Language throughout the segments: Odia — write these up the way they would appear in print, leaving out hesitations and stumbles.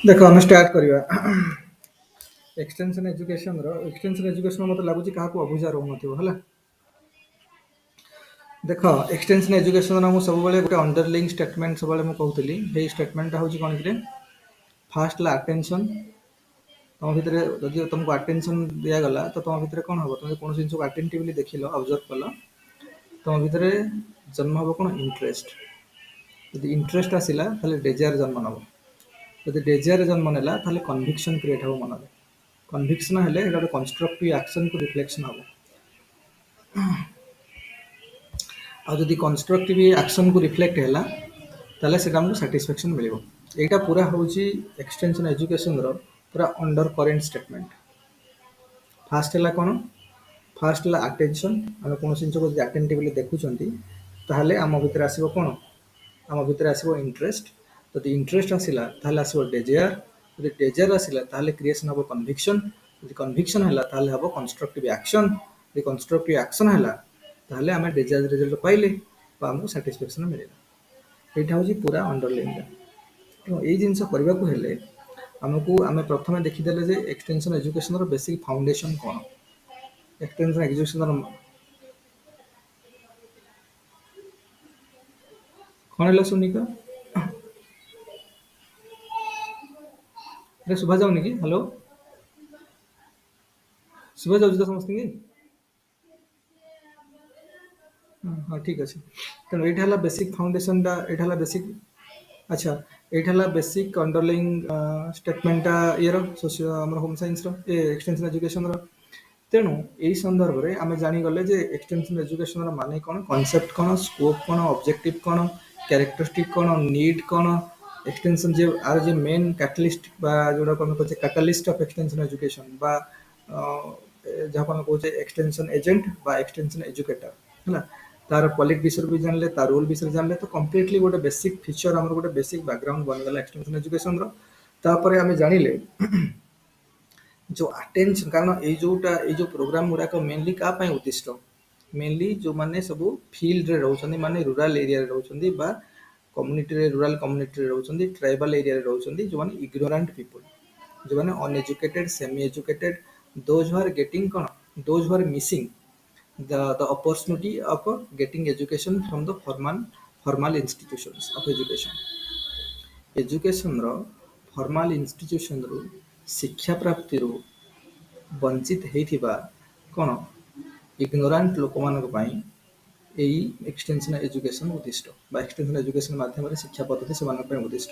ଦେଖ ଆମେ ଷ୍ଟାର୍ଟ କରିବା ଏକ୍ସଟେନସନ ଏଜୁକେସନ ମତେ ଲାଗୁଛି କାହାକୁ ଅବୁଝା ରହୁନଥିବ ହେଲା। ଦେଖ ଏକ୍ସଟେନସନ ଏଜୁକେସନ ମୁଁ ସବୁବେଳେ ଗୋଟେ ଅଣ୍ଡରଲିଙ୍ଗ ଷ୍ଟେଟମେଣ୍ଟ ସବୁବେଳେ ମୁଁ କହୁଥିଲି ସେଇ ଷ୍ଟେଟମେଣ୍ଟଟା ହଉଛି କ'ଣ କି ଫାଷ୍ଟ ହେଲା ଆଟେନସନ। ତମ ଭିତରେ ଯଦି ତମକୁ ଆଟେନସନ ଦିଆଗଲା ତ ତମ ଭିତରେ କ'ଣ ହବ, ତମେ କୌଣସି ଜିନିଷକୁ ଆଟେଣ୍ଟିଭଲି ଦେଖିଲ ଅବଜର୍ଭ କଲ, ତମ ଭିତରେ ଜନ୍ମ ହବ କ'ଣ ଇଣ୍ଟରେଷ୍ଟ। ଯଦି ଇଣ୍ଟରେଷ୍ଟ ଆସିଲା ତାହେଲେ ଡେଜାୟାର ଜନ୍ମ ନେବ। ଯଦି ଡେଜାୟାର ଜନ୍ମ ନେଲା ତାହେଲେ କନଭିକ୍ସନ କ୍ରିଏଟ୍ ହେବ ମନରେ। କନଭିକ୍ସନ ହେଲେ ଏଇଟା ଗୋଟେ କନଷ୍ଟ୍ରକ୍ଟିଭ ଆକ୍ସନକୁ ରିଫ୍ଲେକ୍ସନ ହେବ। ଆଉ ଯଦି କନଷ୍ଟ୍ରକ୍ଟିଭ ଆକ୍ସନକୁ ରିଫ୍ଲେକ୍ଟ ହେଲା ତାହେଲେ ସେଇଟା ଆମକୁ ସାଟିସ୍ଫ୍ୟାକ୍ସନ୍ ମିଳିବ। ଏଇଟା ପୁରା ହେଉଛି ଏକ୍ସଟେନସନ ଏଜୁକେସନର ପୁରା ଅଣ୍ଡର କରେଣ୍ଟ ଷ୍ଟେଟମେଣ୍ଟ। ଫାଷ୍ଟ ହେଲା କ'ଣ, ଫାଷ୍ଟ ହେଲା ଆଟେନସନ୍। ଆମେ କୌଣସି ଜିନିଷକୁ ଯଦି ଆଟେଣ୍ଟିଭଲି ଦେଖୁଛନ୍ତି ତାହେଲେ ଆମ ଭିତରେ ଆସିବ କ'ଣ, ଆମ ଭିତରେ ଆସିବ ଇଣ୍ଟରେଷ୍ଟ। ଯଦି ଇଣ୍ଟରେଷ୍ଟ ଆସିଲା ତାହେଲେ ଆସିବ ଡେଜାୟାର। ଯଦି ଡେଜାୟାର ଆସିଲା ତାହେଲେ କ୍ରିଏସନ୍ ହେବ କନଭିକ୍ସନ। ଯଦି କନଭିକ୍ସନ ହେଲା ତାହେଲେ ହେବ କନଷ୍ଟ୍ରକ୍ଟିଭ ଆକ୍ସନ। ଯଦି କନଷ୍ଟ୍ରକ୍ଟିଭ ଆକ୍ସନ ହେଲା ତାହେଲେ ଆମେ ଡେଜାୟାର ରେଜଲ୍ଟ ପାଇଲେ ବା ଆମକୁ ସାଟିସ୍ଫ୍ୟାକ୍ସନ୍ ମିଳିଲା। ଏଇଟା ହେଉଛି ପୁରା ଅଣ୍ଡରଲାଇନ୍। ତେଣୁ ଏଇ ଜିନିଷ କରିବାକୁ ହେଲେ ଆମେ ପ୍ରଥମେ ଦେଖିଦେଲେ ଯେ ଏକ୍ସଟେନସନ ଏଜୁକେସନର ବେସିକ୍ ଫାଉଣ୍ଡେସନ କ'ଣ। ଏକ୍ସଟେନସନ ଏଜୁକେସନର କ'ଣ ହେଲା ସୁନିକା? ଆରେ ଶୁଭା ଯାଉନି କି? ହ୍ୟାଲୋ, ଶୁଭା ଯାଉଛି ତ ସମସ୍ତଙ୍କୁ? ହଁ ଠିକ୍ ଅଛି। ତେଣୁ ଏଇଟା ହେଲା ବେସିକ୍ ଫାଉଣ୍ଡେସନଟା, ଏଇଟା ହେଲା ବେସିକ୍। ଆଚ୍ଛା, ଏଇଟା ହେଲା ବେସିକ୍ ଅଣ୍ଡରଲାଇନ୍ ଷ୍ଟେଟମେଣ୍ଟଟା ଇଏର ଆମର ହୋମ୍ ସାଇନ୍ସର ଏକ୍ସଟେନସନ ଏଜୁକେସନର। ତେଣୁ ଏହି ସନ୍ଦର୍ଭରେ ଆମେ ଜାଣିଗଲେ ଯେ ଏକ୍ସଟେନସନ ଏଜୁକେସନର ମାନେ କ'ଣ, କନସେପ୍ଟ କ'ଣ, ସ୍କୋପ୍ କ'ଣ, ଅବଜେକ୍ଟିଭ କ'ଣ, କ୍ୟାରେକ୍ଟରିଷ୍ଟିକ୍ କ'ଣ, ନିଡ୍ କ'ଣ, ଏକ୍ସଟେନସନ ଯେ ଆର ଯେ ମେନ୍ କାଟାଲିଷ୍ଟ ବା ଯେଉଁଟାକୁ ଆମେ କହୁଛେ କାଟାଲିଷ୍ଟ ଅଫ୍ ଏକ୍ସଟେନସନ ଏଜୁକେସନ ବା ଯାହାକୁ ଆମେ କହୁଛେ ଏକ୍ସଟେନସନ ଏଜେଣ୍ଟ ବା ଏକ୍ସଟେନସନ ଏଜୁକେଟର ହେଲା। ତାର କ୍ୱାଲିଟି ବିଷୟରେ ବି ଜାଣିଲେ, ତା ରୋଲ୍ ବିଷୟରେ ଜାଣିଲେ, ତ କମ୍ପ୍ଲିଟଲି ଗୋଟେ ବେସିକ୍ ଫିଚର ଆମର ଗୋଟେ ବେସିକ୍ ବ୍ୟାକଗ୍ରାଉଣ୍ଡ ବନିଗଲା ଏକ୍ସଟେନସନ ଏଜୁକେସନର। ତାପରେ ଆମେ ଜାଣିଲେ ଯେଉଁ ଆଟେନସନ, କାରଣ ଏଇ ଯେଉଁ ପ୍ରୋଗ୍ରାମ ଗୁଡ଼ାକ ମେନଲି କାହା ପାଇଁ ଉଦ୍ଦିଷ୍ଟ, ମେନଲି ଯେଉଁମାନେ ସବୁ ଫିଲ୍ଡରେ ରହୁଛନ୍ତି, ମାନେ ରୁରାଲ ଏରିଆରେ ରହୁଛନ୍ତି ବା କମ୍ୟୁନିଟିରେ, ରୁରାଲ କମ୍ୟୁନିଟିରେ ରହୁଛନ୍ତି, ଟ୍ରାଇବାଲ ଏରିଆରେ ରହୁଛନ୍ତି, ଯେଉଁମାନେ ଇଗ୍ନୋରାଣ୍ଟ ପିପୁଲ, ଯେଉଁମାନେ uneducated, semi educated, those who are getting କ'ଣ, those who are missing the opportunity of getting education from the formal institutions of education. ଏଜୁକେସନର ଫର୍ମାଲ ଇନଷ୍ଟିଟ୍ୟୁସନରୁ ଶିକ୍ଷା ପ୍ରାପ୍ତିରୁ ବଞ୍ଚିତ ହେଇଥିବା କ'ଣ ଇଗ୍ନୋରାଣ୍ଟ ଲୋକମାନଙ୍କ ପାଇଁ ଏଇ ଏକ୍ସଟେନସନ ଏଜୁକେସନ ଉଦ୍ଦିଷ୍ଟ ବା ଏକ୍ସଟେନସନ ଏଜୁକେସନ ମାଧ୍ୟମରେ ଶିକ୍ଷା ପଦ୍ଧତି ସେମାନଙ୍କ ପାଇଁ ଉଦ୍ଦିଷ୍ଟ।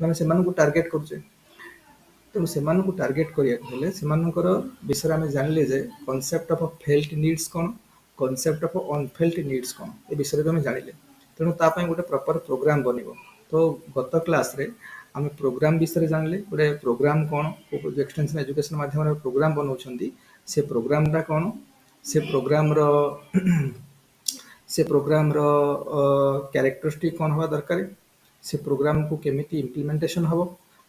ମାନେ ସେମାନଙ୍କୁ ଟାର୍ଗେଟ କରୁଛେ। ତେଣୁ ସେମାନଙ୍କୁ ଟାର୍ଗେଟ କରିବାକୁ ହେଲେ ସେମାନଙ୍କର ବିଷୟରେ ଆମେ ଜାଣିଲେ ଯେ କନସେପ୍ଟ ଅଫ୍ ଫେଲ୍ଟ ନିଡ୍ସ କ'ଣ, କନସେପ୍ଟ ଅଫ୍ ଅନଫେଲ୍ଟ ନିଡ୍ସ କ'ଣ, ଏ ବିଷୟରେ ବି ଆମେ ଜାଣିଲେ। ତେଣୁ ତା ପାଇଁ ଗୋଟେ ପ୍ରପର ପ୍ରୋଗ୍ରାମ ବନିବ। ତ ଗତ କ୍ଲାସରେ ଆମେ ପ୍ରୋଗ୍ରାମ ବିଷୟରେ ଜାଣିଲେ, ଗୋଟେ ପ୍ରୋଗ୍ରାମ କ'ଣ, ଏକ୍ସଟେନସନ ଏଜୁକେସନ ମାଧ୍ୟମରେ ପ୍ରୋଗ୍ରାମ ବନାଉଛନ୍ତି, ସେ ପ୍ରୋଗ୍ରାମଟା କ'ଣ, ସେ ପ୍ରୋଗ୍ରାମର କ୍ୟାରେକ୍ଟରିଷ୍ଟିକ୍ କ'ଣ ହେବା ଦରକାର, ସେ ପ୍ରୋଗ୍ରାମକୁ କେମିତି ଇମ୍ପ୍ଲିମେଣ୍ଟେସନ ହେବ,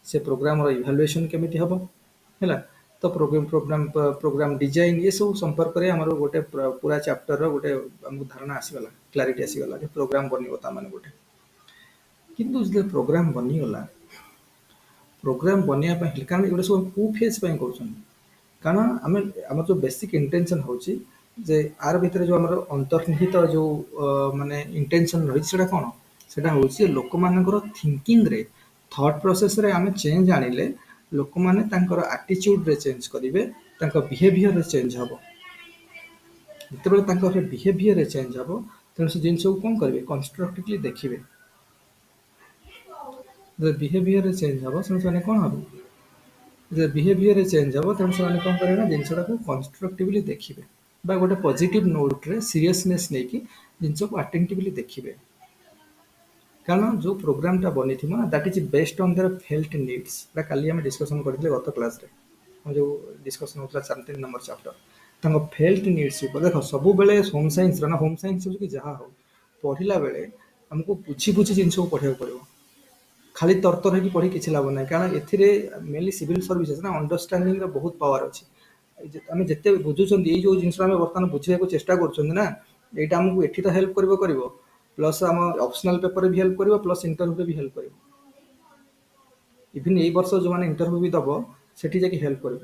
ସେ ପ୍ରୋଗ୍ରାମର ଇଭାଲୁଏସନ କେମିତି ହେବ ହେଲା। ତ ପ୍ରୋଗ୍ରାମ ଡିଜାଇନ ଏସବୁ ସମ୍ପର୍କରେ ଆମର ଗୋଟେ ପୁରା ଚାପ୍ଟରର ଗୋଟେ ଆମକୁ ଧାରଣା ଆସିଗଲା, କ୍ଲାରିଟି ଆସିଗଲା ଯେ ପ୍ରୋଗ୍ରାମ ବନିବ ତା ମାନେ ଗୋଟେ। କିନ୍ତୁ ଯେତେବେଳେ ପ୍ରୋଗ୍ରାମ ବନିଗଲା, ପ୍ରୋଗ୍ରାମ ବନେଇବା ପାଇଁ ହେଲେ, କାରଣ ଏଗୁଡ଼ା ସବୁ କେଉଁ ଫେଜ୍ ପାଇଁ କରୁଛନ୍ତି, କାରଣ ଆମର ଯେଉଁ ବେସିକ୍ ଇଣ୍ଟେନସନ ହେଉଛି ଯେ ଆର ଭିତରେ ଯେଉଁ ଆମର ଅନ୍ତର୍ନିହିତ ଯେଉଁ ମାନେ ଇଣ୍ଟେନସନ ରହିଛି ସେଇଟା କ'ଣ, ସେଇଟା ହେଉଛି ଲୋକମାନଙ୍କର ଥିଙ୍କିଙ୍ଗରେ, ଥଟ୍ ପ୍ରୋସେସରେ ଆମେ ଚେଞ୍ଜ ଆଣିଲେ ଲୋକମାନେ ତାଙ୍କର ଆଟିଚ୍ୟୁଡ଼ରେ ଚେଞ୍ଜ କରିବେ, ତାଙ୍କ ବିହେଭିଅରରେ ଚେଞ୍ଜ ହେବ। ଯେତେବେଳେ ତାଙ୍କର ବିହେଭିଅରରେ ଚେଞ୍ଜ ହେବ, ତେଣୁ ସେ ଜିନିଷକୁ କ'ଣ କରିବେ, କନଷ୍ଟ୍ରକ୍ଟିଭଲି ଦେଖିବେ। ଯେତେବେଳେ ବିହେଭିଅରରେ ଚେଞ୍ଜ ହେବ ସେମାନେ କ'ଣ ହେବ, ଯେତେବେଳେ ବିହେଭିଅରରେ ଚେଞ୍ଜ ହେବ ତେଣୁ ସେମାନେ କ'ଣ କରିବେ ନା ଜିନିଷଟାକୁ କନଷ୍ଟ୍ରକ୍ଟିଭଲି ଦେଖିବେ ବା ଗୋଟେ ପଜିଟିଭ ନୋଟରେ ସିରିୟସନେସ୍ ନେଇକି ଜିନିଷକୁ ଆଟେଣ୍ଟିଭଲି ଦେଖିବେ। କାରଣ ଯେଉଁ ପ୍ରୋଗ୍ରାମଟା ବନିଥିବ ନା that is based on their felt needs. ଏଇଟା କାଲି ଆମେ ଡିସ୍କସନ୍ କରିଥିଲେ ଗତ କ୍ଲାସରେ, ଯେଉଁ ଡିସ୍କସନ୍ ହେଉଥିଲା 3 ନମ୍ବର ଚାପ୍ଟର, ତାଙ୍କ ଫେଲ୍ଟ ନିଡ୍ସ ଉପରେ। ଦେଖ ସବୁବେଳେ ହୋମ୍ ସାଇନ୍ସର ନା, ହୋମ୍ ସାଇନ୍ସ ହେଉଛି କି ଯାହା ହଉ, ପଢ଼ିଲା ବେଳେ ଆମକୁ ବୁଝି ଜିନିଷକୁ ପଢ଼ିବାକୁ ପଡ଼ିବ। ଖାଲି ତରତର ହେଇକି ପଢ଼ି କିଛି ଲାଭ ନାହିଁ, କାରଣ ଏଥିରେ ମେନଲି ସିଭିଲ୍ ସର୍ଭିସେସ୍ ନା, ଅଣ୍ଡରଷ୍ଟାଣ୍ଡିଂର ବହୁତ ପାୱାର ଅଛି। ଆମେ ଯେତେ ବୁଝୁଛନ୍ତି, ଏଇ ଯେଉଁ ଜିନିଷ ଆମେ ବର୍ତ୍ତମାନ ବୁଝିବାକୁ ଚେଷ୍ଟା କରୁଛନ୍ତି ନା, ଏଇଟା ଆମକୁ ଏଠି ତ ହେଲ୍ପ କରିବ, ପ୍ଲସ୍ ଆମ ଅପସନାଲ୍ ପେପରରେ ବି ହେଲ୍ପ କରିବ, ପ୍ଲସ୍ ଇଣ୍ଟରଭ୍ୟୁରେ ବି ହେଲ୍ପ କରିବ। ଇଭିନ୍ ଏଇ ବର୍ଷ ଯେଉଁମାନେ ଇଣ୍ଟରଭ୍ୟୁ ବି ଦେବ ସେଠି ଯାଇକି ହେଲ୍ପ କରିବ।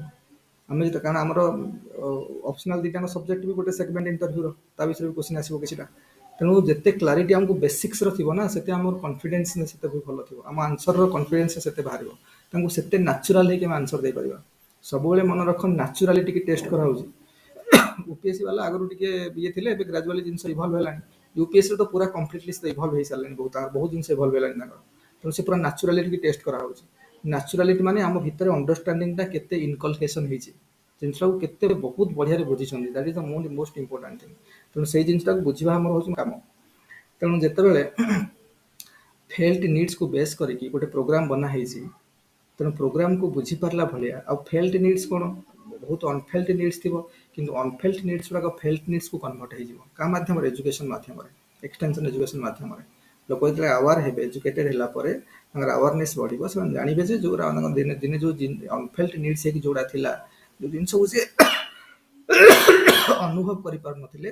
ଆମେ ଯେତେ କାରଣ ଆମର ଅପସନାଲ୍ ଦୁଇଟାଙ୍କ ସବଜେକ୍ଟ ବି ଗୋଟେ ସେଗମେଣ୍ଟ ଇଣ୍ଟରଭ୍ୟୁର, ତା ବିଷୟରେ ବି କ୍ୱେଶ୍ଚିନ୍ ଆସିବ କିଛିଟା। ତେଣୁ ଯେତେ କ୍ଲାରିଟି ଆମକୁ ବେସିକ୍ସର ଥିବ ନା, ସେତେ ଆମର କନଫିଡେନ୍ସ ସେତେ ବି ଭଲ ଥିବ, ଆମ ଆନ୍ସରର କନଫିଡେନ୍ସ ସେତେ ବାହାରିବ, ତାଙ୍କୁ ସେତେ ନ୍ୟାଚୁରାଲ୍ ହେଇକି ଆମେ ଆନ୍ସର ଦେଇପାରିବା। ସବୁବେଳେ ମନେ ରଖ, ନ୍ୟାଚୁରାଲିଟିକି ଟେଷ୍ଟ କରାହେଉଛି। ୟୁପିଏସ୍ସି ବାଲା ଆଗରୁ ଟିକେ ଇଏ ଥିଲେ, ଏବେ ଗ୍ରାଜୁଆଲି ଜିନିଷ ଇଭଲ୍ଭ ହେଲାଣି। ୟୁପିଏସ୍ସିରେ ତ ପୁରା କମ୍ପ୍ଲିଟଲି ଇଭଲ୍ଭ ହେଇସାରିଲାଣି, ବହୁତ ଜିନିଷ ଇଭଲ୍ଭ ହେଲାଣି ତାଙ୍କର। ତେଣୁ ସେ ପୁରା ନ୍ୟାଚୁରାଲିଟିକି ଟେଷ୍ଟ କରାହେଉଛି। ନ୍ୟାଚୁରାଲିଟି ମାନେ ଆମ ଭିତରେ ଅଣ୍ଡରଷ୍ଟାଣ୍ଡିଂଟା କେତେ ଇନକଲକେସନ୍ ହେଇଛି, ଜିନିଷଟାକୁ କେତେ ବହୁତ ବଢ଼ିଆରେ ବୁଝିଛନ୍ତି, that is the most important thing. ତେଣୁ ସେଇ ଜିନିଷଟାକୁ ବୁଝିବା ଆମର ହେଉଛି କାମ। ତେଣୁ ଯେତେବେଳେ ଫେଲ୍ଡ ନିଡ୍ସକୁ ବେସ୍ କରିକି ଗୋଟେ ପ୍ରୋଗ୍ରାମ ବନା ହେଇଛି, ତେଣୁ ପ୍ରୋଗ୍ରାମକୁ ବୁଝିପାରିଲା ଭଳିଆ। ଆଉ ଫେଲ୍ଡ ନିଡ୍ସ କ'ଣ, ବହୁତ ଅନଫେଲ୍ଡ ନିଡ୍ସ ଥିବ, କିନ୍ତୁ ଅନଫେଲ୍ଡ ନିଡ୍ସ ଗୁଡ଼ାକ ଫେଲ୍ଡ ନିଡ୍ସକୁ କନଭର୍ଟ ହେଇଯିବ। କାହା ମାଧ୍ୟମରେ? ଏଜୁକେସନ୍ ମାଧ୍ୟମରେ, ଏକ୍ସଟେନ୍ସନ୍ ଏଜୁକେସନ୍ ମାଧ୍ୟମରେ। ଲୋକ ଯେତେବେଳେ ଆୱାର ହେବେ, ଏଜୁକେଟେଡ୍ ହେଲା ପରେ ତାଙ୍କର ଆୱାରନେସ୍ ବଢ଼ିବ, ସେମାନେ ଜାଣିବେ ଯେ ଯେଉଁଗୁଡ଼ା ତାଙ୍କ ଦିନେ ଦିନେ ଯେଉଁ ଅନଫେଲ୍ଡ ନିଡ୍ସ ହେଇକି ଯେଉଁଗୁଡ଼ା ଥିଲା, ଯେଉଁ ଜିନିଷକୁ ସେ ଅନୁଭବ କରିପାରୁନଥିଲେ,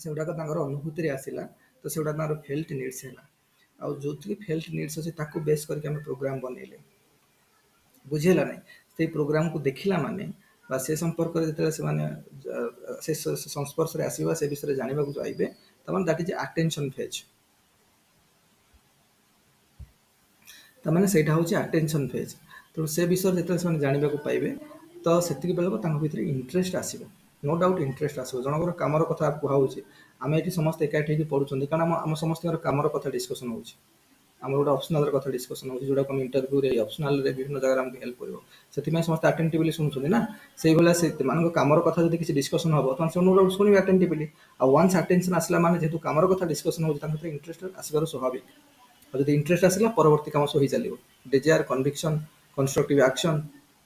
ସେଗୁଡ଼ାକ ତାଙ୍କର ଅନୁଭୂତିରେ ଆସିଲା, ତ ସେଗୁଡ଼ା ତାଙ୍କର ଫେଲ୍ଡ ନିଡ୍ସ ହେଲା। ଆଉ ଯେଉଁଥିରେ ଫେଲ୍ଡ ନିଡ୍ସ ଅଛି ତାକୁ ବେସ୍ କରିକି ଆମେ ପ୍ରୋଗ୍ରାମ ବନେଇଲେ, ବୁଝିହେଲା ନାହିଁ? ସେଇ ପ୍ରୋଗ୍ରାମକୁ ଦେଖିଲା ମାନେ ବା ସେ ସମ୍ପର୍କରେ ଯେତେବେଳେ ସେମାନେ ସେ ସଂସ୍ପର୍ଶରେ ଆସିବା, ସେ ବିଷୟରେ ଜାଣିବାକୁ ଚାହିଁବେ, ତାମାନେ ଦ୍ୟାଟ୍ ଇଜ୍ ଆଟେନସନ୍ ଫେଜ୍। ତାମାନେ ସେଇଟା ହେଉଛି ଆଟେନସନ୍ ଫେଜ୍। ତେଣୁ ସେ ବିଷୟରେ ଯେତେବେଳେ ସେମାନେ ଜାଣିବାକୁ ପାଇବେ, ତ ସେତିକି ବେଳକୁ ତାଙ୍କ ଭିତରେ ଇଣ୍ଟରେଷ୍ଟ ଆସିବ। ନୋ ଡାଉଟ୍ ଇଣ୍ଟରେଷ୍ଟ ଆସିବ। ଜଣଙ୍କର କାମର କଥା କୁହାହେଉଛି, ଆମେ ଏଠି ସମସ୍ତେ ଏକାଠି ହେଇକି ପଢ଼ୁଛନ୍ତି, କାରଣ ଆମ ସମସ୍ତଙ୍କର କାମର କଥା ଡିସ୍କସନ୍ ହେଉଛି। ଆମର ଗୋଟେ ଅପସନାଲ୍ର କଥା ଡିସ୍କସନ୍ ହେଉଛି, ଯେଉଁଟାକୁ ଆମେ ଇଣ୍ଟରଭ୍ୟୁରେ ଅପସନାଲ୍ରେ ବିଭିନ୍ନ ଜାଗାରେ ଆମକୁ ହେଲ୍ପ କରିବ। ସେଥିପାଇଁ ସମସ୍ତେ ଆଟେଣ୍ଟିଭଲି ଶୁଣୁଛନ୍ତି ନା। ସେଇଭଳିଆ ସେମାନଙ୍କ କାମର କଥା ଯଦି କିଛି ଡିସ୍କସନ୍ ହେବ, ତ ସେମାନେ ଶୁଣିବେ ଆଟେଣ୍ଟିଭଲି। ଆଉ ୱାନ୍ସ ଆଟେନସନ୍ ଆସିଲା ମାନେ, ଯେହେତୁ କାମର କଥା ଡିସ୍କସନ୍ ହେଉଛି, ତାଙ୍କ ଭିତରେ ଇଣ୍ଟରେଷ୍ଟ ଆସିବାର ସ୍ୱାଭାବିକ। ଆଉ ଯଦି ଇଣ୍ଟରେଷ୍ଟ ଆସିଲା, ପରବର୍ତ୍ତୀ କାମ ସବୁ ହେଇଚାଲିବ। ଡିଜାୟାର, କନଭିକ୍ସନ୍, କନଷ୍ଟ୍ରକ୍ଟିଭ୍ ଆକ୍ସନ୍,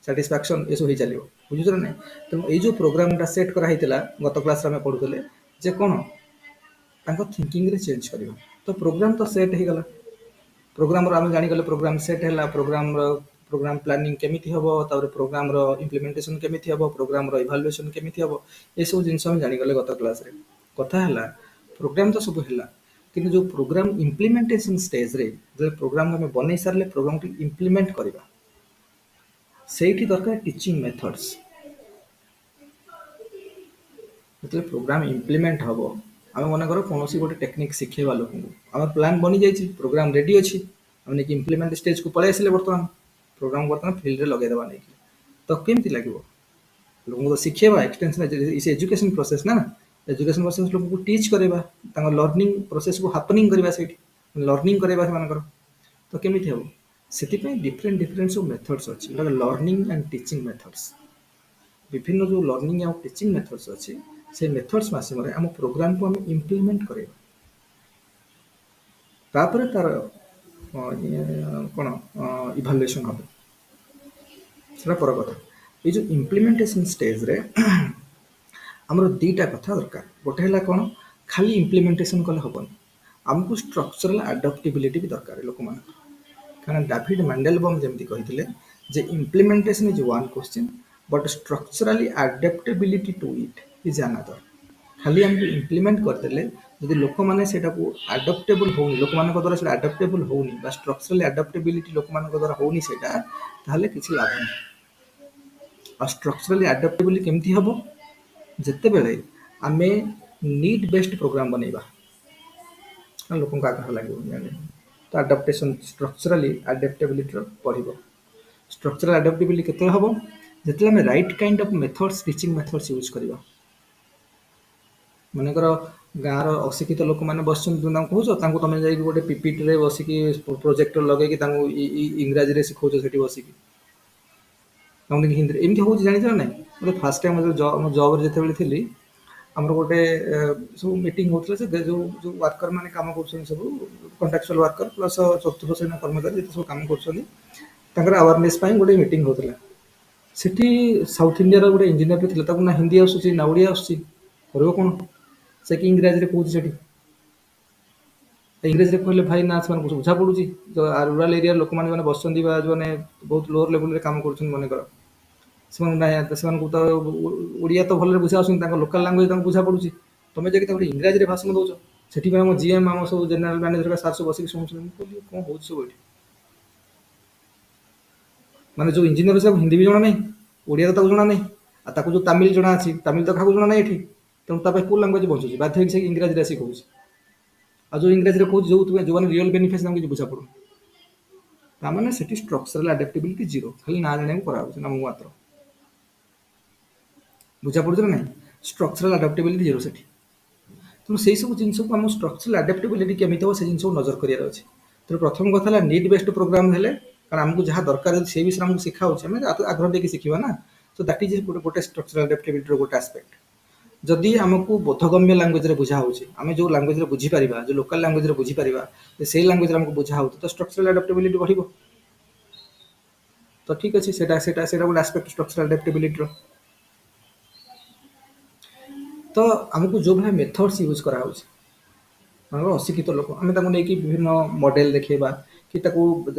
ସାଟିସ୍ଫାକ୍ସନ୍, ଏସବୁ ହେଇଚାଲିବ। ବୁଝୁଛ ନା ନାହିଁ? ତେଣୁ ଏଇ ଯେଉଁ ପ୍ରୋଗ୍ରାମଟା ସେଟ୍ କରାହେଇଥିଲା, ଗତ କ୍ଲାସ୍ରେ ଆମେ ପଢ଼ୁଥିଲେ ଯେ କ'ଣ, ତାଙ୍କ ଥିଙ୍କିଂରେ ଚେଞ୍ଜ କରିବ। ତ ପ୍ରୋଗ୍ରାମ ତ ସେଟ୍ ହେଇଗଲା। ପ୍ରୋଗ୍ରାମର ଆମେ ଜାଣିଗଲେ, ପ୍ରୋଗ୍ରାମ ସେଟ୍ ହେଲା, ପ୍ରୋଗ୍ରାମ ପ୍ଲାନିଂ କେମିତି ହେବ, ତାପରେ ପ୍ରୋଗ୍ରାମର ଇମ୍ପ୍ଲିମେଣ୍ଟେସନ୍ କେମିତି ହେବ, ପ୍ରୋଗ୍ରାମର ଇଭାଲୁଏସନ୍ କେମିତି ହେବ, ଏସବୁ ଜିନିଷ ଆମେ ଜାଣିଗଲେ ଗତ କ୍ଲାସ୍ରେ। କଥା ହେଲା, ପ୍ରୋଗ୍ରାମ ତ ସବୁ ହେଲା, କିନ୍ତୁ ଯେଉଁ ପ୍ରୋଗ୍ରାମ ଇମ୍ପ୍ଲିମେଣ୍ଟେସନ୍ ଷ୍ଟେଜ୍ରେ, ଯେତେବେଳେ ପ୍ରୋଗ୍ରାମ ଆମେ ବନେଇ ସାରିଲେ, ପ୍ରୋଗ୍ରାମଟି ଇମ୍ପ୍ଲିମେଣ୍ଟ କରିବା, ସେଇଠି ଦରକାର ଟିଚିଂ ମେଥଡ୍ସ। ଯେତେବେଳେ ପ୍ରୋଗ୍ରାମ ଇମ୍ପ୍ଲିମେଣ୍ଟ ହେବ, ଆମେ ମନେକର କୌଣସି ଗୋଟେ ଟେକ୍ନିକ୍ ଶିଖେଇବା ଲୋକଙ୍କୁ, ଆମର ପ୍ଲାନ୍ ବନିଯାଇଛି, ପ୍ରୋଗ୍ରାମ ରେଡ଼ି ଅଛି, ଆମେ ନେଇକି ଇମ୍ପ୍ଲିମେଣ୍ଟ ଷ୍ଟେଜ୍କୁ ପଳେଇ ଆସିଲେ, ବର୍ତ୍ତମାନ ପ୍ରୋଗ୍ରାମ ବର୍ତ୍ତମାନ ଫିଲ୍ଡରେ ଲଗେଇଦେବା ନେଇକି, ତ କେମିତି ଲାଗିବ? ଲୋକଙ୍କୁ ତ ଶିଖେଇବା, ଏକ୍ସଟେନ୍ସନ୍ ଏଜୁକେସନ୍ ପ୍ରୋସେସ୍ ନା। ଏଜୁକେସନ୍ ପ୍ରୋସେସ୍ ଲୋକଙ୍କୁ ଟିଚ୍ କରିବା, ତାଙ୍କ ଲର୍ଣ୍ଣିଂ ପ୍ରୋସେସ୍କୁ ହାପନିଂ କରିବା, ସେଇଠି ଲର୍ଣ୍ଣିଂ କରିବା ସେମାନଙ୍କର। ତ କେମିତି ହେବ? ସେଥିପାଇଁ ଡିଫରେଣ୍ଟ ସବୁ ମେଥଡ୍ସ ଅଛି, ଯେଉଁଟା ଲର୍ଣ୍ଣିଂ ଆଣ୍ଡ ଟିଚିଂ ମେଥଡ୍ସ। ବିଭିନ୍ନ ଯେଉଁ ଲର୍ଣ୍ଣିଂ ଆଉ ଟିଚିଂ ମେଥଡ୍ସ ଅଛି, ସେ ମେଥଡ୍ସ ମାଧ୍ୟମରେ ଆମ ପ୍ରୋଗ୍ରାମକୁ ଆମେ ଇମ୍ପ୍ଲିମେଣ୍ଟ କରିବା। ତାପରେ ତାର କ'ଣ ଇଭାଲୁଏସନ୍ ହେବ, ସେଟା ପର କଥା। ଏଇ ଯେଉଁ ଇମ୍ପ୍ଲିମେଣ୍ଟେସନ୍ ଷ୍ଟେଜ୍ରେ ଆମର ଦୁଇଟା କଥା ଦରକାର। ଗୋଟେ ହେଲା କ'ଣ, ଖାଲି ଇମ୍ପ୍ଲିମେଣ୍ଟେସନ୍ କଲେ ହେବନି, ଆମକୁ ଷ୍ଟ୍ରକ୍ଚରାଲ୍ ଆଡପ୍ଟିବିଲିଟି ବି ଦରକାର ଲୋକମାନଙ୍କର। କାରଣ ଡାଭିଡ୍ ମାଣ୍ଡେଲବମ୍ ଯେମିତି କହିଥିଲେ ଯେ implementation is one question, but structurally adaptability to it is another. ଖାଲି ଆମକୁ ଇମ୍ପ୍ଲିମେଣ୍ଟ କରିଦେଲେ ଯଦି ଲୋକମାନେ ସେଇଟାକୁ ଆଡପ୍ଟେବୁଲ୍ ହେଉନି, ଲୋକମାନଙ୍କ ଦ୍ୱାରା ସେଇଟା ଆଡପ୍ଟେବୁଲ୍ ହେଉନି, ବା ଷ୍ଟ୍ରକ୍ଚରାଲି ଆଡପ୍ଟେବିଲିଟି ଲୋକମାନଙ୍କ ଦ୍ୱାରା ହେଉନି ସେଇଟା, ତାହେଲେ କିଛି ଲାଭ ନାହିଁ। ଆଉ ଷ୍ଟ୍ରକ୍ଚରାଲି ଆଡପ୍ଟେବୁଲ୍ କେମିତି ହେବ? ଯେତେବେଳେ ଆମେ ନିଡ୍ ବେସ୍ଡ ପ୍ରୋଗ୍ରାମ ବନେଇବା, ଲୋକଙ୍କୁ ଆଗ୍ରହ ଲାଗିବ ଜାଣିବା, ତ ଆଡପ୍ଟେସନ୍ ଷ୍ଟ୍ରକ୍ଚରାଲି ଆଡପ୍ଟେବିଲିଟିର ବଢ଼ିବ। ଷ୍ଟ୍ରକ୍ଚରାଲ୍ ଆଡପ୍ଟେବିଲିଟି କେତେବେଳେ ହେବ? ଯେତେବେଳେ ଆମେ right kind of methods, teaching methods use କରିବା। ମନେକର ଗାଁର ଅଶିକ୍ଷିତ ଲୋକମାନେ ବସିଛନ୍ତି, ତୁମେ ତାଙ୍କୁ କହୁଛ, ତାଙ୍କୁ ତୁମେ ଯାଇକି ଗୋଟେ ପିପିଟିରେ ବସିକି ପ୍ରୋଜେକ୍ଟର ଲଗେଇକି ତାଙ୍କୁ ଇଂରାଜୀରେ ଶିଖଉଛ ସେଠି ବସିକି, ତାଙ୍କୁ ଟିକେ ହିନ୍ଦୀରେ, ଏମିତି ହେଉଛି ଜାଣିଛ ନା ନାହିଁ? ମୋତେ ଫାଷ୍ଟ ଟାଇମ୍ ଜବ୍ରେ ଯେତେବେଳେ ଥିଲି, ଆମର ଗୋଟେ ସବୁ ମିଟିଂ ହେଉଥିଲା, ଯେ ଯେଉଁ ୱାର୍କର ମାନେ କାମ କରୁଛନ୍ତି, ସବୁ କଣ୍ଟ୍ରାକ୍ଚୁଆଲ୍ ୱାର୍କର ପ୍ଲସ୍ ଚତୁର୍ଥ ଶ୍ରେଣୀ କର୍ମଚାରୀ ଯେତେ ସବୁ କାମ କରୁଛନ୍ତି, ତାଙ୍କର ଆୱାରନେସ୍ ପାଇଁ ଗୋଟେ ମିଟିଂ ହେଉଥିଲା। ସେଠି ସାଉଥ୍ ଇଣ୍ଡିଆର ଗୋଟେ ଇଞ୍ଜିନିୟରଟେ ଥିଲା, ତାକୁ ନା ହିନ୍ଦୀ ଆସୁଛି ନା ଓଡ଼ିଆ ଆସୁଛି, କରିବ କ'ଣ? ସେ କି ଇଂରାଜୀରେ କହୁଛି ସେଠି। ଇଂରାଜୀରେ କହିଲେ ଭାଇ ନା ସେମାନଙ୍କୁ ବୁଝା ପଡ଼ୁଛି। ରୁରାଲ୍ ଏରିଆର ଲୋକମାନେ ଯେଉଁମାନେ ବସିଛନ୍ତି, ବା ଯେଉଁମାନେ ବହୁତ ଲୋଅର୍ ଲେବୁଲ୍ରେ କାମ କରୁଛନ୍ତି ମନେକର, ସେମାନଙ୍କୁ ତ ଓଡ଼ିଆ ତ ଭଲରେ ବୁଝା ଆସୁନି, ତାଙ୍କ ଲୋକାଲ୍ ଲାଙ୍ଗୁଏଜ୍ ତାଙ୍କୁ ବୁଝା ପଡ଼ୁଛି। ତୁମେ ଯାଇକି ତାଙ୍କୁ ଇଂରାଜୀରେ ଭାଷଣ ଦେଉଛ, ସେଥିପାଇଁ ଆମ ଜିଏମ୍ ଆମ ସବୁ ଜେନେରାଲ ମ୍ୟାନେଜର ସାର୍ ସବୁ ବସିକି ଶୁଣୁଛନ୍ତି, ମୁଁ କହିଲି କ'ଣ ହଉଛି ସବୁ ଏଠି। ମାନେ ଯୋଉ ଇଞ୍ଜିନିୟର ତାକୁ ହିନ୍ଦୀ ବି ଜଣା ନାହିଁ, ଓଡ଼ିଆ ତ ତାକୁ ଜଣା ନାହିଁ, ଆଉ ତାକୁ ଯୋଉ ତାମିଲ ଜଣା ଅଛି, ତାମିଲ ତ କାହାକୁ ଜଣା ନାହିଁ ଏଠି। ତେଣୁ ତା ପାଇଁ କୋଉ ଲାଙ୍ଗୁଏଜ ବଞ୍ଚୁଛି, ବାଧ୍ୟ ହେଇକି ସେ ଇଂରାଜୀରେ ଆସିକି କହୁଛି। ଆଉ ଯୋଉ ଇଂରାଜୀରେ କହୁଛି, ଯୋଉମାନେ ରିଅଲ ବେନିଫିଟ ତାଙ୍କୁ କିଛି ବୁଝା ପଡୁନି। ତାମାନେ ସେଠି ଷ୍ଟ୍ରକ୍ଚରାଲ ଆଡାପ୍ଟିବିଲିଟି ଜିରୋ, ଖାଲି ନା ଜାଣିବାକୁ କରାହଉଛି ନାମକୁ ମାତ୍ର। ବୁଝା ପଡୁଛି ନା ନାହିଁ? ଷ୍ଟ୍ରକ୍ଚରାଲ ଆଡାପ୍ଟିବିଲିଟି ଜିରୋ ସେଠି। ତେଣୁ ସେଇ ସବୁ ଜିନିଷକୁ ଆମ ଷ୍ଟ୍ରକ୍ଚରାଲ ଆଡାପ୍ଟିବିଲିଟି କେମିତି ହେବ, ସେ ଜିନିଷକୁ ନଜର କରିବାର ଅଛି। ତେଣୁ ପ୍ରଥମ କଥା ହେଲା ନିଡ୍ ବେସ୍ଡ ପ୍ରୋଗ୍ରାମ ହେଲେ, କାରଣ ଆମକୁ ଯାହା ଦରକାର ଅଛି ସେଇ ବିଷୟରେ ଆମକୁ ଶିଖା ହଉଛି, ଆମେ ଆଗ୍ରହ ଦେଇକି ଶିଖିବା ନା। ସୋ ଦ୍ୟାଟ୍ ଇଜ ଗୋଟେ ଷ୍ଟ୍ରକ୍ଚରାଲ ଆଡାପ୍ଟିବିଲିଟିର ଗୋଟେ ଆସ୍ପେକ୍ଟ। ଯଦି ଆମକୁ ବୋଧଗମ୍ୟ ଲାଙ୍ଗୁଏଜରେ ବୁଝା ହଉଛି, ଆମେ ଯୋଉ ଲାଙ୍ଗୁଏଜରେ ବୁଝିପାରିବା, ଯୋଉ ଲୋକାଲ ଲାଙ୍ଗୁଏଜରେ ବୁଝିପାରିବା, ସେଇ ଲାଙ୍ଗୁଏଜରେ ଆମକୁ ବୁଝା ହଉଛି, ତ ଷ୍ଟ୍ରକ୍ଚରାଲ ଆଡାପ୍ଟିବିଲିଟି ବଢିବ। ତ ଠିକ ଅଛି, ସେଇଟା ଗୋଟେ ଆସ୍ପେକ୍ଟ ଷ୍ଟ୍ରକ୍ଚରାଲ ଆଡାପ୍ଟିବିଲିଟିର। ତ ଆମକୁ ଯୋଉ ଭଳିଆ ମେଥଡ୍ସ ୟୁଜ୍ କରାହଉଛି, ଆମର ଅଶିକ୍ଷିତ ଲୋକ, ଆମେ ତାଙ୍କୁ ନେଇକି ବିଭିନ୍ନ ମଡେଲ ଦେଖେଇବା, କି ତାକୁ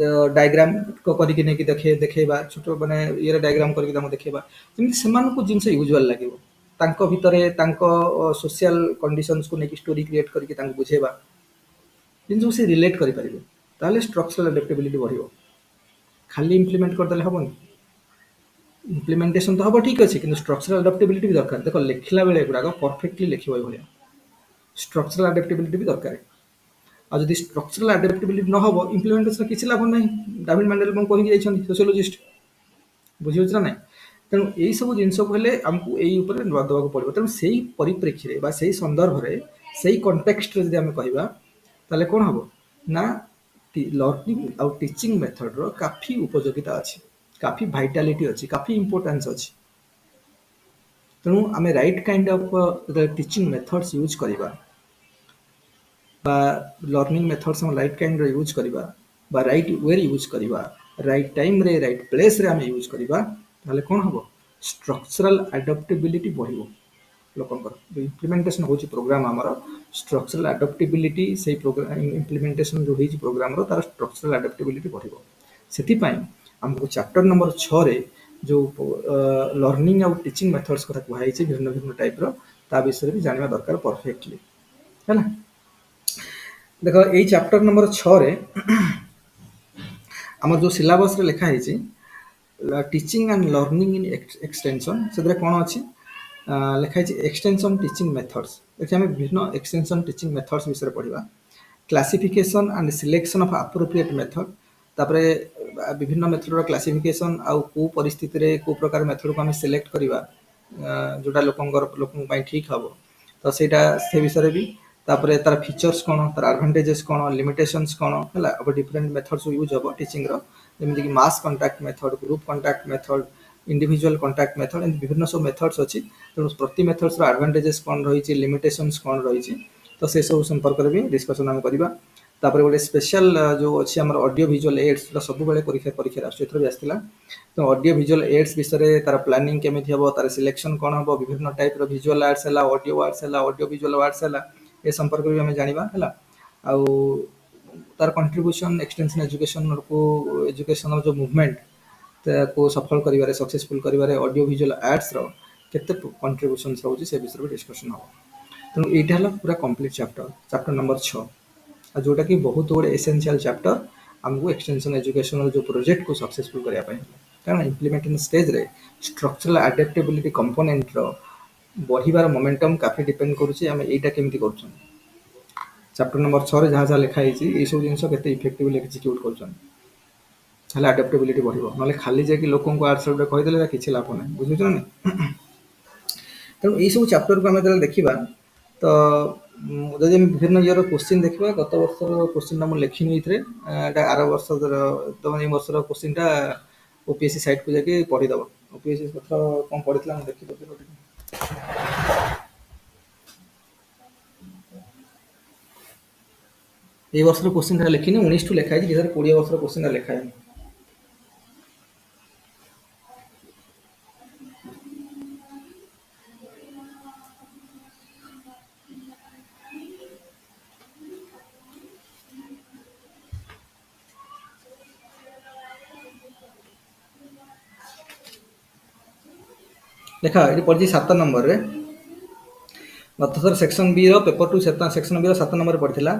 ଡାଇଗ୍ରାମ କରିକି ନେଇକି ଦେଖେଇବା, ଛୋଟ ମାନେ ଇଏରେ ଡାଇଗ୍ରାମ କରିକି ତାଙ୍କୁ ଦେଖେଇବା, ଯେମିତି ସେମାନଙ୍କୁ ଜିନିଷ ୟୁଜୁଆଲ ଲାଗିବ। ତାଙ୍କ ଭିତରେ ତାଙ୍କ ସୋସିଆଲ କଣ୍ଡିସନ୍ସକୁ ନେଇକି ଷ୍ଟୋରି କ୍ରିଏଟ୍ କରିକି ତାଙ୍କୁ ବୁଝେଇବା, ଜିନିଷକୁ ସେ ରିଲେଟ୍ କରିପାରିବେ। ତାହେଲେ ଷ୍ଟ୍ରକ୍ଚରାଲ ଆଡାପ୍ଟିବିଲିଟି ବଢିବ। ଖାଲି ଇମ୍ପ୍ଲିମେଣ୍ଟ କରିଦେଲେ ହବନି। ଇମ୍ପ୍ଲିମେଣ୍ଟେସନ ତ ହବ ଠିକ ଅଛି, କିନ୍ତୁ ଷ୍ଟ୍ରକ୍ଚରାଲ ଆଡାପ୍ଟିବିଲିଟି ବି ଦରକାର। ଦେଖ ଲେଖିଲା ବେଳେ ଏଗୁଡ଼ାକ ପରଫେକ୍ଟଲି ଲେଖିବ ଏଇଭଳିଆ, ଷ୍ଟ୍ରକ୍ଚରାଲ ଆଡାପ୍ଟିବିଲିଟି ବି ଦରକାର। ଆଉ ଯଦି ଷ୍ଟ୍ରକ୍ଚରାଲ ଆଡାପ୍ଟିବିଲିଟି ନ ହବ, ଇମ୍ପ୍ଲିମେଣ୍ଟେସନ କିଛି ଲାଭ ନାହିଁ। ଡାଭିଡ୍ ମାଣ୍ଡେଲ କଣ କହିକି ଯାଇଛନ୍ତି, ସୋସିଓଲୋଜିଷ୍ଟ। ବୁଝିହଉଛି ନା ନାହିଁ? ତେଣୁ ଏଇ ସବୁ ଜିନିଷକୁ ହେଲେ ଆମକୁ ଏଇ ଉପରେ ଦେବାକୁ ପଡିବ। ତେଣୁ ସେଇ ପରିପ୍ରେକ୍ଷୀରେ ବା ସେଇ ସନ୍ଦର୍ଭରେ, ସେଇ କଣ୍ଟେକ୍ସଟରେ ଯଦି ଆମେ କହିବା, ତାହେଲେ କଣ ହବ ନା, ଲର୍ଣ୍ଣିଂ ଆଉ ଟିଚିଂ ମେଥଡର କାଫି ଉପଯୋଗିତା ଅଛି, କାଫି ଭାଇଟାଲିଟି ଅଛି, କାଫି ଇମ୍ପୋର୍ଟାନ୍ସ ଅଛି। ତେଣୁ ଆମେ right kind of teaching methods use କରିବା, ବା ଲର୍ଣ୍ଣିଂ ମେଥଡ୍ସ ଆମ ରାଇଟ୍ କାଇଣ୍ଡର ୟୁଜ୍ କରିବା, ବା ରାଇଟ୍ ୱେରେ ୟୁଜ୍ କରିବା, ରାଇଟ୍ ଟାଇମ୍ରେ ରାଇଟ୍ ପ୍ଲେସ୍ରେ ଆମେ ୟୁଜ୍ କରିବା, ତାହେଲେ କ'ଣ ହେବ, ଷ୍ଟ୍ରକ୍ଚରାଲ ଆଡପ୍ଟିବିଲିଟି ବଢ଼ିବ ଲୋକଙ୍କର। ଯେଉଁ ଇମ୍ପ୍ଲିମେଣ୍ଟେସନ୍ ହେଉଛି ପ୍ରୋଗ୍ରାମ ଆମର, ଷ୍ଟ୍ରକ୍ଚରାଲ ଆଡପ୍ଟିବିଲିଟି ସେଇ ପ୍ରୋଗ୍ରାମ ଇମ୍ପ୍ଲିମେଣ୍ଟେସନ୍ ଯେଉଁ ହେଇଛି ପ୍ରୋଗ୍ରାମର, ତାର ଷ୍ଟ୍ରକ୍ଚରାଲ ଆଡପ୍ଟିବିଲିଟି ବଢ଼ିବ। ସେଥିପାଇଁ ଆମକୁ ଚାପ୍ଟର ନମ୍ବର 6ରେ ଯେଉଁ ଲର୍ଣ୍ଣିଂ ଆଉ ଟିଚିଂ ମେଥଡ୍ସ କଥା କୁହାଯାଇଛି, ଭିନ୍ନ ଭିନ୍ନ ଟାଇପ୍ର, ତା ବିଷୟରେ ବି ଜାଣିବା ଦରକାର ପରଫେକ୍ଟଲି। ହେଲା, ଦେଖ ଏଇ ଚାପ୍ଟର ନମ୍ବର 6ରେ ଆମର ଯେଉଁ ସିଲାବସରେ ଲେଖା ହେଇଛି, teaching and learning in extension, ସେଥିରେ କ'ଣ ଅଛି ଲେଖା ହେଇଛି, ଏକ୍ସଟେନସନ୍ ଟିଚିଂ ମେଥଡ୍ସ। ଏଠି ଆମେ ବିଭିନ୍ନ ଏକ୍ସଟେନସନ୍ ଟିଚିଂ ମେଥଡ୍ସ ବିଷୟରେ ପଢ଼ିବା। Classification and selection of appropriate method, ତାପରେ ବିଭିନ୍ନ ମେଥଡର କ୍ଲାସିଫିକେସନ୍, ଆଉ କେଉଁ ପରିସ୍ଥିତିରେ କେଉଁ ପ୍ରକାର ମେଥଡକୁ ଆମେ ସିଲେକ୍ଟ କରିବା ଯେଉଁଟା ଲୋକଙ୍କ ପାଇଁ ଠିକ୍ ହେବ, ତ ସେଇଟା ସେ ବିଷୟରେ ବି। ତାପରେ ତାର ଫିଚର୍ସ କ'ଣ, ତାର ଆଡଭାଣ୍ଟେଜେସ୍ କ'ଣ, ଲିମିଟେସନ୍ସ କ'ଣ, ହେଲା, ଡିଫରେଣ୍ଟ ମେଥଡ୍ସ ୟୁଜ୍ ହେବ ଟିଚିଂର, ଯେମିତିକି mass contact method, group contact method, individual contact method, ଏମିତି ବିଭିନ୍ନ ସବୁ ମେଥଡ୍ସ ଅଛି। ତେଣୁ ପ୍ରତି ମେଥଡ୍ସର ଆଡଭାଣ୍ଟେଜେସ୍ କ'ଣ ରହିଛି, ଲିମିଟେସନ୍ସ କ'ଣ ରହିଛି, ତ ସେସବୁ ସମ୍ପର୍କରେ ବି ଡିସ୍କସନ୍ ଆମେ କରିବା। ତାପରେ ଗୋଟେ ସ୍ପେଶାଲ ଯେଉଁ ଅଛି ଆମର ଅଡିଓ ଭିଜୁଆଲ ଏଡ୍ସ, ଯେଉଁଟା ସବୁବେଳେ ପରୀକ୍ଷାରେ ଆସୁଛି, ଏଥର ବି ଆସିଥିଲା। ତ ଅଡିଓ ଭିଜୁଆଲ ଏଡ୍ସ ବିଷୟରେ ତାର ପ୍ଲାନିଂ କେମିତି ହେବ, ତାର ସିଲେକ୍ସନ୍ କ'ଣ ହେବ, ବିଭିନ୍ନ ଟାଇପ୍ର ଭିଜୁଆଲ ଆର୍ଟ୍ସ ହେଲା, ଅଡିଓ ଆର୍ଟ୍ସ ହେଲା, ଅଡିଓ ଭିଜୁଆଲ ଆର୍ଟ୍ସ ହେଲା, ଏ ସମ୍ପର୍କରେ ବି ଆମେ ଜାଣିବା। ହେଲା, ଆଉ ତାର କଣ୍ଟ୍ରିବ୍ୟୁସନ୍ ଏକ୍ସଟେନ୍ସନ୍ ଏଜୁକେସନକୁ, ଏଜୁକେସନର ଯେଉଁ ମୁଭମେଣ୍ଟ ତାକୁ ସଫଳ କରିବାରେ, ସକ୍ସେସଫୁଲ କରିବାରେ ଅଡିଓ ଭିଜୁଆଲ ଆର୍ଟ୍ସର କେତେ କଣ୍ଟ୍ରିବ୍ୟୁସନ୍ସ ରହୁଛି, ସେ ବିଷୟରେ ବି ଡିସ୍କସନ୍ ହେବ। ତେଣୁ ଏଇଟା ହେଲା ପୁରା କମ୍ପ୍ଲିଟ୍ ଚାପ୍ଟର ନମ୍ବର 6, ଆଉ ଯେଉଁଟାକି ବହୁତ ଗୋଟେ ଏସେନ୍ସିଆଲ ଚାପ୍ଟର ଆମକୁ ଏକ୍ସଟେନ୍ସନ୍ ଏଜୁକେସନର ଯେଉଁ ପ୍ରୋଜେକ୍ଟକୁ ସକ୍ସେସଫୁଲ କରିବା ପାଇଁ। କାରଣ ଇମ୍ପ୍ଲିମେଣ୍ଟିଂ ଷ୍ଟେଜ୍ରେ ଷ୍ଟ୍ରକ୍ଚରାଲ ଆଡାପ୍ଟିବିଲିଟି କମ୍ପୋନେଣ୍ଟର ବଢ଼ିବାର ମୋମେଣ୍ଟମ୍ କାଫି ଡିପେଣ୍ଡ କରୁଛି ଆମେ ଏଇଟା କେମିତି କରୁଛନ୍ତି। ଚାପ୍ଟର ନମ୍ବର 6ରେ ଯାହା ଯାହା ଲେଖା ହେଇଛି, ଏଇସବୁ ଜିନିଷ କେତେ ଇଫେକ୍ଟିଭଲି ଏକ୍ଜିକ୍ୟୁଟ୍ କରୁଛନ୍ତି, ତାହେଲେ ଆଡାପ୍ଟିବିଲିଟି ବଢ଼ିବ। ନହେଲେ ଖାଲି ଯାଇକି ଲୋକଙ୍କୁ ଆର୍ଟ୍ସ ଗୋଟେ କହିଦେଲେ କିଛି ଲାଭ ନାହିଁ। ବୁଝୁଛ ନା? ତେଣୁ ଏଇସବୁ ଚାପ୍ଟରକୁ ଆମେ ଯେତେବେଳେ ଦେଖିବା, ତ ଯଦି ଆମେ ବିଭିନ୍ନ ଇୟର କୋଶ୍ଚିନ୍ ଦେଖିବା, ଗତ ବର୍ଷର କୋଶ୍ଚିନ୍ଟା ମୁଁ ଲେଖିନି ଏଇଥିରେ, ଏଇଟା ଆର ବର୍ଷର, ତମ ଏଇ ବର୍ଷର କୋଶ୍ଚିନ୍ଟା ଓପିଏସ୍ସି ସାଇଟ୍କୁ ଯାଇକି ପଢ଼ିଦେବ। ଓପିଏସ୍ସି କଥା କ'ଣ ପଢ଼ିଥିଲା ମୁଁ ଦେଖିଦେବି ଟିକେ। এই ବର୍ଷର କୋଶ୍ଚିନ୍ଟା ଲେଖିନି, 19ଠୁ ଲେଖା ହେଇଛି, 2020 ବର୍ଷର କୋଶ୍ଚିନ୍ଟା ଲେଖା ହେଇନି। ଲେଖା ଏଠି ପଡ଼ିଛି 7 ନମ୍ବରରେ, ଗତଥର ସେକ୍ସନ ବି ର ପେପର ଟୁ ସେକ୍ସନ ବି ର 7 ନମ୍ବର ପଡ଼ିଥିଲା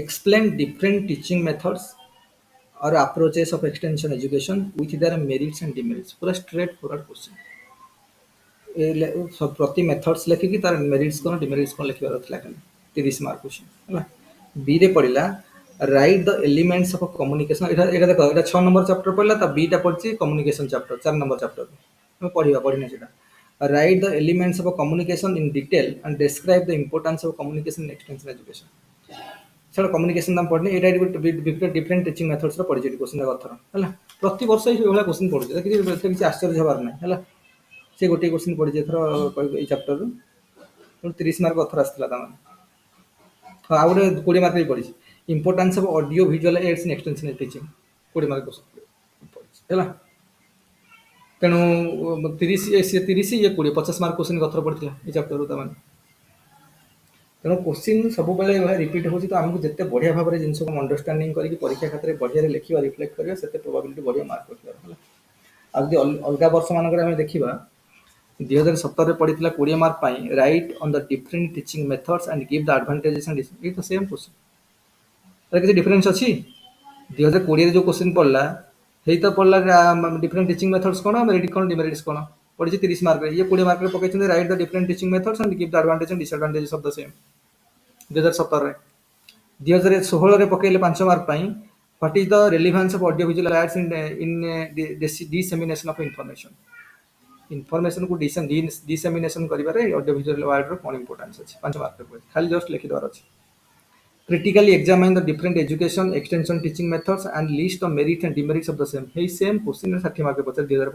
ଏକ୍ସପ୍ଲେନ୍ ଡିଫରେଣ୍ଟ ଟିଚିଂ ମେଥଡ୍ସ और approaches of extension education with their merits and demerits पूरा स्ट्रेट फॉरवर्ड क्वेश्चन प्रति मेथड्स लेखिकी तार मेरिट्स कौन डिमेरिट्स कौन लिखिबार थिला खाली 30 मार्क क्वेश्चन हला बी रे पड़िला write the elements of communication एटा देखो एटा 6 नंबर चैप्टर पड़िला ता बी टा पड़ची कम्युनिकेशन चैप्टर 4 नंबर चैप्टर हम पढ़िना सेटा right the elements of communication in detail and describe the importance of communication in extension education सेटा कम्युनिकेशन नाम पढ़ने एटा डिफरेंट टीचिंग मेथड्स रो पड़ी जेटी क्वेश्चन अथर हला प्रति वर्ष ही होला क्वेश्चन पड़ुछ किछि आश्चर्य हबार नै हला से गोटे क्वेश्चन पड़ी एथर ए चैप्टर रो 30 मार्क अथर आस्थिला ता हाँ आ गोटे 20 मार्क भी पड़ी importance of audio visual aids in extension teaching 20 mark question पड़ी हला तेणु 30 ये 30 ये 20 50 मार्क क्वेश्चन अथर पड़थिला ए चैप्टर रो ता माने तेणु क्वेश्चन सब बेले रिपीट होची तो हमको जिते बढ़िया भाव में जिन को अंडरस्टैंडिंग करके परीक्षा खातिर बढ़िया लिखा रिफ्लेक्ट करबा सेते प्रोबेबिलिटी बढ़िया मार्क रखिबा होला आ जदि अलगा वर्ष मानकर हम देखिबा 2017 रे पड़ीथिला 20 mark pi right on the different teaching methods and give the advantages and it the same question अरे किसी डिफरेंस अछि 2020 रे जो क्वेश्चन पड़ला हेई तो पड़ला डिफरेंट टीचिंग मेथड्स कोन मेरिट कोन डिमेरिट्स कोन पड़ी 30 मार्क रे ये 20 मार्क रे पकैछन write the different teaching methods and give the advantage and disadvantages of the same 2017 2016 पकड़े 5 mark what is the relevance of audio visual aids in dissemination of information को डिसेमिनेशन करिबारे ऑडियो विजुअल एड रो कोन इंपोर्टेंस अछि 5 मार्क पे खाली जस्ट लिखि दवार अछि critically examine the different education extension teaching methods and list of merits and demerits of the same हे सेम क्वेश्चन 60 मार्क पे 2015 रे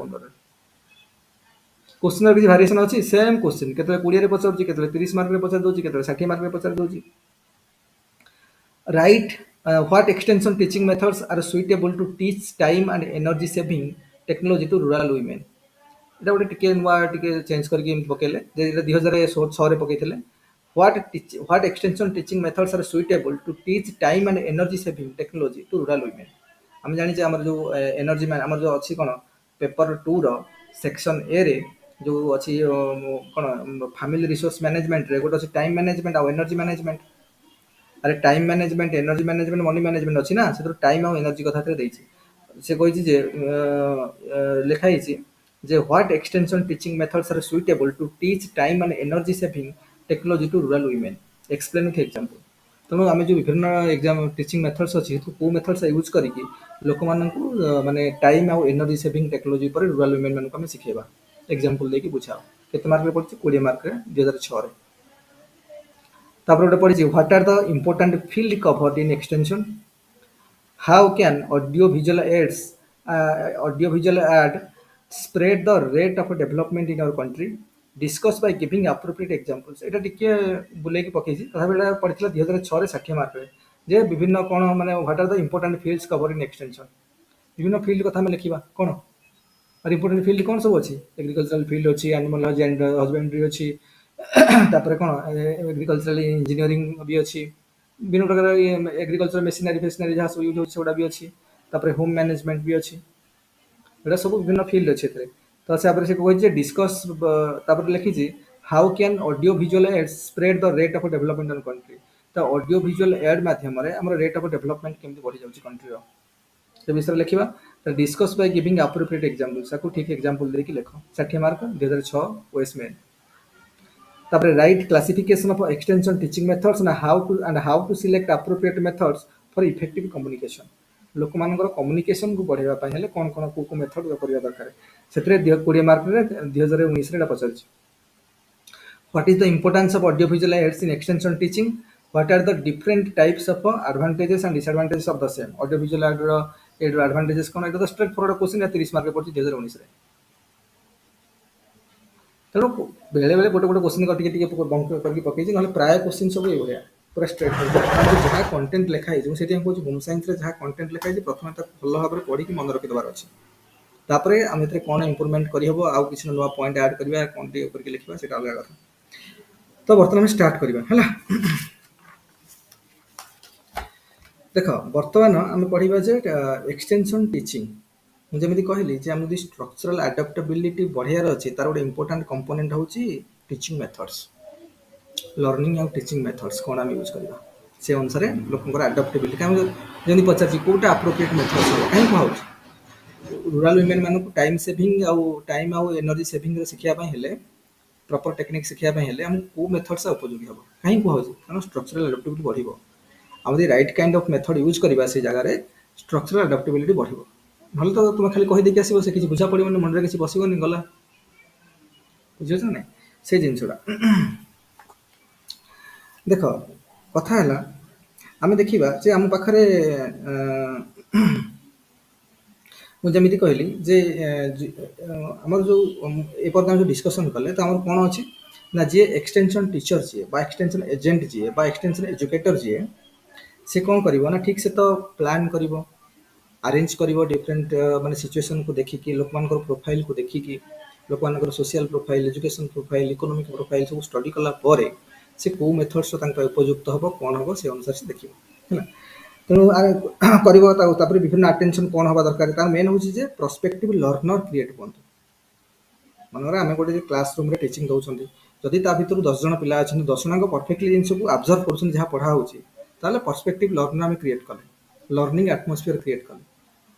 क्वेश्चन किसी वेरिएशन अछि सेम क्वेश्चन केतले 20 रे पचार केतले 30 मार्क रे पचार दोछि केतले 60 मार्क रे पचार दोछि right what extension teaching methods are suitable to teach time and energy saving technology to rural women एटा गोटे टिके नुआ टिके चेंज करके पकेले जे 2006 रे पकेइथिले what extension teaching methods are suitable to teach time and energy saving technology to rural women हम जानि जे हमर जो एनर्जी मैन हमर जो अछि कोन पेपर 2 रो सेक्शन ए रे जो अछि कोन फैमिली रिसोर्स मैनेजमेंट रे गोटे अछि टाइम मैनेजमेंट और एनर्जी मैनेजमेंट अरे time management energy management money management अच्छी ना से टाइम और एनर्जी कथा से कही जे लिखाई जे what extension teaching methods are suitable to teach time and energy saving technology to rural women explain with example तेणु आम जो विभिन्न एग्जाम टीचिंग मेथड्स अच्छी को मेथड्स यूज करके लोक माने टाइम और एनर्जी सेविंग टेक्नोलॉजी पर रूरल वुमेन मानक आम शिखेबा एग्जांपल देके बुझाओ केते मार्क रे पड़छि 20 मार्क रे 2006 रे तापर गोटे पड़ी what are the important field covered in extension how can audio visual aid spread the rate of development in our country discuss by giving appropriate examples एटा टिके बुले की पकेछि तथा बेला पड़ितला 2006 रे 60 मार्क रे जे विभिन्न कोन माने what are the important fields covered in extension विभिन्न फील्ड कथा हम लिखिबा कोन और इम्पोर्टेंट फील्ड कौन सब अच्छी एग्रीकल्चरल फील्ड अच्छी एनिमल हजबेंड्री अच्छी तापर कौन एग्रीकल्चरल इंजीनियरिंग भी अच्छी विभिन्न प्रकार एग्रीकल्चर मेसिनरी फेसिनरी जहाँ सब यूज होगा भी अच्छी तापर होम मैनेजमेंट भी अच्छी एटा सब विभिन्न फील्ड अच्छे तो से कही डिस्कस तापर लिखी how can audio visual aid spread the rate of development in country तो ऑडियो विजुअल एड माध्यम आम रेट ऑफ डेवलपमेंट केमती बढ़ी जाऊँ कंट्री से विषय लिखा तो discuss by giving appropriate examples आपको ठीक एग्जांपल देके लिख 60 मार्क 2006 ओएस मेन तापर write classification of extension teaching methods and how to select appropriate methods for effective communication लोक मानकर कम्युनिकेशन को बढ़ावा पाई हेले कोन कोन को मेथड करबा दरकार सेतरे 20 मार्क रे 2019 रे पचार what is the importance of audio visual aids in extension teaching what are the different types of advantages and disadvantages of the same audio visual aid रो एडवांटेजेस कोन एटा तो स्ट्रेट फॉरवर्ड क्वेश्चन 30 मार्क पड़छि 2019 रे तेणु बेले बेले गोटे गोटे क्वेश्चन टिके बंक करके पकई ना प्राय क्वेश्चन सब ये भाया पूरा स्ट्रेट जहाँ कंटेंट लिखाई से कहूँ होम साइंस जहाँ कंटेंट लिखाई प्रथम भल भाव में पढ़ी मन रखिदेवार अच्छे तापर आम कौन इम्प्रूवमेंट करहब आउ कि नुआ पॉइंट ऐड करवा कौन करके लिखा से अलग कथा तो बर्तमान स्टार्ट करवा है देख बर्तमान आम पढ़ा जे एक्सटेंशन टीचिंग मुझे कहली जे आम स्ट्रक्चरल एडाप्टेबिलिटी बढ़ियार अच्छे तार गोटे इंपोर्टेंट कंपोनेंट हूँ टीचिंग मेथड्स ଲର୍ଣ୍ଣିଂ ଆଉ ଟିଚିଂ ମେଥଡ୍ସ କ'ଣ ଆମେ ୟୁଜ୍ କରିବା ସେ ଅନୁସାରେ ଲୋକଙ୍କର ଆଡପ୍ଟେବିଲିଟି ଆମେ ଯେମିତି ପଚାରୁଛି କେଉଁଟା ଆପ୍ରୋପ୍ରିଏଟ୍ ମେଥଡ୍ସ ହେବ କାହିଁ କୁହାହେଉଛି ରୁରାଲ୍ ୱିମେନ୍ ମାନଙ୍କୁ ଟାଇମ୍ ଆଉ ଏନର୍ଜି ସେଭିଂରେ ଶିଖିବା ପାଇଁ ହେଲେ ପ୍ରପର ଟେକ୍ନିକ୍ ଶିଖିବା ପାଇଁ ହେଲେ ଆମକୁ କେଉଁ ମେଥଡ୍ସ ଉପଯୋଗୀ ହେବ କାହିଁ କୁହାହେଉଛି କାରଣ ଷ୍ଟ୍ରକ୍ଚରାଲ୍ ଆଡପ୍ଟେବିଲିଟି ବଢ଼ିବ ଆଉ ଯଦି right kind of method use କରିବା ସେ ଜାଗାରେ ଷ୍ଟ୍ରକ୍ଚରାଲ୍ ଆଡପ୍ଟେବିଲିଟି ବଢ଼ିବ ନହେଲେ ତ ତୁମେ ଖାଲି କହିଦେଇକି ଆସିବ ସେ କିଛି ବୁଝା ପଡ଼ିବନି ମନରେ କିଛି ବସିବନି ଗଲା ବୁଝିଛ ନା ନାଇଁ ସେ ଜିନିଷଟା ଦେଖ କଥା ହେଲା ଆମେ ଦେଖିବା ଯେ ଆମ ପାଖରେ ମୁଁ ଯେମିତି କହିଲି ଯେ ଆମର ଯେଉଁ ଏପର୍ଯ୍ୟନ୍ତ ଆମେ ଯେଉଁ ଡିସ୍କସନ୍ କଲେ ତ ଆମର କ'ଣ ଅଛି ନା ଯିଏ ଏକ୍ସଟେନସନ୍ ଟିଚର ଯିଏ ବା ଏକ୍ସଟେନସନ୍ ଏଜେଣ୍ଟ ଯିଏ ବା ଏକ୍ସଟେନସନ୍ ଏଜୁକେଟର ଯିଏ ସେ କ'ଣ କରିବ ନା ଠିକ୍ ସେ ତ ପ୍ଲାନ୍ କରିବ ଆରେଞ୍ଜ କରିବ ଡିଫରେଣ୍ଟ ମାନେ ସିଚୁଏସନ୍କୁ ଦେଖିକି ଲୋକମାନଙ୍କର ପ୍ରୋଫାଇଲ୍କୁ ଦେଖିକି ଲୋକମାନଙ୍କର social profile education profile economic profile ସବୁ ଷ୍ଟଡି କଲା ପରେ ସେ କେଉଁ ମେଥଡ୍ସ ତାଙ୍କ ପାଇଁ ଉପଯୁକ୍ତ ହେବ କ'ଣ ହେବ ସେ ଅନୁସାରେ ସେ ଦେଖିବ ହେଲା ତେଣୁ କରିବ ତାପରେ ବିଭିନ୍ନ ଆଟେନସନ୍ କ'ଣ ହେବା ଦରକାର ତାର ମେନ୍ ହେଉଛି ଯେ ପ୍ରସ୍ପେକ୍ଟିଭ ଲର୍ଣ୍ଣର କ୍ରିଏଟ୍ ହୁଅନ୍ତୁ ମନେକର ଆମେ ଗୋଟେ କ୍ଲାସ୍ ରୁମ୍ରେ ଟିଚିଂ ଦେଉଛନ୍ତି ଯଦି ତା ଭିତରୁ 10 ଜଣ ପିଲା ଅଛନ୍ତି 10 ଜଣଙ୍କ ପରଫେକ୍ଟଲି ଜିନିଷକୁ ଆବଜର୍ଭ କରୁଛନ୍ତି ଯାହା ପଢ଼ା ହେଉଛି ତାହେଲେ ପର୍ସପେକ୍ଟିଭ ଲର୍ଣ୍ଣର ଆମେ କ୍ରିଏଟ୍ କଲେ ଲର୍ଣ୍ଣିଂ ଆଟମୋସ୍ଫିୟର କ୍ରିଏଟ୍ କଲେ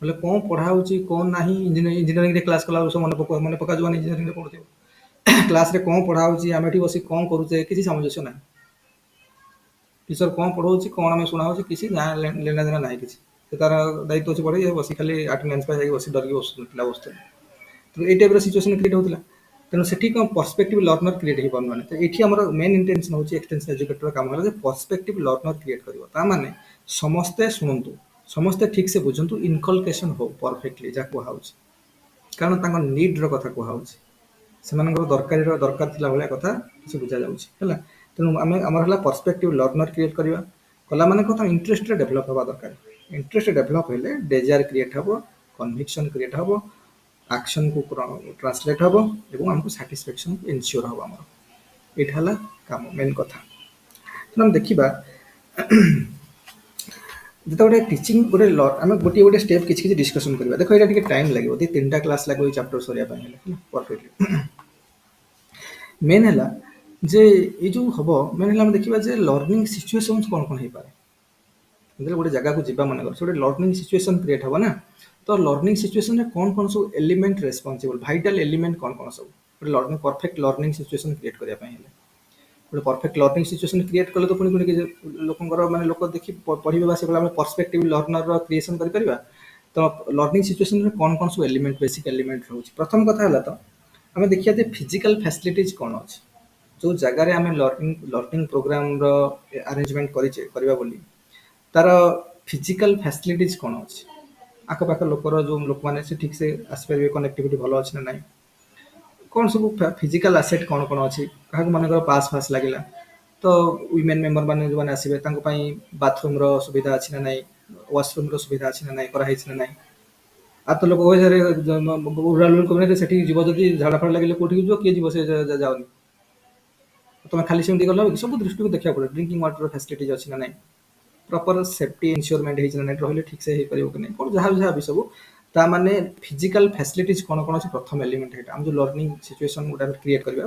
ବୋଲେ କ'ଣ ପଢ଼ା ହେଉଛି କ'ଣ ନାହିଁ ଇଞ୍ଜିନିୟରିଂରେ କ୍ଲାସ୍ କଲାବେଳକୁ ସବୁ ମନେ ପକାଯିବନି ଇଞ୍ଜିନିୟରିଂରେ ପଢ଼ୁଥିବ କ୍ଲାସ୍ରେ କ'ଣ ପଢ଼ା ହେଉଛି ଆମେ ଏଠି ବସି କ'ଣ କରୁଛେ କିଛି ସାମଞ୍ଜସ୍ୟ ନାହିଁ ଟିଚର କ'ଣ ପଢ଼ଉଛି କ'ଣ ଆମେ ଶୁଣା ହେଉଛି କିଛି ଲେନା ଦେନା ନାହିଁ କିଛି ସେ ତାର ଦାୟିତ୍ୱ ଅଛି ପଢ଼େଇ ବସି ଖାଲି ଆଟେଣ୍ଡାନ୍ସ ପାଇଁ ଯାଇକି ବସି ଡରିକି ବସୁଛନ୍ତି ପିଲା ବସୁଥିଲେ ତେଣୁ ଏଇ ଟାଇପ୍ର ସିଚୁଏସନ୍ କ୍ରିଏଟ୍ ହେଉଥିଲା ତେଣୁ ସେଠି କ'ଣ ପର୍ସପେକ୍ଟିଭ ଲର୍ଣ୍ଣର କ୍ରିଏଟ୍ ହେଇପାରୁନି ମାନେ ତ ଏଠି ଆମର ମେନ୍ ଇଣ୍ଟେନ୍ସନ୍ ହେଉଛି ଏକ୍ସଟେନ୍ସନ୍ ଏଜୁକେଟର କାମ ହେଲା ଯେ ପର୍ସପେକ୍ଟିଭ ଲର୍ଣ୍ଣର କ୍ରିଏଟ୍ କରିବ ତା ମାନେ ସମସ୍ତେ ଶୁଣନ୍ତୁ ସମସ୍ତେ ଠିକ୍ ସେ ବୁଝନ୍ତୁ ଇନକଲକେସନ୍ ହଉ ପରଫେକ୍ଟଲି ଯାହା କୁହାହେଉଛି କାରଣ ତାଙ୍କ ନିଡ୍ର କଥା କୁହାହେଉଛି ସେମାନଙ୍କର ଦରକାର ଥିଲା ଭଳିଆ କଥା କିଛି ବୁଝାଯାଉଛି ହେଲା ତେଣୁ ଆମର ହେଲା ପର୍ସପେକ୍ଟିଭ ଲର୍ଣ୍ଣର କ୍ରିଏଟ୍ କରିବା କଲା ମାନେ କଥା ଇଣ୍ଟରେଷ୍ଟରେ ଡେଭଲପ୍ ହେବା ଦରକାର ଇଣ୍ଟରେଷ୍ଟ ଡେଭଲପ୍ ହେଲେ ଡେଜାୟାର କ୍ରିଏଟ୍ ହେବ କନଭିକ୍ସନ୍ କ୍ରିଏଟ୍ ହେବ ଆକ୍ସନକୁ ଟ୍ରାନ୍ସଲେଟ୍ ହେବ ଏବଂ ଆମକୁ ସାଟିସ୍ଫ୍ୟାକ୍ସନ୍ ଏନ୍ସିଓର ହେବ ଆମର ଏଇଟା ହେଲା କାମ ମେନ୍ କଥା ତେଣୁ ଆମେ ଦେଖିବା ଯେତେବେଳେ ଟିଚିଂ ଆମେ ଗୋଟିଏ ଷ୍ଟେପ୍ କିଛି ଡିସ୍କସନ୍ କରିବା ଦେଖ ଏଇଟା ଟିକେ ଟାଇମ୍ ଲାଗିବ 3ଟା କ୍ଲାସ୍ ଲାଗିବ ଏଇ ଚାପ୍ଟର ସରିବା ପାଇଁ ହେଲେ ପରଫେକ୍ଟଲି ମେନ୍ ହେଲା ଯେ ଏଇ ଯେଉଁ ହେବ ମେନ୍ ହେଲା ଆମେ ଦେଖିବା ଯେ ଲର୍ଣ୍ଣିଂ ସିଚୁଏସନ୍ସ କ'ଣ କ'ଣ ହେଇପାରେ ଯେତେବେଳେ ଗୋଟେ ଜାଗାକୁ ଯିବା ମନେକର ସେ ଗୋଟେ ଲର୍ଣ୍ଣିଂ ସିଚୁଏସନ୍ କ୍ରିଏଟ୍ ହେବ ନା ତ ଲର୍ଣ୍ଣିଂ ସିଚୁଏସନ୍ରେ କ'ଣ କ'ଣ ସବୁ ଏଲିମେଣ୍ଟ ରେସ୍ପନ୍ସିବଲ୍ ଭାଇଟାଲ୍ ଏଲିମେଣ୍ଟ କ'ଣ ସବୁ ଗୋଟେ ପରଫେକ୍ଟ ଲର୍ଣ୍ଣିଂ ସିଚୁଏସନ୍ କ୍ରିଏଟ୍ କରିବା ପାଇଁ ହେଲେ ଗୋଟେ ପରଫେକ୍ଟ ଲର୍ଣ୍ଣିଂ ସିଚୁଏସନ୍ କ୍ରିଏଟ୍ କଲେ ତ ପୁଣି ଲୋକଙ୍କର ମାନେ ଲୋକ ଦେଖି ପଢ଼ିବେ ବା ସେଭଳି ଆମେ ପର୍ସପେକ୍ଟିଭ ଲର୍ଣ୍ଣର କ୍ରିଏସନ୍ କରିପାରିବା ତ ଲର୍ଣ୍ଣିଂ ସିଚୁଏସନ୍ରେ କ'ଣ କ'ଣ ସବୁ ଏଲିମେଣ୍ଟ ବେସିକ୍ ଏଲିମେଣ୍ଟ ରହୁଛି ପ୍ରଥମ କଥା ହେଲା ତ ଆମେ ଦେଖିବା ଯେ ଫିଜିକାଲ୍ ଫ୍ୟାସିଲିଟିଜ୍ କ'ଣ ଅଛି ଯେଉଁ ଜାଗାରେ ଆମେ ଲର୍ଣ୍ଣିଂ ପ୍ରୋଗ୍ରାମର ଆରେଞ୍ଜମେଣ୍ଟ କରିଛେ କରିବା ବୋଲି ତାର ଫିଜିକାଲ୍ ଫ୍ୟାସିଲିଟିଜ୍ କ'ଣ ଅଛି ଆଖପାଖ ଯେଉଁ ଲୋକମାନେ ସେ ଠିକ୍ ସେ ଆସିପାରିବେ କନେକ୍ଟିଭିଟି ଭଲ ଅଛି ନା ନାହିଁ କ'ଣ ସବୁ ଫିଜିକାଲ୍ ଆସେଟ୍ କ'ଣ କ'ଣ ଅଛି କାହାକୁ ମନେକର ପାସ୍ ଲାଗିଲା ତ ୱିମେନ୍ ମେମ୍ବର ମାନେ ଯେଉଁମାନେ ଆସିବେ ତାଙ୍କ ପାଇଁ ବାଥରୁମ୍ର ସୁବିଧା ଅଛି ନା ନାହିଁ ୱାସରୁମ୍ର ସୁବିଧା ଅଛି ନା ନାହିଁ କରାହେଇଛି ନା ନାହିଁ ଆଉ ତ ଲୋକ ରୁରାଲ୍ ସେଠି ଯିବ ଯଦି ଝାଡ଼ା ଫାଡ଼ା ଲାଗିଲେ କେଉଁଠିକି ଯିବ କିଏ ଯିବ ସେ ଯାଉନି ତୁମେ ଖାଲି ସେମିତି ଗଲା ସବୁ ଦୃଷ୍ଟିକୁ ଦେଖିବାକୁ ପଡ଼ିବ ଡ୍ରିଙ୍କିଂ ୱାଟର ଫ୍ୟାସିଲିଟିଜ୍ ଅଛି ନା ନାହିଁ ପ୍ରପର ସେଫ୍ଟି ଇନ୍ସ୍ୟୋରମେଣ୍ଟ ହେଇଛି ନା ନାହିଁ ରହିଲେ ଠିକ୍ ସେ ହେଇପାରିବ କି ନାହିଁ କ'ଣ ଯାହା ବି ସବୁ ତା ମାନେ ଫିଜିକାଲ୍ ଫ୍ୟାସିଲିଟିଜ୍ କ'ଣ ଅଛି ପ୍ରଥମ ଏଲିମେଣ୍ଟ ଏଇଟା ଆମେ ଯେଉଁ ଲର୍ଣ୍ଣିଂ ସିଚୁଏସନ୍ ଗୋଟେ କ୍ରିଏଟ୍ କରିବା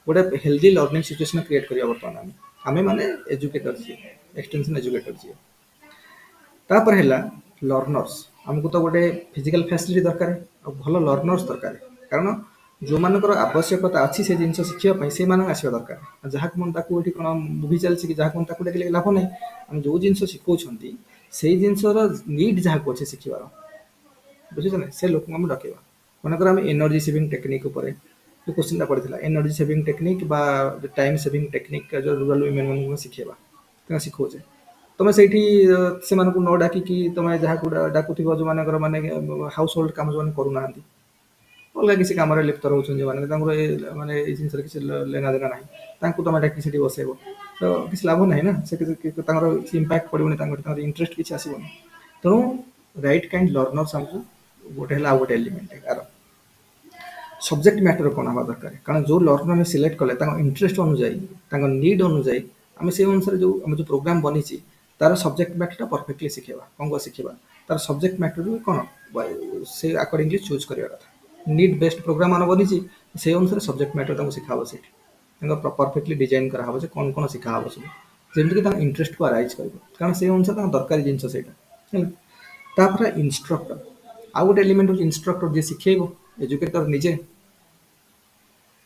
ଗୋଟେ ହେଲ୍ଦି ଲର୍ଣ୍ଣିଂ ସିଚୁଏସନ୍ କ୍ରିଏଟ୍ କରିବା ବର୍ତ୍ତମାନ ଆମେ ମାନେ ଏଜୁକେଟର ଯିଏ ଏକ୍ସଟେନସନ୍ ଏଜୁକେଟର ଯିଏ ତାପରେ ହେଲା ଲର୍ଣ୍ଣର୍ସ ଆମକୁ ତ ଗୋଟେ ଫିଜିକାଲ୍ ଫ୍ୟାସିଲିଟି ଦରକାର ଆଉ ଭଲ ଲର୍ଣ୍ଣର୍ସ ଦରକାର କାରଣ ଯେଉଁମାନଙ୍କର ଆବଶ୍ୟକତା ଅଛି ସେ ଜିନିଷ ଶିଖିବା ପାଇଁ ସେଇମାନଙ୍କୁ ଆସିବା ଦରକାର ଯାହାକୁ ମାନେ ତାକୁ ଏଠି କ'ଣ ମୁଭି ଚାଲିଛି କି ଯାହାକୁ ତାକୁ ଡାକିଲେ ଲାଭ ନାହିଁ ଆମେ ଯେଉଁ ଜିନିଷ ଶିଖଉଛନ୍ତି ସେଇ ଜିନିଷର ନିଡ୍ ଯାହାକୁ ଅଛି ଶିଖିବାର ବୁଝୁଛ ନା ସେ ଲୋକଙ୍କୁ ଆମେ ଡକେଇବା ମନେକର ଆମେ ଏନର୍ଜି ସେଭିଂ ଟେକ୍ନିକ୍ ଉପରେ ଯେଉଁ କୋଶ୍ଚିନ୍ଟା ପଡ଼ିଥିଲା ଏନର୍ଜି ସେଭିଂ ଟେକ୍ନିକ୍ ବା ଟାଇମ୍ ସେଭିଂ ଟେକ୍ନିକ୍ ଯେଉଁ ରୁରାଲ୍ ୱିମେନ୍ ମାନଙ୍କୁ ଶିଖେଇବା ତାଙ୍କୁ ଶିଖଉଛେ ତୁମେ ସେଇଠି ସେମାନଙ୍କୁ ନ ଡାକିକି ତୁମେ ଯାହାକୁ ଡାକୁଥିବ ଯେଉଁମାନଙ୍କର ମାନେ ହାଉସ୍ ହୋଲ୍ଡ କାମ ଯେଉଁମାନେ କରୁନାହାନ୍ତି ଅଲଗା କିଛି କାମରେ ଲିପ୍ତ ରହୁଛନ୍ତି ଯେଉଁମାନେ ତାଙ୍କର ମାନେ ଏଇ ଜିନିଷରେ କିଛି ଲେନା ଦେନା ନାହିଁ ତାଙ୍କୁ ତୁମେ ଡାକି ସେଠି ବସେଇବ ତ କିଛି ଲାଭ ନାହିଁ ନା ସେ ତାଙ୍କର କିଛି ଇମ୍ପାକ୍ଟ ପଡ଼ିବନି ତାଙ୍କର ଇଣ୍ଟରେଷ୍ଟ କିଛି ଆସିବନି ତେଣୁ ରାଇଟ୍ କାଇଣ୍ଡ ଲର୍ଣ୍ଣର୍ସ ଆମକୁ ଗୋଟେ ହେଲା ଆଉ ଗୋଟେ ଏଲିମେଣ୍ଟ ଆର ସବଜେକ୍ଟ ମ୍ୟାଟର କ'ଣ ହେବା ଦରକାର କାରଣ ଯେଉଁ ଲର୍ଣ୍ଣର ଆମେ ସିଲେକ୍ଟ କଲେ ତାଙ୍କ ଇଣ୍ଟରେଷ୍ଟ ଅନୁଯାୟୀ ତାଙ୍କ ନିଡ୍ ଅନୁଯାୟୀ ଆମେ ସେଇ ଅନୁସାରେ ଆମେ ଯେଉଁ ପ୍ରୋଗ୍ରାମ ବନିଛି ତାର ସବଜେକ୍ଟ ମ୍ୟାଟରଟା ପରଫେକ୍ଟଲି ଶିଖେଇବା କ'ଣ ଶିଖେଇବା ତାର ସବଜେକ୍ଟ ମ୍ୟାଟରରୁ କ'ଣ ସେ ଆକର୍ଡ଼ିଂଲି ଚୁଜ୍ କରିବା କଥା ନିଡ୍ ବେସ୍ଡ ପ୍ରୋଗ୍ରାମ ମାନେ ବନିଛି ସେଇ ଅନୁସାରେ ସବଜେକ୍ଟ ମ୍ୟାଟର ତାଙ୍କୁ ଶିଖାହେବ ସେଇଠି परफेक्टली डिजाइन करा हबो जे कोन कोन सिखा हबो सब जेमति कि तार इंटरेस्ट को अराइज करबो कारण से अनुसार तार दरकारी जिंस सेटा ହେଲା तापर इंस्ट्रक्टर आउ गोटे एलिमेंट होची इंस्ट्रक्टर जे सिखेबो एजुकेटर निजे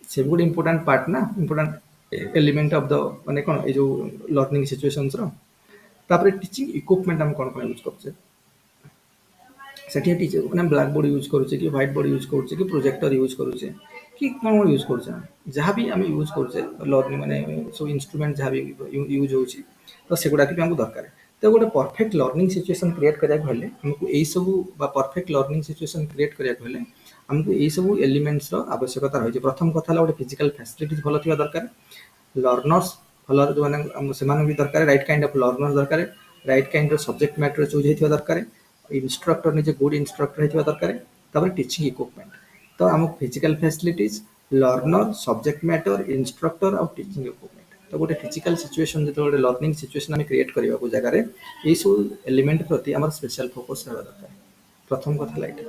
से भी गोटे इंपोर्टेंट पार्ट ना इंपोर्टेंट एलिमेंट ऑफ द माने कोन ए जो लर्निंग सिचुएशंस रो तापर टीचिंग इक्विपमेंट हम कोन कोन यूज करछे सेठी टीचर माने ब्लैक बोर्ड यूज करूचे कि व्हाइट बोर्ड यूज करूचे कि प्रोजेक्टर यूज करूचे कि कोन यूज करूचे जहाँ भी हम यूज करूचे लर्निंग माने सो इंस्ट्रूमेंट जहाँ भी यूज होची तो सेगुडा कि हमको दरकार तो गोटे परफेक्ट लर्निंग सिचुएशन क्रिएट करिया हेले हमको एई सब बा परफेक्ट लर्निंग सिचुएशन क्रिएट करिया हेले हमको एई सब एलिमेंट्स रो आवश्यकता रही प्रथम कथा गोटे फिजिकल फैसिलिटीज भलो थिबा दरकार लर्नर्स भलो जो माने सेमान भी दरकार राइट काइंड ऑफ लर्नर्स दरकार right kind of subject matter choose हेथिबा दरकार इंस्ट्रक्टर निजे गुड इंस्ट्रक्टर हेथिबा दरकार तापर टीचिंग इक्विपमेंट तो हमको physical facilities learner subject matter instructor और टीचिंग इक्विपमेंट तो गोटे फिजिकल सिचुएशन जो गोटे लर्निंग सिचुएशन हम क्रिएट करबा को जगह रे ए सब एलिमेंट प्रति हमर स्पेशल फोकस रहबा दरकार प्रथम कथा लाइट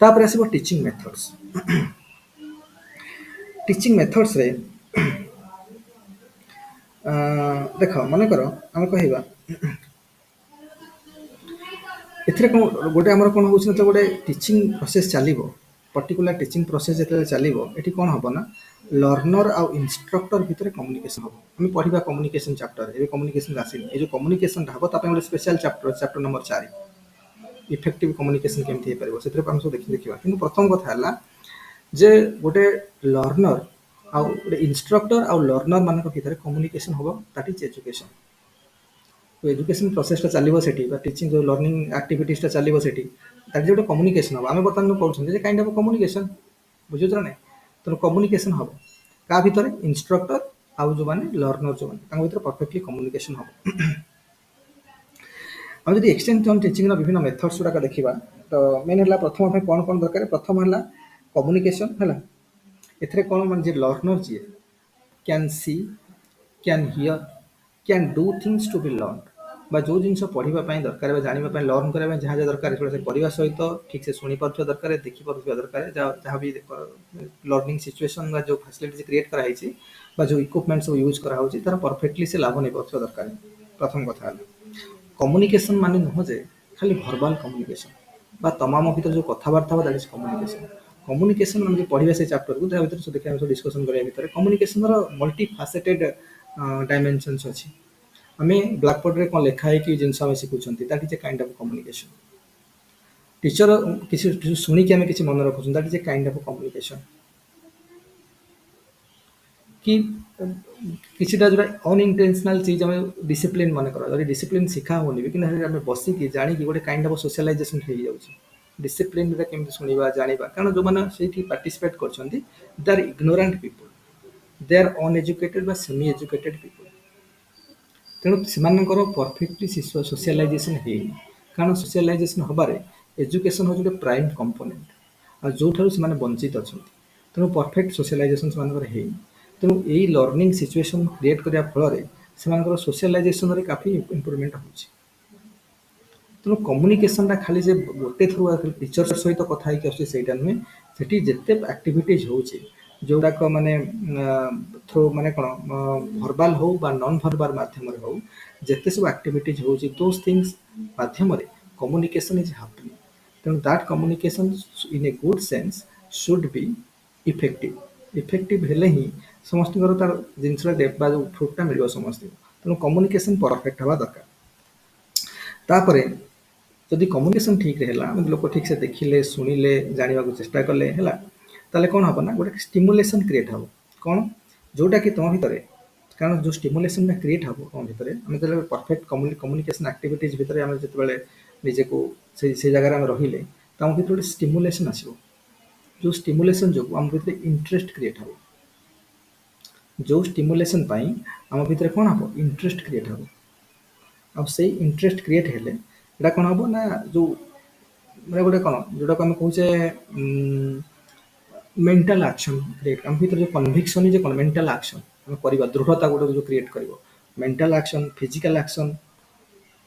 तापर आसीबो टीचिंग मेथड्स टीचिंग मेथड्स रे देख मन कर आम कहवा एथिरे गोटे आमर कौन होउछ तो गोटे टीचिंग प्रोसेस चलिबो पर्टिकुलर टीचिंग प्रोसेस जेते चलिबो एठी कोन हबो ना लर्नर आ इंस्ट्रक्टर भितर कम्युनिकेशन हबो हम पढिबा कम्युनिकेशन चैप्टर ए कम्युनिकेशन आसीन ए जो कम्युनिकेशन हबो तापे गोटे special chapter chapter number 4 effective communication केमथि हे परबो सेथिरे हम सब देखिबा किंतु प्रथम कथा हला जे गोटे लर्नर आ गोटे इंस्ट्रक्टर आ लर्नर मानक भितर कम्युनिकेशन हबो दैट इज एजुकेशन तो एजुकेशन प्रोसेस चलो से टीचिंग जो लर्निंग एक्टिविटीज चलो से जो कम्युनिकेशन हम आम बर्तमान कौन काइंड ऑफ कम्युनिकेशन बुझुच ना तो कम्युनिकेशन हम क्या भितर इंस्ट्रक्टर आउ जो मैंने लर्नर जो मैंने भर परफेक्टली कम्युनिकेशन हम आम जब एक्सटेंड टीचिंग विभिन्न मेथड्स गुड़ाक देखा तो मेन है प्रथम कौन कौन दरकार प्रथम है कम्युनिकेशन है एथे कौन मानते लर्नर जी can see can hear can do things to be learn बा जो जिन पढ़ाई दरकार जानापी लर्न करने जहाँ जहाँ दरकार करने सहित ठीक से शुणी पार्थ दरकार देखी पार्थ दरकार जहाँ भी लर्निंग सिचुएशन जो फैसिलिटीज क्रिएट कराई जो इक्विपमेंट सब यूज करा तार परफेक्टली से लाभ नहीं पार्थ दरकार प्रथम कथा कम्युनिकेशन माने नुह जे खाली भर्बाल कम्युनिकेशन बा तमाम भीतर जो कथबार्ता दैट इज कम्युनिकेशन कम्युनिकेशन हम पढ़िबा से चैप्टर को जहाँ भीतर देखा हम डिस्कशन करिया भीतर कम्युनिकेशन रो मल्टी फासेटेड डायमेंशंस अछि हमें ब्लैक बोर्ड रे कोन लिखा है कि जिनस हम शिखुछंती that is a kind of communication teacher किसी सुनी कि हमें किसी मन रखुछन that is a kind of communication कि किसीटा जो अनइंटेंशनल चीज हमें डिसिप्लिन मन करा जदि डिसिप्लिन सिखा होनी भी कि हमें बसी कि जानी कि गोटे काइंड ऑफ सोशलाइजेशन हो जाउछि डिसिप्लिन रे केमति सुनिबा जानिबा कारण जो माने सेठी पार्टिसिपेट करछंती they are ignorant people they are uneducated बा सेमी एजुकेटेड पीपल तेणु सेमानकर परफेक्टली सोशलाइजेशन है कारण सोशलाइजेशन हबारे एजुकेशन हो गोटे प्राइम कंपोनेंट आ जो ठारू से वंचित अच्छा तेणु परफेक्ट सोशलाइजेशन से तेणु यही लर्निंग सिचुएशन क्रिएट करने फल से सोशलाइजेशन रे काफी इम्प्रूवमेंट होची तेणु कम्युनिकेशन खाली से गोटे थ्रू टीचर सहित कथा होता नुहे से जिते एक्टिविटीज होची जोड़ाक माने थ्रू माने कौन भर्बाल हो बा नॉन भर्बाल माध्यम हो जिते सब एक्टिविटीज होची दोस थिंग्स माध्यम कम्युनिकेशन इज हैपनिंग तेणु that communication in a good sense should be effective effective हेले ही समस्त तार जिनसा जो फ्रुटा मिल समस्त तेणु कम्युनिकेशन परफेक्ट हवा दरकार तापरे जदि कम्युनिकेशन ठीक रहा लोक ठीक से देखिले शुणिले जाना चेष्टा कले है ताले कौन हम ना गोटे स्टिमुलेसन क्रिएट हम कौन जोटा कि तुम भितर कारण जो स्टिमुलेसन क्रिएट हम तुम भितर आम जो परफेक्ट कम्युनिकेशन एक्टिविटीज भितर आम जो निजे को से जगह रहिले तो आम भर गोटे स्टिमुलेसन आसो जो स्टिमुलेसन जो आम भर इंटरेस्ट क्रिएट हम जो स्टिमुलेसन आम भर कौन हम इंटरेस्ट क्रिएट हम आ से इंटरेस्ट क्रिएट हेले एटा कौन हम ना जो मैं गोटे कौन जोटा को आम कहे मेंटल एक्शन क्रिएट आम भर जो कन्विक्शन जो कौन मेंटल एक्शन आम करवा दृढ़ता गोटे जो क्रिएट कर मेंटल एक्शन फिजिकल एक्शन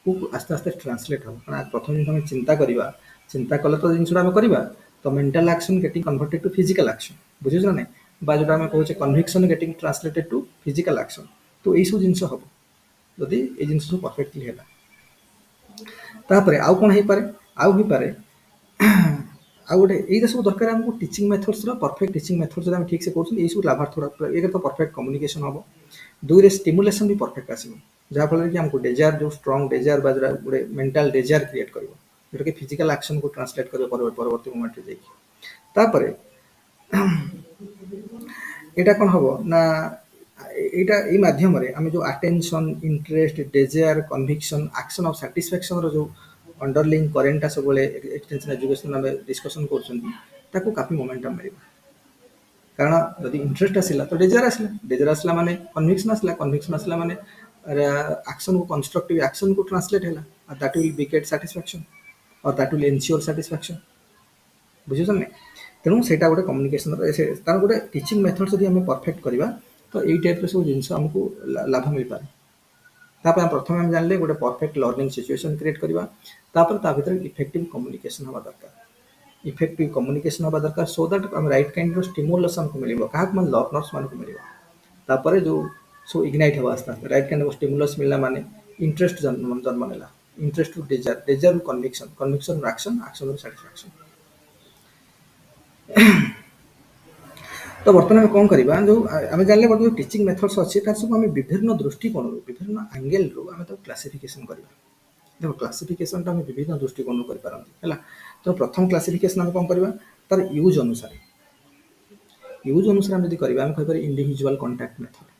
को आस्ते आस्ते ट्रांसलेट हम कारण प्रथम जो हमें चिंता कले तो जिनसा आम करवा तो mental action getting converted to physical action बुझे ना नहीं बा जोटा आम कहे conviction getting translated to physical action तो यही सब जिन हम जदि ये जिन सब परफेक्टली है तापर आउ कौन हो पारे आउ हो पारे ଆଉ ଗୋଟେ ଏଇଟା ସବୁ ଦରକାର ଆମକୁ ଟିଚିଂ ମେଥଡ୍ସର ପରଫେକ୍ଟ ଟିଚିଂ ମେଥଡ୍ ଯଦି ଆମେ ଠିକ୍ ସେ କରୁଛନ୍ତି ଏଇ ସବୁ ଲାଭାର୍ଥ ଏକରେ ତ ପରଫେକ୍ଟ କମ୍ୟୁନିକେସନ୍ ହବ ଦୁଇରେ ଷ୍ଟିମୁଲେସନ୍ ବି ପରଫେକ୍ଟ ଆସିବ ଯାହାଫଳରେ କି ଆମକୁ ଡେଜାର୍ ଯେଉଁ ଷ୍ଟ୍ରଙ୍ଗ ଡେଜାର୍ ବା ଯୋଉଟା ଗୋଟେ ମେଣ୍ଟାଲ ଡେଜାର୍ କ୍ରିଏଟ୍ କରିବ ଯୋଉଟାକି ଫିଜିକାଲ ଆକ୍ସନକୁ ଟ୍ରାନ୍ସଲେଟ୍ କରିବ ପରବର୍ତ୍ତୀ ମୋମେଣ୍ଟରେ ଯାଇକି ତାପରେ ଏଇଟା କ'ଣ ହବ ନା ଏଇଟା ଏଇ ମାଧ୍ୟମରେ ଆମେ ଯେଉଁ ଆଟେନସନ୍ ଇଣ୍ଟରେଷ୍ଟ ଡେଜାର୍ କନଭିକ୍ସନ୍ ଆକ୍ସନ୍ ଆଉ ସାଟିସ୍ଫ୍ୟାକ୍ସନ୍ର ଯେଉଁ अंडरलाइन करेन्टा सब एक्सटेंशन एजुकेशन आम डिस्कसन कर काफी मोमेंटम मिल कारण जब इंटरेस्ट आसला तो डेजर आसला माने कन्विक्शन आसला माने एक्शन को कंस्ट्रक्टिव एक्शन को ट्रांसलेट है दैट विल बिगेट सैटिस्फैक्शन और दैट विल एनश्योर सैटिस्फैक्शन बुझे तेणु से गोटे कम्युनिकेशन तार गोटे टीचिंग मेथड जब आम परफेक्ट करवा तो यही टाइप सब जिन आमको लाभ मिल पाए तापर प्रथम आम जानले गोटे परफेक्ट लर्निंग सिचुएशन क्रिएट करवा तापर ता भीतर इफेक्टिव कम्युनिकेशन हवा दरकार इफेक्टिव कम्युनिकेशन हवा दरकार सो दैट हम राइट काइंड स्टिमुलेशन को मिल क्या मैं लर्नर्स मान को मिल तापर जो सो इग्नाइट हवा आस्ते आस्ते राइट काइंड स्टिमुलस मिलला माने इंटरेस्ट जन्म नेला interest to desire desire conviction conviction action action satisfaction तो बर्तमान कौन करवा जो आम जानले जो टीचिंग मेथड्स अच्छे सब आम विभिन्न दृष्टिकोण विभिन्न एंगल रू आम क्लासिफिकेशन करवा देखो क्लासिफिकेशन आम विभिन्न दृष्टिकोण कर तो प्रथम क्लासिफिकेशन आम कौन करवा तार यूज अनुसार आम करवा आम कहीपर इंडिविजुअल कांटेक्ट मेथड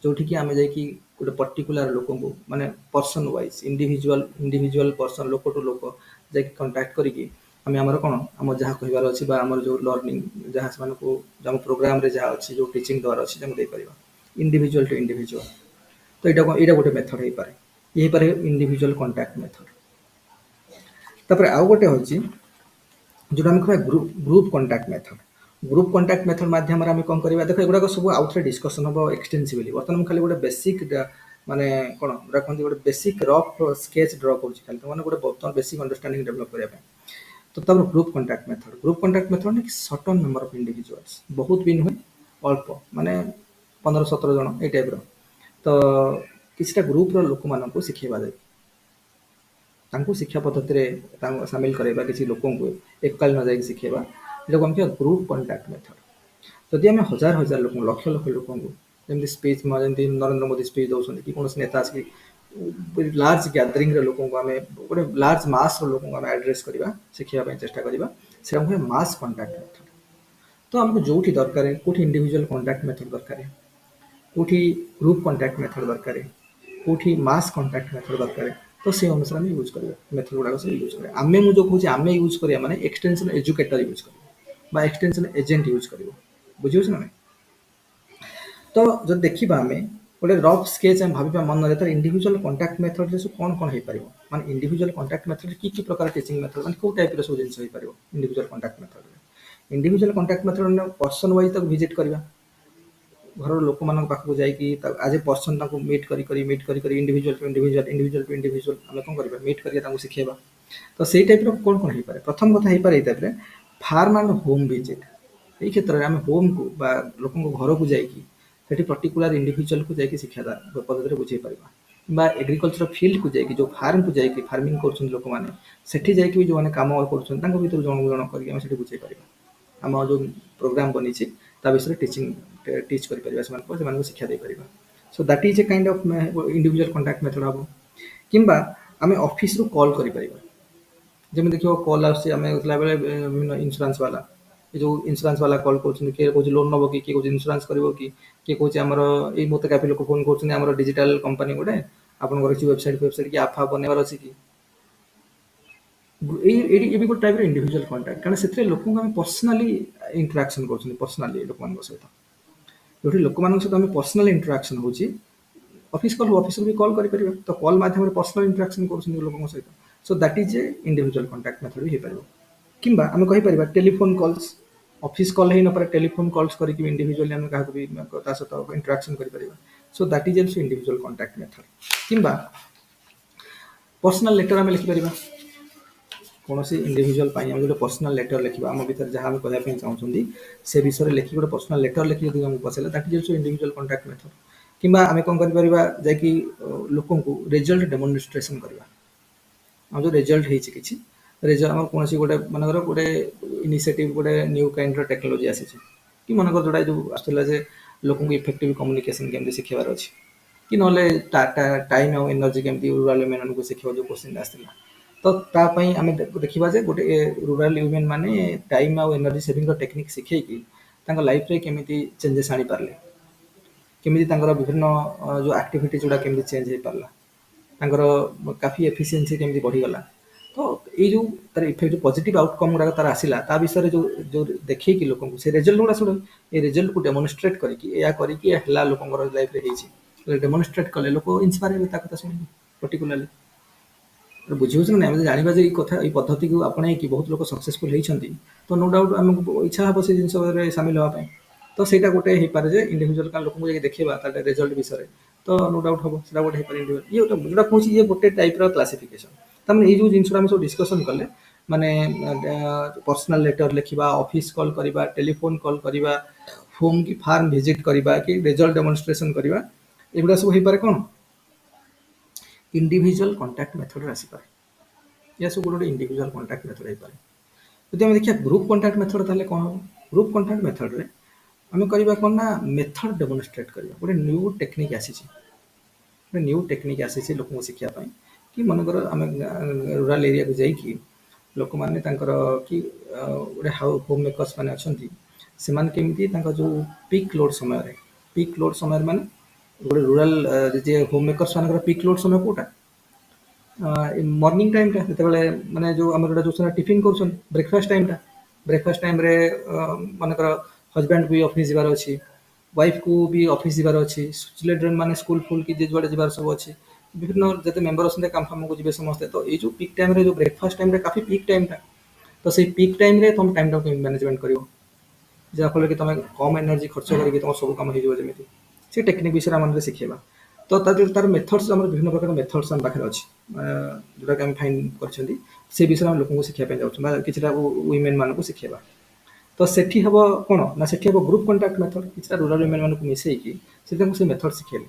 जोठी कि आम जाकि गोटे पर्टिकुलर लोक को माने पर्सन वाइज इंडिविजुअल पर्सन लोक टू लोक जाकि कांटेक्ट करके आम आमर कौन आम जहाँ कहबार अच्छी आमर जो लर्निंग जहाँ से प्रोग्राम रे जहाँ अच्छी जो टीचिंग द्वारा अच्छी देपर इंडिविजुअल टू इंडिविजुअल तो यहाँ गोटे मेथड हो पाए ये पारे इंडिविजुअल कांटेक्ट मेथड तापर आउ गोटे हूँ जो आम कह group contact method group contact method माध्यम आम कौन करवा देख एगुड़ा सब आउ थे डिस्कसन हम एक्सटेंसिवली बर्तमान खाली गोटे बेसिक माने कौन कहते गोटे बेसिक रफ स्केच ड्र कर गोटे बर्तमान बेसिक अंडरस्टांडिंग डेभलप करने तो तब ग्रुप कांटेक्ट मेथड ना सर्टन नंबर ऑफ इंडिविजुअल्स बहुत भी नुहे अल्प माने 15-17 जन ये टाइप तो किसी ग्रुप लोक मान शिखेबा जाए शिक्षा पद्धति सामिल करवा किसी लोक एककाल न जाए शिखेबा जो आम ग्रुप कांटेक्ट मेथड जदि आम हजार हजार लोक लक्ष लक्ष लोक जमी स्पीच जमी नरेंद्र मोदी स्पीच दौरान कि कौन नेता आसिक लार्ज गैदरिंग लोक आम गोटे लार्ज मास लोक आम एड्रेस करवा शिखापी चेष्टा करवा से मास कांटेक्ट मेथड तो आमको जो दरकार कौटी इंडिविजुअल कांटेक्ट मेथड दरकार कौटी ग्रुप कांटेक्ट मेथड दरकार कौटी मास कांटेक्ट मेथड दरकार तो से अनुसार आम यूज करवा मेथड गुड़ाक सब यूज करें आम जो कहे आम यूज करा माने एक्सटेंशन एजुकेटर यूज कर एक्सटेंशन एजेंट यूज कर बुझे ना तो जो देखा आम गोटे रफ स्केच आम भाव मन तार इंडिविजुअल कांटेक्ट मेथड सब कौन कौन हो पार माने इंडिविजुअल कांटेक्ट मेथड की प्रकार टीचिंग मेथड माने कौ टाइप सब जिन हो पार individual contact method individual contact method person wise तक विजिट करवा घर लोक मान पाखक जाकि आज ए पर्सन मीट कर इंडिविजुअल टू इंडिविजुअल आम कौन करवा मीट कर शिखेबा तो सही टाइप कौन कौन हो पाए प्रथम कथा हो पाए type farm and home visit ये क्षेत्र में आम होम को लोक घर को जाकि पर्टिकुलर इंडिविजुअल को जाकि शिक्षा पद्धति बुझे पार एग्रीकल्चर फील्ड को जाकि जो फार्म को जाकि फार्मिंग कर लोक मैंने जाकि जो मैंने कम कर जन जन कर बुझे पार आम जो प्रोग्राम बनी विषय टीचिंग टीच कर शिक्षा दे पार so that is a kind of individual contact method हम किंबा आम ऑफिस रु कॉल कर जमी देखिए कॉल आम बेले विभिन्न इंश्योरेंस वाला जो इंश्योरेंस वाला कॉल कर किए कौन लोन नब कि कौन इंश्योरेंस कर किए कौन आमर ये मत काफी लोक फोन कर डिजिटल कंपनी गोटे आपन किसी वेबसाइट की आप बनवार अच्छी कि ये भी गोटे टाइप इंडिविजुअल कांटेक्ट कारण से लोक पर्सनाली इंटराक्शन कर पर्सनाली लोक सहित जो लोक सहित आम पर्सनाल इंटराक्शन हो ऑफिस कॉल ऑफिस भी कॉल कर तो कॉल माध्यम पर्सनाल इंटराक्शन कर लोक सहित सो that is A individual contact method भी हो पार किंबा आम कहीपर टेलीफोन कॉल्स ऑफिस कॉल ही न पारे टेलीफोन कॉल्स करके इंडिविजुअली आम क्या भी सहित इंटराक्शन कर so that is also individual contact method किंबा पर्सनल लेटर आम लिखिपर କୌଣସି ଇଣ୍ଡିଭିଜୁଆଲ ପାଇଁ ଆମେ ଗୋଟେ ପର୍ସନାଲ ଲେଟର ଲେଖିବା ଆମ ଭିତରେ ଯାହା ଆମେ କହିବା ପାଇଁ ଚାହୁଁଛନ୍ତି ସେ ବିଷୟରେ ଲେଖି ଗୋଟେ ପର୍ସନାଲ ଲେଟର ଲେଖି ଯଦି ଆମକୁ ପଚାରିଲା that is also individual contact method. କିମ୍ବା ଆମେ କ'ଣ କରିପାରିବା ଯାଇକି ଲୋକଙ୍କୁ ରେଜଲ୍ଟ ଡେମନଷ୍ଟ୍ରେସନ କରିବା। ଆମର ଯେଉଁ ରେଜଲ୍ଟ ହେଇଛି କିଛି ଆମର କୌଣସି ଗୋଟେ ମନେକର ଗୋଟେ ଇନିସିଏଟିଭ ଗୋଟେ ନ୍ୟୁ କାଇଣ୍ଡର ଟେକ୍ନୋଲୋଜି ଆସିଛି କି ମନେକର ଯୋଉଟା ଯେଉଁ ଆସୁଥିଲା ଯେ ଲୋକଙ୍କୁ ଇଫେକ୍ଟିଭ କମ୍ୟୁନିକେସନ କେମିତି ଶିଖେଇବାର ଅଛି କି ନହେଲେ ଟାଇମ୍ ଆଉ ଏନର୍ଜି କେମିତି ରୁରାଲ ୱିମେନମାନଙ୍କୁ ଶିଖେଇବା ଯେଉଁ କୋଶ୍ଚିନ୍ ଆସିଥିଲା। ତ ତା ପାଇଁ ଆମେ ଦେଖିବା ଯେ ଗୋଟେ ରୁରାଲ ୱିମେନ୍ ମାନେ ଟାଇମ୍ ଆଉ ଏନର୍ଜି ସେଭିଂର ଟେକ୍ନିକ୍ ଶିଖେଇକି ତାଙ୍କ ଲାଇଫରେ କେମିତି ଚେଞ୍ଜେସ୍ ଆଣିପାରିଲେ, କେମିତି ତାଙ୍କର ବିଭିନ୍ନ ଯେଉଁ ଆକ୍ଟିଭିଟିଜ୍ ଗୁଡ଼ା କେମିତି ଚେଞ୍ଜ ହେଇପାରିଲା, ତାଙ୍କର କାଫି ଏଫିସିଏନ୍ସି କେମିତି ବଢ଼ିଗଲା। ତ ଏଇ ଯେଉଁ ତାର ଇଫେକ୍ଟ ଯେଉଁ ପଜିଟିଭ୍ ଆଉଟକମ୍ ଗୁଡ଼ାକ ତାର ଆସିଲା ତା ବିଷୟରେ ଯେଉଁ ଦେଖେଇକି ଲୋକଙ୍କୁ ସେ ରେଜଲ୍ଟ ଗୁଡ଼ା ଶୁଣ ଏ ରେଜଲ୍ଟକୁ ଡେମନଷ୍ଟ୍ରେଟ୍ କରିକି ଏହା କରିକି ହେଲା ଲୋକଙ୍କର ଲାଇଫରେ ହେଇଛି ଡେମନଷ୍ଟ୍ରେଟ୍ କଲେ ଲୋକ ଇନ୍ସପାୟାର ହେବେ ତା କଥା ଶୁଣିକି ପର୍ଟିକୁଲାରଲି। ବୁଝି ହେଉଛି ନା ନାହିଁ? ଆମେ ଜାଣିବା ଯେ ଏଇ କଥା ଏଇ ପଦ୍ଧତିକୁ ଆପଣେଇକି ବହୁତ ଲୋକ ସକ୍ସେସଫୁଲ୍ ହେଇଛନ୍ତି ତ ନୋ ଡାଉଟ୍ ଆମକୁ ଇଚ୍ଛା ହେବ ସେ ଜିନିଷରେ ସାମିଲ ହେବା ପାଇଁ। ତ ସେଇଟା ଗୋଟେ ହେଇପାରେ ଯେ ଇଣ୍ଡିଭିଜୁଆଲ କାରଣ ଲୋକଙ୍କୁ ଯାଇକି ଦେଖେଇବା ତା ରେଜଲ୍ଟ ବିଷୟରେ ତ ନୋ ଡାଉଟ୍ ହେବ ସେଇଟା ଗୋଟେ ହେଇପାରେ ଇଣ୍ଡିଭିଜୁଆଲ। ଇଏ ଯୋଉଟା କହୁଛି ଇଏ ଗୋଟେ ଟାଇପ୍ର କ୍ଲାସିଫିକେସନ୍। ତାମାନେ ଏଇ ଯେଉଁ ଜିନିଷଟା ଆମେ ସବୁ ଡିସ୍କସନ୍ କଲେ ମାନେ ପର୍ସନାଲ ଲେଟର ଲେଖିବା, ଅଫିସ କଲ୍ କରିବା, ଟେଲିଫୋନ କଲ୍ କରିବା, ହୋମ୍ କି ଫାର୍ମ ଭିଜିଟ୍ କରିବା କି ରେଜଲ୍ଟ ଡେମନଷ୍ଟ୍ରେସନ୍ କରିବା, ଏଗୁଡ଼ା ସବୁ ହେଇପାରେ କ'ଣ ଇଣ୍ଡିଭିଜୁଆଲ କଣ୍ଟାକ୍ଟ ମେଥଡ଼ରେ ଆସିପାରେ। ଏହା ସବୁ ଗୋଟେ ଇଣ୍ଡିଭିଜୁଆଲ କଣ୍ଟାକ୍ଟ ମେଥଡ଼ ହେଇପାରେ। ଯଦି ଆମେ ଦେଖିବା ଗ୍ରୁପ୍ କଣ୍ଟାକ୍ଟ ମେଥଡ଼ ତାହେଲେ କ'ଣ ହେବ? ଗ୍ରୁପ୍ କଣ୍ଟାକ୍ଟ ମେଥଡ଼ରେ ଆମେ କରିବା କ'ଣ ନା ମେଥଡ଼ ଡେମନଷ୍ଟ୍ରେଟ୍ କରିବା। ଗୋଟେ ନ୍ୟୁ ଟେକ୍ନିକ୍ ଆସିଛି, ଗୋଟେ ନ୍ୟୁ ଟେକ୍ନିକ୍ ଆସିଛି ଲୋକଙ୍କୁ ଶିଖିବା ପାଇଁ କି ମନେକର ଆମେ ରୁରାଲ ଏରିଆକୁ ଯାଇକି ଲୋକମାନେ ତାଙ୍କର କି ଗୋଟେ ହୋମ୍ ମେକର୍ସ ମାନେ ଅଛନ୍ତି ସେମାନେ କେମିତି ତାଙ୍କ ଯେଉଁ ପିକ୍ ଲୋଡ୍ ସମୟରେ ମାନେ ଗୋଟେ ରୁରାଲ ଯେ ହୋମ୍ ମେକର୍ସ ମାନଙ୍କର ପିକ୍ ଲୋଡ୍ ସମୟ କୋଉଟା ମର୍ଣ୍ଣିଂ ଟାଇମ୍ଟା ଯେତେବେଳେ ମାନେ ଯେଉଁ ଆମର ଯୋଉଟା ଯେଉଁ ଟିଫିନ୍ କରୁଛନ୍ତି ବ୍ରେକଫାଷ୍ଟ ଟାଇମ୍ଟା। ବ୍ରେକଫାଷ୍ଟ ଟାଇମ୍ରେ ମନେକର ହଜବ୍ୟାଣ୍ଡ ବି ଅଫିସ୍ ଯିବାର ଅଛି, ୱାଇଫ୍କୁ ବି ଅଫିସ୍ ଯିବାର ଅଛି, ଚିଲଡ୍ରେନ୍ ମାନେ ସ୍କୁଲ୍ ଫୁଲ୍ କି ଯେ ଯୁଆଡ଼େ ଯିବାର ସବୁ ଅଛି, ବିଭିନ୍ନ ଯେତେ ମେମ୍ବର ଅଛନ୍ତି କାମ ଫାମକୁ ଯିବେ ସମସ୍ତେ। ତ ଏଇ ଯେଉଁ ପିକ୍ ଟାଇମ୍ରେ ଯେଉଁ ବ୍ରେକଫାଷ୍ଟ ଟାଇମ୍ରେ କାଫି ପିକ୍ ଟାଇମ୍ଟା ତ ସେଇ ପିକ୍ ଟାଇମ୍ରେ ତୁମ ଟାଇମ୍ଟାକୁ କେମିତି ମ୍ୟାନେଜମେଣ୍ଟ କରିବ ଯାହାଫଳରେ କି ତୁମେ କମ୍ ଏନର୍ଜି ଖର୍ଚ୍ଚ କରିକି ତୁମ ସବୁ କାମ ହେଇଯିବ ଯେମିତି ସେ ଟେକ୍ନିକ୍ ବିଷୟରେ ଆମେ ଶିଖେଇବା। ତ ତାର ମେଥଡ୍ସ ଆମର ବିଭିନ୍ନ ପ୍ରକାର ମେଥଡ୍ସ ଆମ ପାଖରେ ଅଛି ଯେଉଁଟାକି ଆମେ ଫାଇନ୍ କରିଛନ୍ତି ସେ ବିଷୟରେ ଆମେ ଲୋକଙ୍କୁ ଶିଖିବା ପାଇଁ ଯାଉଛୁ ବା କିଛିଟା ୱିମେନ୍ ମାନଙ୍କୁ ଶିଖେଇବା। ତ ସେଠି ହେବ କ'ଣ ନା ସେଠି ହେବ ଗ୍ରୁପ୍ କଣ୍ଟାକ୍ଟ ମେଥଡ଼ କିଛିଟା ରୁରାଲ ୱିମେନ୍ ମାନଙ୍କୁ ମିଶେଇକି ସେ ତାଙ୍କୁ ସେ ମେଥଡ଼ ଶିଖେଇଲେ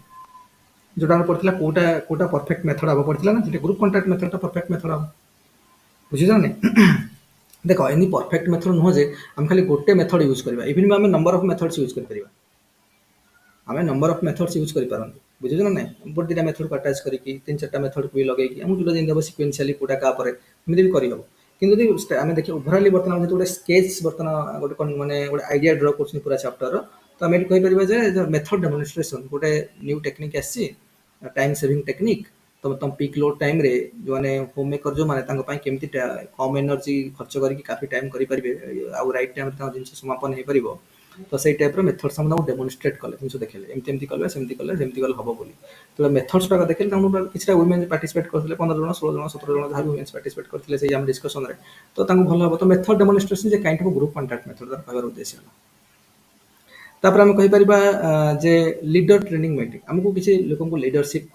ଯେଉଁଟା ଆମର ପଡ଼ିଥିଲା କୋଉଟା ପରଫେକ୍ଟ ମେଥଡ଼ ହେବ ପଡ଼ିଥିଲା ନା ସେଠି ଗ୍ରୁପ୍ କଣ୍ଟାକ୍ଟ ମେଥଡ଼ଟା ପରଫେକ୍ଟ ମେଥଡ଼ ହେବ। ବୁଝୁଛ ନା ନାଇଁ? ଦେଖ ଏନି ପରଫେକ୍ଟ ମେଥଡ଼ ନୁହଁ ଯେ ଆମେ ଖାଲି ଗୋଟେ ମେଥଡ଼ ୟୁଜ୍ କରିବା, ଇଭିନ୍ ଆମେ ନମ୍ବର ଅଫ୍ ମେଥଡ୍ସ ୟୁଜ୍ କରିପାରିବା। ଆମେ ନମ୍ବର ଅଫ୍ ମେଥଡ୍ସ ୟୁଜ୍ କରିପାରନ୍ତି, ବୁଝୁଛ ନା ନାଇଁ? ଗୋଟେ ଦୁଇଟା ମେଥଡ଼କୁ ଆଟାଚ୍ କରିକି 3-4ଟା ମେଥଡ଼କୁ ବି ଲଗେଇକି ଆମକୁ ଯେଉଁଟା ଯେମିତି ହେବ ସିକ୍ୱେନ୍ସିଆଲି କୋଉଟା କାହା ପରେ ଏମିତି ବି କରିହେବ। କିନ୍ତୁ ଯଦି ଆମେ ଦେଖିବା ଓଭରାଲି ବର୍ତ୍ତମାନ ଯେହେତୁ ଗୋଟେ ସ୍କେଚ୍ ବର୍ତ୍ତମାନ ଗୋଟେ ମାନେ ଗୋଟେ ଆଇଡ଼ିଆ ଡ୍ର କରୁଛନ୍ତି ପୁରା ଚାପ୍ଟରର ତ ଆମେ ଏଠି କହିପାରିବା ଯେ ମେଥଡ଼ ଡେମନଷ୍ଟ୍ରେସନ୍ ଗୋଟେ ନ୍ୟୁ ଟେକ୍ନିକ୍ ଆସିଛି ଟାଇମ୍ ସେଭିଂ ଟେକ୍ନିକ୍। ତମ ପିକ୍ ଲୋଡ୍ ଟାଇମ୍ରେ ଯେଉଁମାନେ ହୋମ୍ ମେକର ଯେଉଁମାନେ ତାଙ୍କ ପାଇଁ କେମିତି କମ୍ ଏନର୍ଜି ଖର୍ଚ୍ଚ କରିକି କାଫି ଟାଇମ୍ କରିପାରିବେ ଆଉ ରାଇଟ୍ ଟାଇମ୍ରେ ତାଙ୍କ ଜିନିଷ ସମାପନ ହେଇପାରିବ। ତ ସେଇ ଟାଇପ୍ର ମେଥଡ୍ସ ଆମେ ତାଙ୍କୁ ଡେମନଷ୍ଟ୍ରେଟ୍ କଲେ ଜିନିଷ ଦେଖେଇଲେ ଏମିତି କଲେ ସେମିତି କଲେ ହେବ ବୋଲି। ତ ମେଥଡ୍ସ ଗୁଡ଼ାକ ଦେଖିଲେ ତାଙ୍କୁ କିଛିଟା ୱିମେନ୍ ପାର୍ଟିସିପେଟ୍ କରିଥିଲେ 15 ଜଣ 16 ଜଣ 17 ଜଣ ଯାହା ୱିମେନ୍ସ ପାର୍ଟିସିପେଟ୍ କରିଥିଲେ ସେଇ ଆମ ଡିସ୍କସନ୍ରେ। ତ ତାଙ୍କୁ ଭଲ ହେବ। ତ ମେଥଡ୍ ଡେମନଷ୍ଟ୍ରେସନ୍ ଯେ kind of group contact method ତାର କହିବାର ଉଦ୍ଦେଶ୍ୟ ହେଲା। ତାପରେ ଆମେ କହିପାରିବା ଯେ ଲିଡର ଟ୍ରେନିଂ ମିଟିଂ ଆମକୁ କିଛି ଲୋକଙ୍କୁ ଲିଡରସିପ୍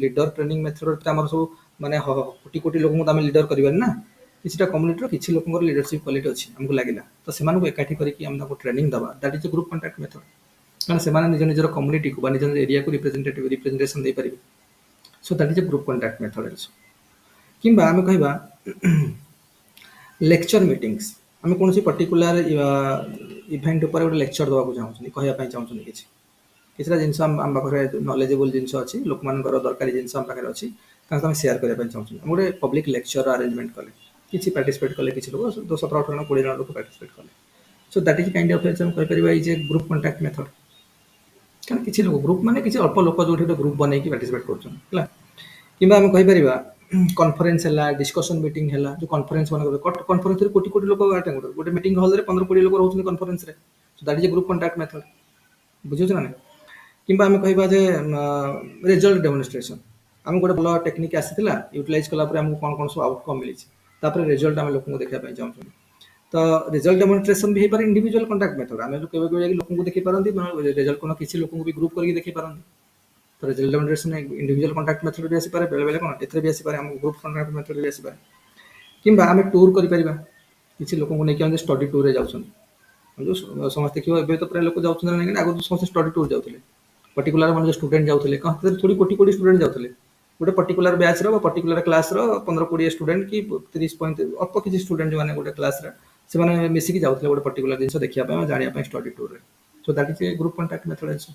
ଲିଡର ଟ୍ରେନିଂ ମେଥଡ୍ ଆମର ସବୁ ମାନେ କୋଟି କୋଟି ଲୋକଙ୍କୁ ଆମେ ଲିଡର କରିବାନି ନା କିଛିଟା କମ୍ୟୁନିଟିର କିଛି ଲୋକଙ୍କର ଲିଡରସିପ୍ କ୍ୱାଲିଟି ଅଛି ଆମକୁ ଲାଗିଲା ତ ସେମାନଙ୍କୁ ଏକାଠି କରିକି ଆମେ ତାଙ୍କୁ ଟ୍ରେନିଂ ଦେବା that is group contact method. କାରଣ ସେମାନେ ନିଜର କମ୍ୟୁନିଟିକୁ ବା ନିଜ ଏରିଆକୁ ରିପ୍ରେଜେଣ୍ଟେସନ୍ ଦେଇପାରିବେ। Show that is group contact method also. କିମ୍ବା ଆମେ କହିବା ଲେକ୍ଚର ମିଟିଂସ୍ ଆମେ କୌଣସି ପର୍ଟିକୁଲାର ଇଭେଣ୍ଟ ଉପରେ ଗୋଟେ ଲେକ୍ଚର ଦେବାକୁ ଚାହୁଁଛନ୍ତି କହିବା ପାଇଁ ଚାହୁଁଛନ୍ତି କିଛିଟା ଜିନିଷ ଆମ ପାଖରେ ନଲେଜେବୁଲ୍ ଜିନିଷ ଅଛି ଲୋକମାନଙ୍କର ଦରକାରୀ ଜିନିଷ ଆମ ପାଖରେ ଅଛି ତାଙ୍କୁ ଆମେ ସେୟାର କରିବା ପାଇଁ ଚାହୁଁଛନ୍ତି। ଆମେ ଗୋଟେ ପବ୍ଲିକ୍ ଲେକ୍ଚର ଆରେଞ୍ଜମେଣ୍ଟ କଲେ କିଛି ପାର୍ଟିସିପେଟ୍ କଲେ କିଛି ଲୋକ 17-18 ଜଣ 20 ଜଣ ଲୋକ ପାର୍ଟିସିପେଟ୍ କଲେ। Show that is kind of ଆମେ କହିପାରିବା ଏଇ ଯେ ଗ୍ରୁପ୍ କଣ୍ଟାକ୍ଟ ମେଥଡ୍। କାରଣ କିଛି ଲୋକ ଗ୍ରୁପ୍ ମାନେ କିଛି ଅଳ୍ପ ଲୋକ ଯୋଉଠି ଗୋଟେ ଗ୍ରୁପ୍ ବନେଇକି ପାର୍ଟିସିପେଟ୍ କରୁଛନ୍ତି ହେଲା। କିମ୍ବା ଆମେ କହିପାରିବା କନଫରେନ୍ସ ହେଲା ଡିସ୍କସନ୍ ମିଟିଂ ହେଲା ଯେଉଁ କନଫରେନ୍ସ ମାନଙ୍କର କନଫରେନ୍ସରେ କୋଟି କୋଟି ଲୋକ ଆଟେଣ୍ଡ କରୁଛନ୍ତି ଗୋଟେ ମିଟିଂ ହଲ୍ରେ 15-20 ଲୋକ ରହୁଛନ୍ତି କନଫରେନ୍ସରେ। So that is group contact method. ବୁଝୁଛ ନା ନାହିଁ? କିମ୍ବା ଆମେ କହିବା ଯେ ରେଜଲ୍ଟ ଡେମନଷ୍ଟ୍ରେସନ୍ ଆମକୁ ଗୋଟେ ଭଲ ଟେକ୍ନିକ୍ ଆସିଥିଲା ୟୁଟିଲାଇଜ୍ କଲା ପରେ ଆମକୁ କ'ଣ କ'ଣ ସବୁ ଆଉଟକମ୍ ମିଳିଛି ତାପରେ ରେଜଲ୍ଟ ଆମେ ଲୋକଙ୍କୁ ଦେଖିବା ପାଇଁ ଚାହୁଁଛନ୍ତି। ତ ରେଜଲ୍ଟ ଡେମନଷ୍ଟ୍ରେସନ୍ ବି ହେଇପାରେ ଇଣ୍ଡିଭିଜୁଆଲ କଣ୍ଟାକ୍ଟ ମେଥଡ୍ ଆମେ କେବେ କେବେ ଯାଇକି ଲୋକଙ୍କୁ ଦେଖେଇ ପାରନ୍ତି ରେଜଲ୍ଟ କ'ଣ କିଛି ଲୋକଙ୍କୁ ବି ଗ୍ରୁପ୍ କରିକି ଦେଖେଇ ପାରନ୍ତି। ତ result demonstration individual contact method ବି ଆସିପାରେ ବେଳେବେଳେ କ'ଣ ଏଥିରେ ବି ଆସିପାରେ ଆମ ଗ୍ରୁପ୍ କଣ୍ଟାକ୍ଟ ମେଥଡ୍ ବି ଆସିପାରେ। କିମ୍ବା ଆମେ ଟୁର୍ କରିପାରିବା। କିଛି ଲୋକଙ୍କୁ ନେଇକି ଆମେ ଷ୍ଟଡି ଟୁର୍‌ରେ ଯାଉଛନ୍ତି। ଆମେ ଯୋଉ ସମସ୍ତେ ଦେଖିବ ଏବେ ତ ପ୍ରାୟ ଲୋକ ଯାଉଛନ୍ତି ନା ନାଇଁ ଆଗରୁ ତ ସମସ୍ତେ ଷ୍ଟଡି ଟୁର୍ ଯାଉଥିଲେ। ପର୍ଟିକୁଲାର ମାନେ ଯୋଉ ଷ୍ଟୁଡେଣ୍ଟ ଯାଉଥିଲେ କଣ ସେଥିରେ ଥୋଡି କୋଟି କୋଟି ଷ୍ଟୁଡେଣ୍ଟ ଯାଉଥିଲେ। ଗୋଟେ ପର୍ଟିକୁଲାର ବ୍ୟାଚର ବା ପର୍ଟିକୁଲାର କ୍ଲାସର 15-20 ଷ୍ଟୁଡେଣ୍ଟ କି 30-35 ଅଳ୍ପ କିଛି ଷ୍ଟୁଡେଣ୍ଟ ଯୋଉମାନେ ଗୋଟେ କ୍ଲାସରେ ସେମାନେ ମିଶିକି ଯାଉଥିଲେ ଗୋଟେ ପର୍ଟିକୁଲାର ଜିନିଷ ଦେଖିବା ପାଇଁ ବା ଜାଣିବା ପାଇଁ ଷ୍ଟଡି ଟୁର୍‌ରେ। So that is a group contact method also.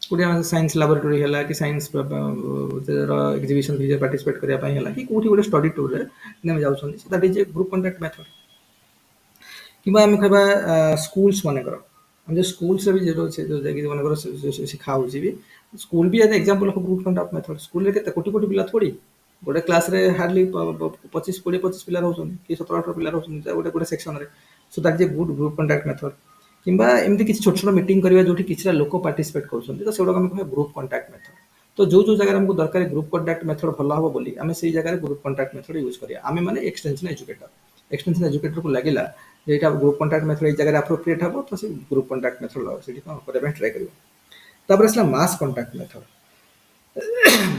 କୋଉଠି ଆମେ ସାଇନ୍ସ ଲାବୋରେଟୋରୀ ହେଲା କି ସାଇନ୍ସ ର ଏକ୍ଜିବିସନ୍ ଭିତରେ ପାର୍ଟିସିପେଟ୍ କରିବା ପାଇଁ ହେଲା କି କୋଉଠି ଗୋଟେ ଷ୍ଟଡି ଟୁର୍‌ରେ ଆମେ ଯାଉଛନ୍ତି। Show that is a group contact method. କିମ୍ବା ଆମେ କହିବା ସ୍କୁଲ୍ସ ମାନଙ୍କର ଆମେ ଯୋଉ ସ୍କୁଲ୍ସରେ ବି ଯୋଉ ଯାଇକି ମନେକର ଶିଖା ହଉଛି ବି ସ୍କୁଲ ବି ଆନ୍ example of group contact method. ସ୍କୁଲରେ କେତେ କୋଟି କୋଟି ପିଲା ଥୋଡି ଗୋଟେ କ୍ଲାସରେ ହାର୍ଡଲି 25 ପିଲା ରହୁଛନ୍ତି କି 17-18 ପିଲା ରହୁଛନ୍ତି ଗୋଟେ ଗୋଟେ ସେକ୍ସନରେ। So that is a good group contact method. କିମ୍ବା ଏମିତି କିଛି ଛୋଟ ଛୋଟ ମିଟିଂ କରିବା ଯୋଉଠି କିଛିଟା ଲୋକ ପାର୍ଟିସିପେଟ୍ କରୁଛନ୍ତି ତ ସେଗୁଡାକୁ ଆମେ କହିବା ଗ୍ରୁପ୍ କଣ୍ଟାକ୍ଟ ମେଥଡ୍। ତ ଯୋଉ ଯୋଉ ଜାଗାରେ ଆମକୁ ଦରକାର ଗ୍ରୁପ୍ କଣ୍ଟାକ୍ଟ ମେଥଡ୍ ଭଲ ହବ ବୋଲି ଆମେ ସେଇ ଜାଗାରେ ଗ୍ରୁପ୍ କଣ୍ଟାକ୍ଟ ମେଥଡ୍ ୟୁଜ୍ କରିବା। ଆମେ ମାନେ ଏକ୍ସଟେନ୍ସନ ଏଜୁକେଟର। ଏକ୍ସଟେନ୍ସନ ଏଜୁକେଟରକୁ ଲାଗିଲା ଯେ ଏଇଟା ଗ୍ରୁପ୍ କଣ୍ଟାକ୍ଟ ମେଥଡ୍ ଏଇ ଜାଗାରେ ଆପ୍ରୋପ୍ରିଏଟ୍ ହବ ତ ସେ ଗ୍ରୁପ୍ କଣ୍ଟାକ୍ଟ ମେଥଡ୍ ସେଠି କଣ କରିବା ପାଇଁ ଟ୍ରାଏ କରିବ। ତାପରେ ଆସିଲା ମାସ୍ କଣ୍ଟାକ୍ଟ ମେଥଡ୍।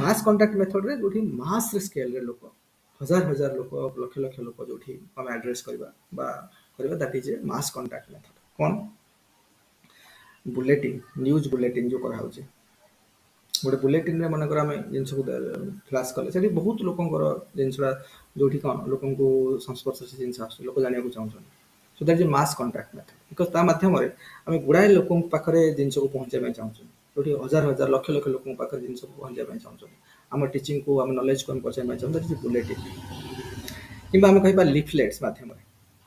ମାସ୍ କଣ୍ଟାକ୍ଟ ମେଥଡରେ ଯୋଉଠି ମାସ୍ ସ୍କେଲରେ ଲୋକ ହଜାର ହଜାର ଲୋକ ଲକ୍ଷ ଲକ୍ଷ ଲୋକ ଯୋଉଠି ଆମେ ଆଡ୍ରେସ୍ କରିବା ବା କରିବା that is A mass contact method. କଣ ବୁଲେଟିନ୍ ନ୍ୟୁଜ୍ ବୁଲେଟିନ୍ ଯୋଉ କରାହଉଛି ଗୋଟେ ବୁଲେଟିନରେ ମନେକର ଆମେ ଜିନିଷକୁ ଫ୍ଲାସ୍ କଲେ ସେଠି ବହୁତ ଲୋକଙ୍କର ଜିନିଷଟା ଯୋଉଠି କଣ ଲୋକଙ୍କୁ ସଂସ୍ପର୍ଶ ସେ ଜିନିଷ ଆସୁଛି ଲୋକ ଜାଣିବାକୁ ଚାହୁଁଛନ୍ତି। Show that is A mass contact method because ତା ମାଧ୍ୟମରେ ଆମେ ଗୁଡ଼ାଏ ଲୋକଙ୍କ ପାଖରେ ଜିନିଷକୁ ପହଞ୍ଚାଇବା ପାଇଁ ଚାହୁଁଛୁ। ଯୋଉଠି ହଜାର ହଜାର ଲକ୍ଷ ଲକ୍ଷ ଲୋକଙ୍କ ପାଖରେ ଜିନିଷକୁ ପହଞ୍ଚାଇବା ପାଇଁ ଚାହୁଁଛନ୍ତି। ଆମ ଟିଚିଂକୁ ଆମ ନଲେଜକୁ ଆମେ ପହଞ୍ଚାଇବା ପାଇଁ ଚାହୁଁଛୁ ଦ୍ୟାଟ୍ ଇଜ୍ ବୁଲେଟିନ୍। କିମ୍ବା ଆମେ କହିବା ଲିଫଲେଟ୍ସ ମାଧ୍ୟମରେ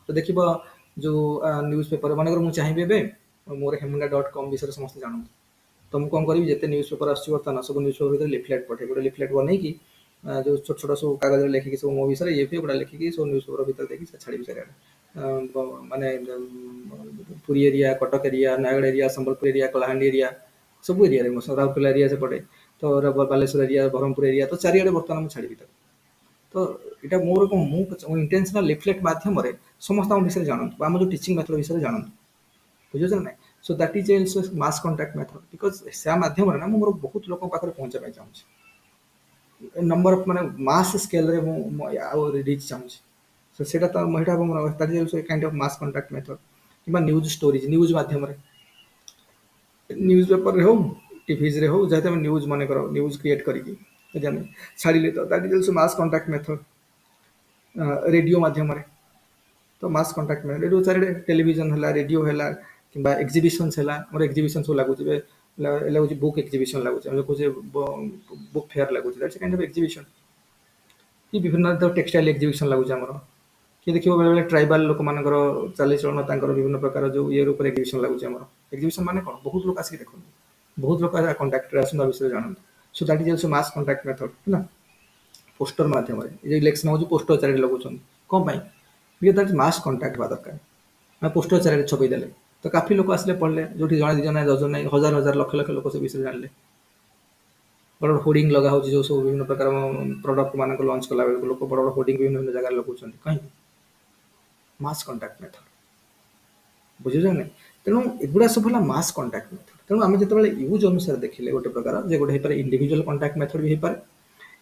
ତ ଦେଖିବ ଯୋଉ ନ୍ୟୁଜ୍ ପେପର ମନେକର ମୁଁ ଚାହିଁବି ଏବେ ମୋର ହେମୁଣ୍ଡା.com ବିଷୟରେ ସମସ୍ତେ ଜାଣନ୍ତୁ ତ ମୁଁ କଣ କରିବି ଯେତେ ନ୍ୟୁଜ୍ ପେପର ଆସୁଛି ବର୍ତ୍ତମାନ ସବୁ ନ୍ୟୁଜ୍ ପେପର ଭିତରେ ଲିଫଲେଟ୍ ପଠେଇବି ଗୋଟେ ଲିଫଲେଟ୍ ବନେଇକି ଯୋଉ ଛୋଟ ଛୋଟ ସବୁ କାଗଜରେ ଲେଖିକି ସବୁ ମୋ ବିଷୟରେ ଇଏ ଫିଏ ଗୁଡ଼ା ଲେଖିକି ସବୁ ନ୍ୟୁଜ୍ ପେପର ଭିତରେ ଦେଇକି ଛାଡ଼ିବି ଚାରିଆଡ଼େ। ମାନେ Puri area Cuttack area Nayagarh area Sambalpur area Kalahandi area ସବୁ ଏରିଆରେ ରାଉରକେଲା ଏରିଆ ସେପଟେ ତ ବାଲେଶ୍ୱର ଏରିଆ ବ୍ରହ୍ମପୁର ଏରିଆ ତ ଚାରିଆଡ଼େ ବର୍ତ୍ତମାନ ମୁଁ ଛାଡ଼ିବି ତାକୁ। ତ ଏଇଟା ମୋର କଣ ମୁଁ ଇଣ୍ଟେନସନାଲ ଲିଫଲେଟ୍ ମାଧ୍ୟମରେ ସମସ୍ତେ ଆମ ବିଷୟରେ ଜାଣନ୍ତୁ ବା ଆମ ଯୋଉ ଟିଚିଂ ମେଥଡ୍ ବିଷୟରେ ଜାଣନ୍ତୁ। ବୁଝୁଛ ନା ନାଇଁ? Show that is also mass contact method because ସେ ମାଧ୍ୟମରେ ନା ମୁଁ ମୋର ବହୁତ ଲୋକଙ୍କ ପାଖରେ ପହଞ୍ଚିବା ପାଇଁ ଚାହୁଁଛି। ନମ୍ବର ଅଫ ମାନେ ମାସ୍ ସ୍କେଲରେ ମୁଁ ଆଉ ରିଚ୍ ଚାହୁଁଛି। ସୋ ସେଇଟା ତ ସେଇଟା ମୋର that is also kind of mass contact method. କିମ୍ବା ନ୍ୟୁଜ୍ ଷ୍ଟୋରିଜ୍ ନ୍ୟୁଜ୍ ମାଧ୍ୟମରେ ନ୍ୟୁଜ୍ ପେପରରେ ହଉ ଟିଭିଜରେ ହଉ ଯାହାକି ଆମେ ନ୍ୟୁଜ୍ ମନେକର ନ୍ୟୁଜ୍ କ୍ରିଏଟ୍ କରିକି ଯଦି ଆମେ ଛାଡ଼ିଲେ ତ that is also mass contact method. Radio ମାଧ୍ୟମରେ ତ ମାସ୍ କଣ୍ଟାକ୍ଟ ରେଡ଼ିଓ ଚାରିଆଡ଼େ ଟେଲିଭିଜନ ହେଲା ରେଡ଼ିଓ ହେଲା କିମ୍ବା ଏକ୍ଜିବିସନ୍ସ ହେଲା ଆମର ଏକ୍ଜିବିସନ୍ ସବୁ ଲାଗୁଛି ଏବେ ଲାଗୁଛି ବୁକ୍ ଏକ୍ଜିବିସନ୍ ଲାଗୁଛି ଆମେ କହୁଛେ ବୁକ୍ ଫେୟାର ଲାଗୁଛି that's A kind of exhibition. କି ବିଭିନ୍ନ ଟେକ୍ସଟାଇଲ ଏକ୍ଜିବିସନ୍ ଲାଗୁଛି ଆମର କି ଦେଖିବ ବେଳେବେଳେ ଟ୍ରାଇବାଲ ଲୋକମାନଙ୍କର ଚାଲିଚଳନ ତାଙ୍କର ବିଭିନ୍ନ ପ୍ରକାର ଯୋଉ ଇଏ ଉପରେ ଏକ୍ଜିବିସନ୍ ଲାଗୁଛି ଆମର। ଏକ୍ଜିବିସନ୍ ମାନେ କଣ ବହୁତ ଲୋକ ଆସିକି ଦେଖନ୍ତି ବହୁତ ଲୋକ କଣ୍ଟାକ୍ଟରେ ଆସନ୍ତୁ ଆ ବିଷୟରେ ଜାଣନ୍ତୁ। Show that is also mass contact method ହେଲା। ପୋଷ୍ଟର ମାଧ୍ୟମରେ ଏ ଯୋଉ ଇଲେକ୍ସନ ହଉଛି ପୋଷ୍ଟର ଚାରିଆଡ଼େ ଲଗାଉଛନ୍ତି କଣ ପାଇଁ because that is mass contact ହେବା ଦରକାର। ଆମେ ପୋଷ୍ଟର ଚାରିଆଡ଼େ ଛପେଇ ଦେଲେ ତ କାଫି ଲୋକ ଆସିଲେ ପଢିଲେ ଯୋଉଠି ଜଣେ ଦି ଜଣ ନାହିଁ ଦଶ ଜଣ ନାହିଁ ହଜାର ହଜାର ଲକ୍ଷ ଲକ୍ଷ ଲୋକ ସେ ବିଷୟରେ ଜାଣିଲେ। ବଡ଼ ବଡ଼ ହୋର୍ଡିଂ ଲଗା ହଉଛି ଯୋଉ ସବୁ ବିଭିନ୍ନ ପ୍ରକାର ପ୍ରଡକ୍ଟ ମାନଙ୍କୁ ଲଞ୍ଚ କଲା ବେଳକୁ ଲୋକ ବଡ଼ ବଡ଼ ହୋର୍ଡିଂ ବିଭିନ୍ନ ବିଭିନ୍ନ ଜାଗାରେ ଲଗାଉଛନ୍ତି କାହିଁକି ମାସ୍ କଣ୍ଟାକ୍ଟ ମେଥଡ୍। ବୁଝୁଛ ନା ନାଇଁ? ତେଣୁ ଏଗୁଡ଼ା ସବୁ ହେଲା ମାସ୍ କଣ୍ଟାକ୍ଟ ମେଥଡ୍। ତେଣୁ ଆମେ ଯେତେବେଳେ ୟୁଜ୍ ଅନୁସାରେ ଦେଖିଲେ ଗୋଟେ ପ୍ରକାର ଯେ ଗୋଟେ ହେଇପାରେ ଇଣ୍ଡିଭିଜୁଆଲ କଣ୍ଟାକ୍ଟ ମେଥଡ୍ ବି ହେଇପାରେ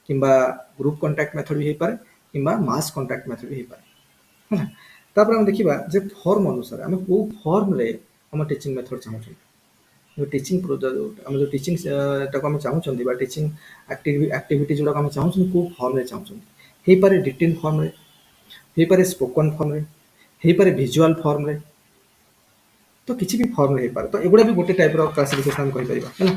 କିମ୍ବା ଗ୍ରୁପ୍ କଣ୍ଟାକ୍ଟ ମେଥଡ୍ ବି ହେଇପାରେ କିମ୍ବା ମାସ୍ କଣ୍ଟାକ୍ଟ ମେଥଡ୍ ବି ହେଇପାରେ ହେଲା। ତାପରେ ଆମେ ଦେଖିବା ଯେ ଫର୍ମ ଅନୁସାରେ ଆମେ କୋଉ ଫର୍ମରେ ଆମ ଟିଚିଂ ମେଥଡ୍ ଚାହୁଁଛନ୍ତି। ଯୋଉ ଟିଚିଂ ଆମେ ଯୋଉ ଟିଚିଂ ଟାକୁ ଆମେ ଚାହୁଁଛନ୍ତି ବା ଟିଚିଂ ଆକ୍ଟିଭିଟି ଯୋଉଟାକୁ ଆମେ ଚାହୁଁଛନ୍ତି କୋଉ ଫର୍ମରେ ଚାହୁଁଛନ୍ତି। ହେଇପାରେ ରିଟିନ୍ ଫର୍ମରେ ହେଇପାରେ ସ୍ପୋକନ୍ ଫର୍ମରେ ହେଇପାରେ ଭିଜୁଆଲ ଫର୍ମରେ ତ କିଛି ବି ଫର୍ମରେ ହେଇପାରେ ତ ଏଗୁଡ଼ା ବି ଗୋଟେ ଟାଇପର କ୍ଲାସିଫିକେସନ ଆମେ କହିପାରିବା ହେଲା।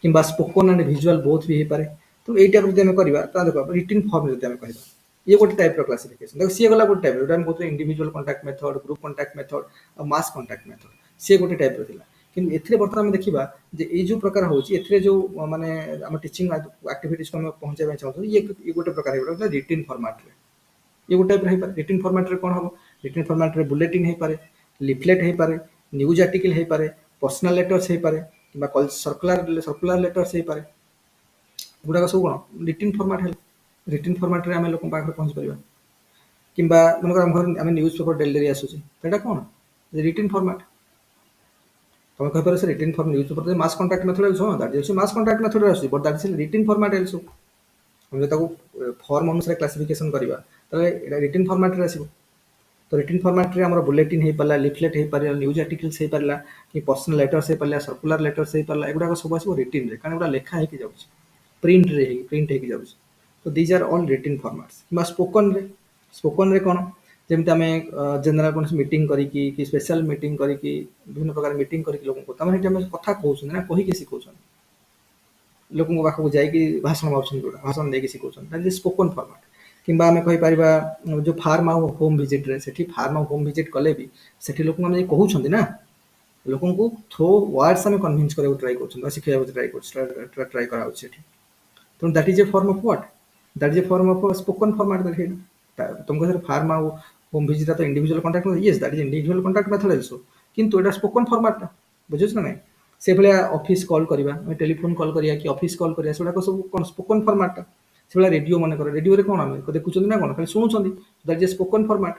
କିମ୍ବା ସ୍ପୋକନ୍ ଆଣ୍ଡ ଭିଜୁଆଲ ବୋଥ୍ ବି ହେଇପାରେ। ତ ଏଇ ଟାଇପର ଯଦି ଆମେ କରିବା ତାହେଲେ ଦେଖ ରିଟିନ୍ ଫର୍ମ ଯଦି ଆମେ କହିବା ଇଏ ଗୋଟେ ଟାଇପର କ୍ଲାସିଫିକେସନ ଦେଖ ସିଏ ଗଲା ଗୋଟେ ଟାଇପର ଯୋଉଟା ଆମେ କହୁଥିଲେ individual contact method group contact method ଆଉ ମାସ୍ କଣ୍ଟାକ୍ଟ ମେଥଡ୍ ସିଏ ଗୋଟେ ଟାଇପର ଥିଲା। କିନ୍ତୁ ଏଥିରେ ବର୍ତ୍ତମାନ ଆମେ ଦେଖିବା ଯେ ଏଇ ଯୋଉ ପ୍ରକାର ହଉଛି ଏଥିରେ ଯୋଉ ମାନେ ଆମ ଟିଚିଂ ଆକ୍ଟିଭିଟିସ୍କୁ ଆମେ ପହଞ୍ଚାଇବା ପାଇଁ ଚାହୁଁଛନ୍ତି ଇଏ ଗୋଟେ ପ୍ରକାର ହେଇଗଲା ରିଟିନ୍ ଫର୍ମାଟରେ। ଇଏ ଗୋଟେ ଟାଇପର ହେଇପାରେ ରିଟିନ୍ ଫର୍ମାଟରେ କଣ ହବ ରିଟିନ୍ ଫର୍ମାଟରେ ବୁଲେଟିନ୍ ହେଇପାରେ ଲିଫଲେଟ୍ ହେଇପାରେ ନ୍ୟୁଜ୍ ଆର୍ଟିକଲ ହେଇପାରେ ପର୍ସନାଲ ଲେଟର୍ସ ହେଇପାରେ କିମ୍ବା ସର୍କୁଲାର ଲେଟର୍ସ ହେଇପାରେ। ଏଗୁଡ଼ାକ ସବୁ କଣ ରିଟିନ୍ ଫର୍ମାଟ ହେଲା। ରିଟିନ୍ ଫର୍ମାଟରେ ଆମେ ଲୋକଙ୍କ ପାଖରେ ପହଞ୍ଚି ପାରିବା। କିମ୍ବା ମନେକର ଆମ ଘରେ ଆମେ ନ୍ୟୁଜ୍ ପେପର ଡେଲି ଆସୁଛି ସେଇଟା କଣ ରିଟିନ୍ ଫର୍ମାଟ। ତମେ କହିପାରିବ ସେ written form newspaper mass contact method ହଁ that is mass contact method ଆସୁଛି but that is written format also. ଆମେ ଯଦି ତାକୁ ଫର୍ମ ଅନୁସାରେ କ୍ଲାସିଫିକେସନ କରିବା ତାହେଲେ ଏଇଟା ରିଟିନ୍ ଫର୍ମାଟ୍ରେ ଆସିବ। ତ ରିଟିନ୍ ଫର୍ମାଟ୍ରେ ଆମର ବୁଲେଟିନ୍ ହେଇପାରିଲା, ଲିଫଲେଟ୍ ହେଇପାରିଲା, ନ୍ୟୁଜ୍ ଆର୍ଟିକଲ୍ସ ହେଇପାରିଲା, କି ପର୍ସନାଲ ଲେଟର୍ସ ହେଇପାରିଲା, ସର୍କୁଲାର ଲେଟର୍ସ ହେଇପାରିଲା, ଏଗୁଡ଼ାକ ସବୁ ଆସିବ ରିଟିନ୍ରେ, କାରଣ ଏଗୁଡ଼ା ଲେଖା ହେଇକି ଯାଉଛି, ପ୍ରିଣ୍ଟ ହେଇକି ଯାଉଛି। ତ these are all written formats. କିମ୍ବା ସ୍ପୋକନ୍ରେ କ'ଣ, ଯେମିତି ଆମେ ଜେନେରାଲ କୌଣସି ମିଟିଂ କରିକି କି ସ୍ପେଶାଲ ମିଟିଂ କରିକି ବିଭିନ୍ନ ପ୍ରକାର ମିଟିଂ କରିକି ଲୋକଙ୍କୁ, ତାମାନେ ସେଠି ଆମେ କଥା କହୁଛନ୍ତି ନା କହିକି ଶିଖଉଛନ୍ତି, ଲୋକଙ୍କ ପାଖକୁ ଯାଇକି ଭାଷଣ ମାରୁଛନ୍ତି, ଯୋଉଟା ଭାଷଣ ଦେଇକି ଶିଖଉଛନ୍ତି, ଦ୍ୟାଟ୍ ଇଜ୍ ସ୍ପୋକନ୍ ଫର୍ମାଟ୍। କିମ୍ବା ଆମେ କହିପାରିବା ଯେଉଁ ଫାର୍ମ ଆଉ ହୋମ୍ ଭିଜିଟ୍ରେ, ସେଠି ଫାର୍ମ ଆଉ ହୋମ୍ ଭିଜିଟ୍ କଲେ ବି ସେଠି ଲୋକମାନେ ଯାଇ କହୁଛନ୍ତି ନା, ଲୋକଙ୍କୁ ଥ୍ରୋ ୱାର୍ଡସ୍ ଆମେ କନଭିନ୍ସ କରିବାକୁ ଟ୍ରାଏ କରୁଛନ୍ତି ବା ଶିଖେଇବାକୁ ଟ୍ରାଏ କରାହେଉଛି ସେଠି। ତେଣୁ that is A form of what, that is A form of spoken format. ତୁମ କହିଲେ ଫାର୍ମ ଆଉ ହୋମ୍ ଭିଜିଟ୍ ତ individual contact, Yes that is individual contact method also, କିନ୍ତୁ ଏଇଟା ସ୍ପୋକନ୍ ଫର୍ମାଟ୍ଟା, ବୁଝୁଛ ନା ନାହିଁ? ସେଭଳିଆ ଅଫିସ୍ କଲ୍ କରିବା, ଆମେ ଟେଲିଫୋନ୍ କଲ୍ କରିବା କି ଅଫିସ୍ କଲ୍ କରିବା, ସେଗୁଡ଼ାକ ସବୁ କ'ଣ ସ୍ପୋକନ୍ ଫର୍ମାଟ୍ଟା। ସେଭଳିଆ ରେଡ଼ିଓ ମନେକର, ରେଡ଼ିଓରେ କ'ଣ ଆମେ ଦେଖୁଛନ୍ତି ନା କ'ଣ, ଖାଲି ଶୁଣୁଛନ୍ତି, that is A spoken format.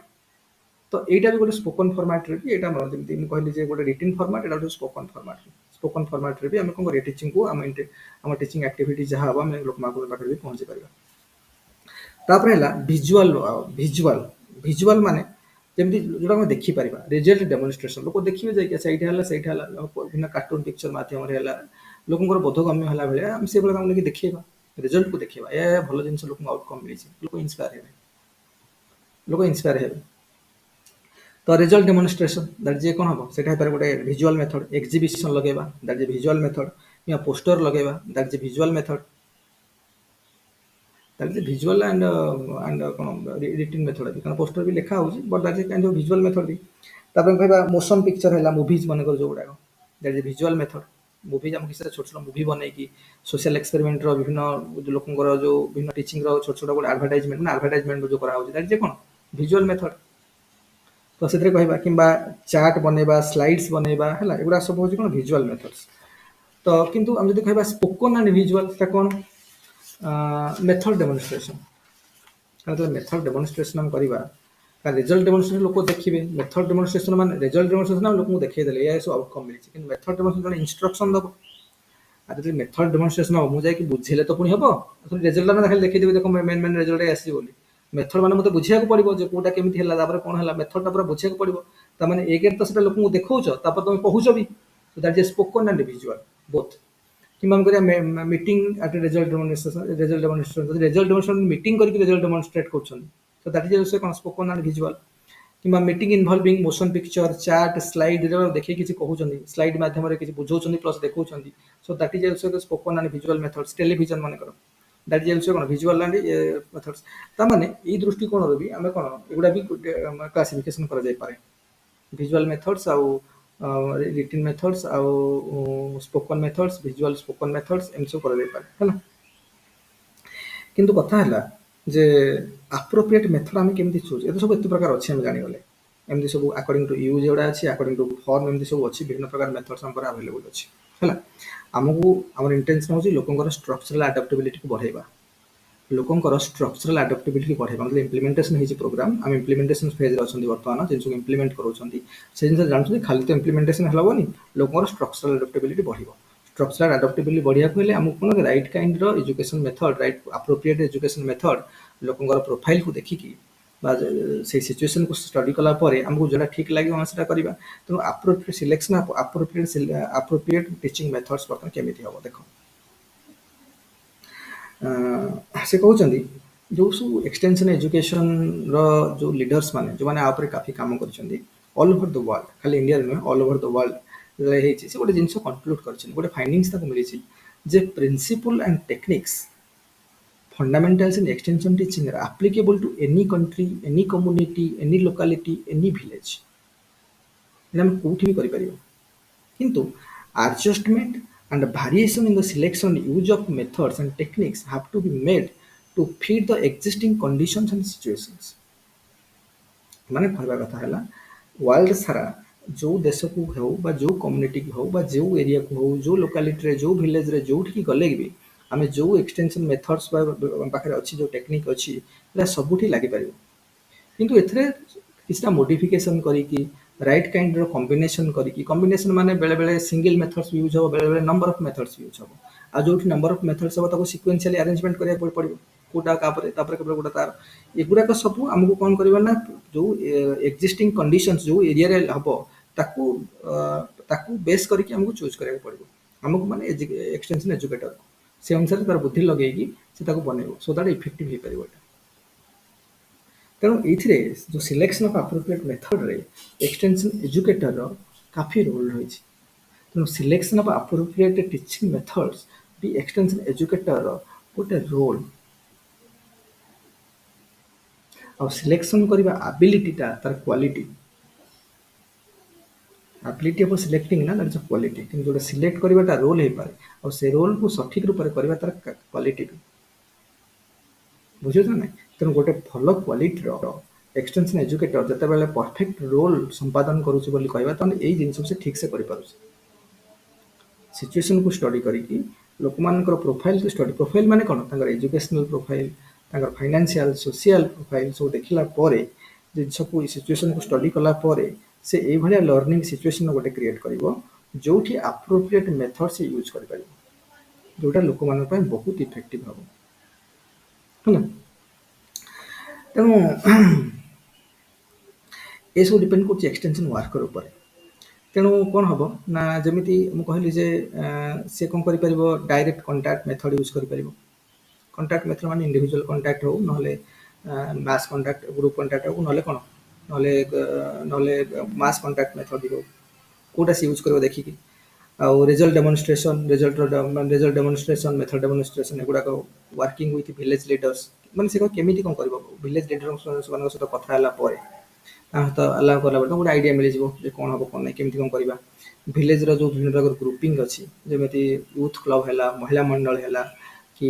ତ ଏଇଟା ବି ଗୋଟେ ସ୍ପୋକନ୍ ଫର୍ମାଟ୍ରେ ବି ଏଇଟା ଆମର, ଯେମିତି ମୁଁ କହିଲି ଯେ ଗୋଟେ ରିଟିନ୍ ଫର୍ମାଟ୍, ଏଇଟା ଗୋଟେ ସ୍ପୋକନ୍ ଫର୍ମାଟ୍। ସ୍ପୋକନ୍ ଫର୍ମାଟ୍ରେ ବି ଆମେ କ'ଣ କରିବା, ଟିଚିଂକୁ ଆମ ଟିଚିଂ ଆକ୍ଟିଭିଟି ଯାହା ହେବ ଆମେ ଲୋକମାନଙ୍କ ପାଖରେ ବି ପହଞ୍ଚି ପାରିବା। ତାପରେ ହେଲା ଭିଜୁଆଲ ମାନେ ଯେମିତି ଯୋଉଟା ଆମେ ଦେଖିପାରିବା, ରେଜଲ୍ଟ ଡେମନଷ୍ଟ୍ରେସନ, ଲୋକ ଦେଖିବେ ଯାଇକି ସେଇଟା ହେଲା ବିଭିନ୍ନ କାର୍ଟୁନ ପିକ୍ଚର ମାଧ୍ୟମରେ ହେଲା, ଲୋକଙ୍କର ବୋଧଗମ୍ୟ ହେଲା ଭଳିଆ ଆମେ ସେଇଭଳିଆ ତାଙ୍କୁ ନେଇକି ଦେଖେଇବା, ରେଜଲ୍ଟକୁ ଦେଖେଇବା, ଏହା ଭଲ ଜିନିଷ ଲୋକଙ୍କୁ ଆଉଟକମ୍ ମିଳିଛି, ଲୋକ ଇନ୍ସପାୟାର ହେବେ। ତ ରେଜଲ୍ଟ ଡେମନଷ୍ଟ୍ରେସନ ଦ୍ୟାଟ୍ ଯେ କ'ଣ ହେବ, ସେଇଟା ହେଇପାରେ ଗୋଟେ ଭିଜୁଆଲ ମେଥଡ଼, ଏକ୍ଜିବିସନ ଲଗେଇବା ଦ୍ୟାଟ୍ ଯେ ଭିଜୁଆଲ ମେଥଡ଼, କିମ୍ବା ପୋଷ୍ଟର ଲଗେଇବା ଦ୍ୟାଟ୍ ଯେ visual method, that is visual and କ'ଣ ରିଟିନ୍ ମେଥଡ଼ ବି, କାରଣ ପୋଷ୍ଟର ବି ଲେଖା ହେଉଛି, but that is kind of visual method ବି। ତାପରେ କହିବା ମୋସନ ପିକ୍ଚର ହେଲା, ମୁଭିଜ୍ ମନେକର ଯୋଉଗୁଡ଼ାକ, that is visual method. Movies ଆମ କିଛି ଛୋଟ ଛୋଟ ମୁଭି ବନେଇକି ସୋସିଆଲ ଏକ୍ସପେରିମେଣ୍ଟର ବିଭିନ୍ନ ଲୋକଙ୍କର ଯେଉଁ ବିଭିନ୍ନ ଟିଚିଂର ଛୋଟ ଛୋଟ ଗୋଟେ ଆଡଭର୍ଟାଇଜମେଣ୍ଟ ଯେଉଁ କରାହେଉଛି, ଦ୍ୟାଟ୍ ଇଜ୍ କ'ଣ ଭିଜୁଆଲ ମେଥଡ଼। ତ ସେଥିରେ କହିବା, କିମ୍ବା ଚାର୍ଟ ବନେଇବା, ସ୍ଲାଇଡ୍ସ ବନେଇବା, ହେଲା, ଏଗୁଡ଼ା ସବୁ ହେଉଛି କ'ଣ ଭିଜୁଆଲ ମେଥଡ୍ସ। ତ କିନ୍ତୁ ଆମେ ଯଦି କହିବା ସ୍ପୋକନ୍ ଆଣ୍ଡ ଭିଜୁଆଲ, ସେଟା କ'ଣ ମେଥଡ଼ ଡେମନଷ୍ଟ୍ରେସନ। କାରଣ ଯେତେବେଳେ ମେଥଡ଼ ଡେମନଷ୍ଟ୍ରେସନ ଆମେ କରିବା, ରେଜଲ୍ଟ ଡେମନଷ୍ଟ୍ରେସନ ଲୋକ ଦେଖିବେ, ମେଥଡ଼ ଡେମନଷ୍ଟ୍ରେସନ ମାନେ ରେଜଲ୍ଟ ଡେମନଷ୍ଟ୍ରେସନ ଆମେ ଲୋକଙ୍କୁ ଦେଖେଇଦେଲେ ଏହା ସବୁ ଆଉଟକମ୍ ମିଳିଛି, କିନ୍ତୁ ମେଥଡ଼ ଡେମନଷ୍ଟ୍ରେସନ ଜଣେ ଇନଷ୍ଟ୍ରକ୍ସନ ଦେବ। ଆଉ ଯଦି ମେଥଡ଼ ଡେମନଷ୍ଟ୍ରେସନ ହେବ, ମୁଁ ଯାଇକି ବୁଝେଇଲେ ତ ପୁଣି ହେବ, ରେଜଲ୍ଟ ଆମେ ଖାଲି ଦେଖେଇଦେବି, ଦେଖ ମେନ୍ ରେଜଲ୍ଟ ଆସିଛି ବୋଲି। ମେଥଡ଼ ମାନେ ମୋତେ ବୁଝିବାକୁ ପଡ଼ିବ ଯେ କୋଉଟା କେମିତି ହେଲା, ତାପରେ କ'ଣ ହେଲା, ମେଥଡ଼ଟା ପୁରା ବୁଝିବାକୁ ପଡ଼ିବ। ତାମାନେ ଏକରେ ତ ସେଟା ଲୋକଙ୍କୁ ଦେଖାଉଛ, ତାପରେ ତମେ କହୁଛ ବି, that is spoken and visual both. କିମ୍ବା ଆମେ କରିବା meeting at result demonstration, meeting କରିକି ରେଜଲ୍ଟ ଡେମନଷ୍ଟ୍ରେଟ୍ କରୁଛନ୍ତି, ତ ଦ୍ୟାଟ୍ ଇଜ୍ ଅଲସୋ କ'ଣ ସ୍ପୋକନ୍ ଆଣ୍ଡ ଭିଜୁଆଲ। କିମ୍ବା meeting involving motion picture, chart, slide ଦେଖେଇ କିଛି କହୁଛନ୍ତି, ସ୍ଲାଇଡ୍ ମାଧ୍ୟମରେ କିଛି ବୁଝାଉଛନ୍ତି ପ୍ଲସ୍ ଦେଖାଉଛନ୍ତି, so that is also spoken and visual methods. Television ମନେକର, ଦ୍ୟାଟ୍ ଇଜ୍ ଅଲସୋ କ'ଣ ଭିଜୁଆଲ ଆଣ୍ଡ ମେଥଡ୍ସ। ତାମାନେ ଏଇ ଦୃଷ୍ଟିକୋଣରୁ ବି ଆମେ କ'ଣ ଏଗୁଡ଼ା ବି କ୍ଲାସିଫିକେସନ କରାଯାଇପାରେ, ଭିଜୁଆଲ ମେଥଡ୍ସ ଆଉ ରିଟିନ୍ ମେଥଡ୍ସ ଆଉ spoken methods, visual spoken methods, ଏମିତି ସବୁ କରାଯାଇପାରେ, ହେଲା। କିନ୍ତୁ କଥା ହେଲା ଯେ ଆପ୍ରୋପ୍ରିଏଟ୍ ମେଥଡ଼ ଆମେ କେମିତି ଚୁଜ୍, ଏତେ ସବୁ ଏତେ ପ୍ରକାର ଅଛି ଆମେ ଜାଣିଗଲେ, ଏମିତି ସବୁ ଆକର୍ଡିଂ ଟୁ ୟୁଜ୍ ଏଗୁଡ଼ା ଅଛି, ଆକର୍ଡିଂ ଟୁ ଫର୍ମ ଏମିତି ସବୁ ଅଛି, ବିଭିନ୍ନ ପ୍ରକାର ମେଥଡ୍ସ ଆମ ପାଖରେ ଆଭେଲେବୁଲ୍ ଅଛି, ହେଲା। ଆମକୁ ଆମର ଇଣ୍ଟେନ୍ସନ୍ ହେଉଛି ଲୋକଙ୍କର ଷ୍ଟ୍ରକ୍ଚରାଲ ଆଡାପ୍ଟେବିଲିଟିକୁ ବଢ଼େଇବା, ଲୋକଙ୍କର ଷ୍ଟ୍ରକ୍ଚରାଲ ଆଡାପ୍ଟେବିଲିଟି ବଢ଼େଇବା। ମାନେ ଇମ୍ପ୍ଲିମେଣ୍ଟେସନ୍ ହେଇଛି ପ୍ରୋଗ୍ରାମ, ଆମେ ଇମ୍ପ୍ଲିମେଣ୍ଟେସନ୍ ଫେଜ୍ରେ ଅଛନ୍ତି ବର୍ତ୍ତମାନ, ଜିନିଷକୁ ଇମ୍ପ୍ଲିମେଣ୍ଟ କରୁଛନ୍ତି, ସେ ଜିନିଷ ଜାଣୁଛନ୍ତି ଖାଲି ତ ଇମ୍ପ୍ଲିମେଣ୍ଟେସନ୍ ହେବନି, ଲୋକଙ୍କର ଷ୍ଟ୍ରକ୍ଚରାଲ ଆଡାପ୍ଟେବିଲିଟି ବଢ଼ିବ। ଷ୍ଟ୍ରକ୍ଚରାଲ ଆଡାପ୍ଟେବିଲିଟି ବଢ଼ିବାକୁ ହେଲେ ଆମକୁ କ'ଣ ରାଇଟ୍ କାଇଣ୍ଡର education method, right appropriate education method, ଲୋକଙ୍କର ପ୍ରୋଫାଇଲକୁ ଦେଖିକି ବା ସେଇ ସିଚୁଏସନକୁ ଷ୍ଟଡି କଲା ପରେ ଆମକୁ ଯେଉଁଟା ଠିକ୍ ଲାଗିବ ଆମେ ସେଟା କରିବା। ତେଣୁ appropriate selection, appropriate teaching methods ବର୍ତ୍ତମାନ କେମିତି ହେବ ଦେଖ। ସେ କହୁଛନ୍ତି ଯେଉଁ ସବୁ ଏକ୍ସଟେନ୍ସନ୍ ଏଜୁକେସନ୍ର ଯେଉଁ ଲିଡର୍ସ ମାନେ, ଯେଉଁମାନେ ଆ ଉପରେ କାଫି କାମ କରିଛନ୍ତି ଅଲ୍ ଓଭର୍ ଦ ୱାର୍ଲଡ, ଖାଲି ଇଣ୍ଡିଆରେ ନୁହେଁ, ଅଲ୍ ଓଭର୍ ଦ ୱାର୍ଲଡ ହେଇଛି, ସେ ଗୋଟେ ଜିନିଷ କନକ୍ଲୁଡ୍ କରିଛନ୍ତି, ଗୋଟେ ଫାଇଣ୍ଡିଙ୍ଗସ୍ ତାକୁ ମିଳିଛି ଯେ principle and techniques fundamentals in extension teaching are applicable to any country, any community, any locality, any village. ଆମେ କୋଉଠି ବି କରିପାରିବ, କିନ୍ତୁ adjustment and variation in the selection and use of methods and techniques have to be made to fit the existing conditions and situations. ମାନେ କହିବା କଥା ହେଲା ୱାର୍ଲଡ ସାରା ଯେଉଁ ଦେଶକୁ ହେଉ ବା ଯେଉଁ କମ୍ୟୁନିଟିକୁ ହେଉ ବା ଯେଉଁ ଏରିଆକୁ ହେଉ, ଯେଉଁ ଲୋକାଲିଟିରେ, ଯେଉଁ ଭିଲେଜରେ, ଯେଉଁଠିକି ଗଲେ ବି ଆମେ ଯେଉଁ ଏକ୍ସଟେନ୍ସନ୍ ମେଥଡ୍ସ ପାଖରେ ଅଛି, ଯେଉଁ ଟେକ୍ନିକ୍ ଅଛି, ଏଇଟା ସବୁଠି ଲାଗିପାରିବ। କିନ୍ତୁ ଏଥିରେ କିଛିଟା ମୋଡିଫିକେସନ୍ କରିକି, ରାଇଟ୍ କାଇଣ୍ଡର କମ୍ବିନେସନ୍ କରିକି, କମ୍ବିନେସନ୍ ମାନେ ବେଳେବେଳେ ସିଙ୍ଗଲ ମେଥଡ୍ସ ୟୁଜ୍ ହେବ, ବେଳେବେଳେ ନମ୍ବର ଅଫ୍ ମେଥଡ୍ସ ୟୁଜ୍ ହେବ। ଆଉ ଯେଉଁଠି ନମ୍ବର ଅଫ୍ ମେଥଡ୍ସ ହେବ ତାକୁ ସିକ୍ୱେନ୍ସିଆଲି ଆରେଞ୍ଜମେଣ୍ଟ କରିବାକୁ ପଡ଼ିବ, କୋଉଟା କାପରେ ତାପରେ କେବଳ କୋଉଟା ତାର ଏଗୁଡାକ ସବୁ ଆମକୁ କଣ କରିବା ନା ଯୋଉ ଏକ୍ଜିଷ୍ଟିଂ କଣ୍ଡିସନ୍ସ ଯୋଉ ଏରିଆରେ ହବ ତାକୁ ଅ, ତାକୁ ବେସ୍ କରିକି ଆମକୁ ଚୁଜ୍ କରିବାକୁ ପଡିବ ଆମକୁ ମାନେ ଏକ୍ସଟେନ୍ସନ ଏଜୁକେଟର ସେ ଅନୁସାରେ ତାର ବୁଦ୍ଧି ଲଗେଇକି ସେ ତାକୁ ବନେଇବ ସୋ ଦ୍ୟାଟ୍ ଇଫେକ୍ଟିଭ ହେଇପାରିବ ଏଟା ତେଣୁ ଏଇଥିରେ ଯୋଉ ସିଲେକ୍ସନ ଅଫ୍ ଆପ୍ରୋପ୍ରିଏଟ୍ ମେଥଡରେ ଏକ୍ସଟେନ୍ସନ ଏଜୁକେଟରର କାଫି ରୋଲ ରହିଛି ତେଣୁ selection of appropriate teaching methods ବି ଏକ୍ସଟେନ୍ସନ ଏଜୁକେଟରର ଗୋଟେ ରୋଲ ଆଉ ସିଲେକ୍ସନ କରିବା ଆବିଲିଟିଟା ତାର କ୍ୱାଲିଟି ability of selecting ନା that is a quality କିନ୍ତୁ ଯୋଉଟା ସିଲେକ୍ଟ କରିବାଟା ରୋଲ ହେଇପାରେ ଆଉ ସେ ରୋଲକୁ ସଠିକ ରୂପରେ କରିବା ତାର କ୍ୱାଲିଟି ବି ବୁଝୁଛ ନା ନାଇଁ ତେଣୁ ଗୋଟେ ଭଲ କ୍ୱାଲିଟିର ଏକ୍ସଟେନ୍ସନ ଏଜୁକେଟର ଯେତେବେଳେ ପରଫେକ୍ଟ ରୋଲ ସମ୍ପାଦନ କରୁଛି ବୋଲି କହିବା ତାହେଲେ ଏଇ ଜିନିଷକୁ ସେ ଠିକ୍ ସେ କରିପାରୁଛି ସିଚୁଏସନକୁ ଷ୍ଟଡି କରିକି ଲୋକମାନଙ୍କର ପ୍ରୋଫାଇଲକୁ ଷ୍ଟଡି ପ୍ରୋଫାଇଲ ମାନେ କ'ଣ ତାଙ୍କର ଏଜୁକେସନାଲ ପ୍ରୋଫାଇଲ ତାଙ୍କର ଫାଇନାନ୍ସିଆଲ ସୋସିଆଲ ପ୍ରୋଫାଇଲ ସବୁ ଦେଖିଲା ପରେ ଜିନିଷକୁ ସିଚୁଏସନକୁ ଷ୍ଟଡି କଲା ପରେ ସେ ଏଇଭଳିଆ ଲର୍ଣ୍ଣିଂ ସିଚୁଏସନ ଗୋଟେ କ୍ରିଏଟ୍ କରିବ ଯୋଉଠି ଆପ୍ରୋପ୍ରିଏଟ୍ ମେଥଡ ସେ ୟୁଜ୍ କରିପାରିବ ଯୋଉଟା ଲୋକମାନଙ୍କ ପାଇଁ ବହୁତ ଇଫେକ୍ଟିଭ ହବ ହେଲା ତେଣୁ ଏସବୁ ଡିପେଣ୍ଡ କରୁଛି ଏକ୍ସଟେନସନ ୱାର୍କର ଉପରେ ତେଣୁ କ'ଣ ହବ ନା ଯେମିତି ମୁଁ କହିଲି ଯେ ସେ କ'ଣ କରିପାରିବ ଡାଇରେକ୍ଟ କଣ୍ଟାକ୍ଟ ମେଥଡ଼ ୟୁଜ୍ କରିପାରିବ କଣ୍ଟାକ୍ଟ ମେଥଡ଼ ମାନେ ଇଣ୍ଡିଭିଜୁଆଲ କଣ୍ଟାକ୍ଟ ହଉ ନହେଲେ ମାସ୍ କଣ୍ଟାକ୍ଟ ଗ୍ରୁପ କଣ୍ଟାକ୍ଟ ହଉ ନହେଲେ କ'ଣ ନହେଲେ ମାସ୍ କଣ୍ଟାକ୍ଟ ମେଥଡ଼ ହଉ କୋଉଟା ସେ ୟୁଜ୍ କରିବ ଦେଖିକି ଆଉ result demonstration result demonstration method demonstration ଏଗୁଡ଼ାକ ୱାର୍କିଂ ୱିଥ୍ ଭିଲେଜ ଲିଡର୍ସ ମାନେ ସେ କେମିତି କ'ଣ କରିବ ଭିଲେଜ ଲିଡର୍ସମାନଙ୍କ ସହିତ କଥା ହେଲା ପରେ ତାଙ୍କ ସହିତ ଆଲାଉ କଲା ପରେ ଗୋଟେ ଆଇଡିଆ ମିଳିଯିବ ଯେ କ'ଣ ହବ କ'ଣ ନାହିଁ କେମିତି କ'ଣ କରିବା ଭିଲେଜର ଯେଉଁ ବିଭିନ୍ନ ପ୍ରକାର ଗ୍ରୁପିଂ ଅଛି ଯେମିତି ୟୁଥ୍ କ୍ଲବ ହେଲା ମହିଳା ମଣ୍ଡଳ ହେଲା କି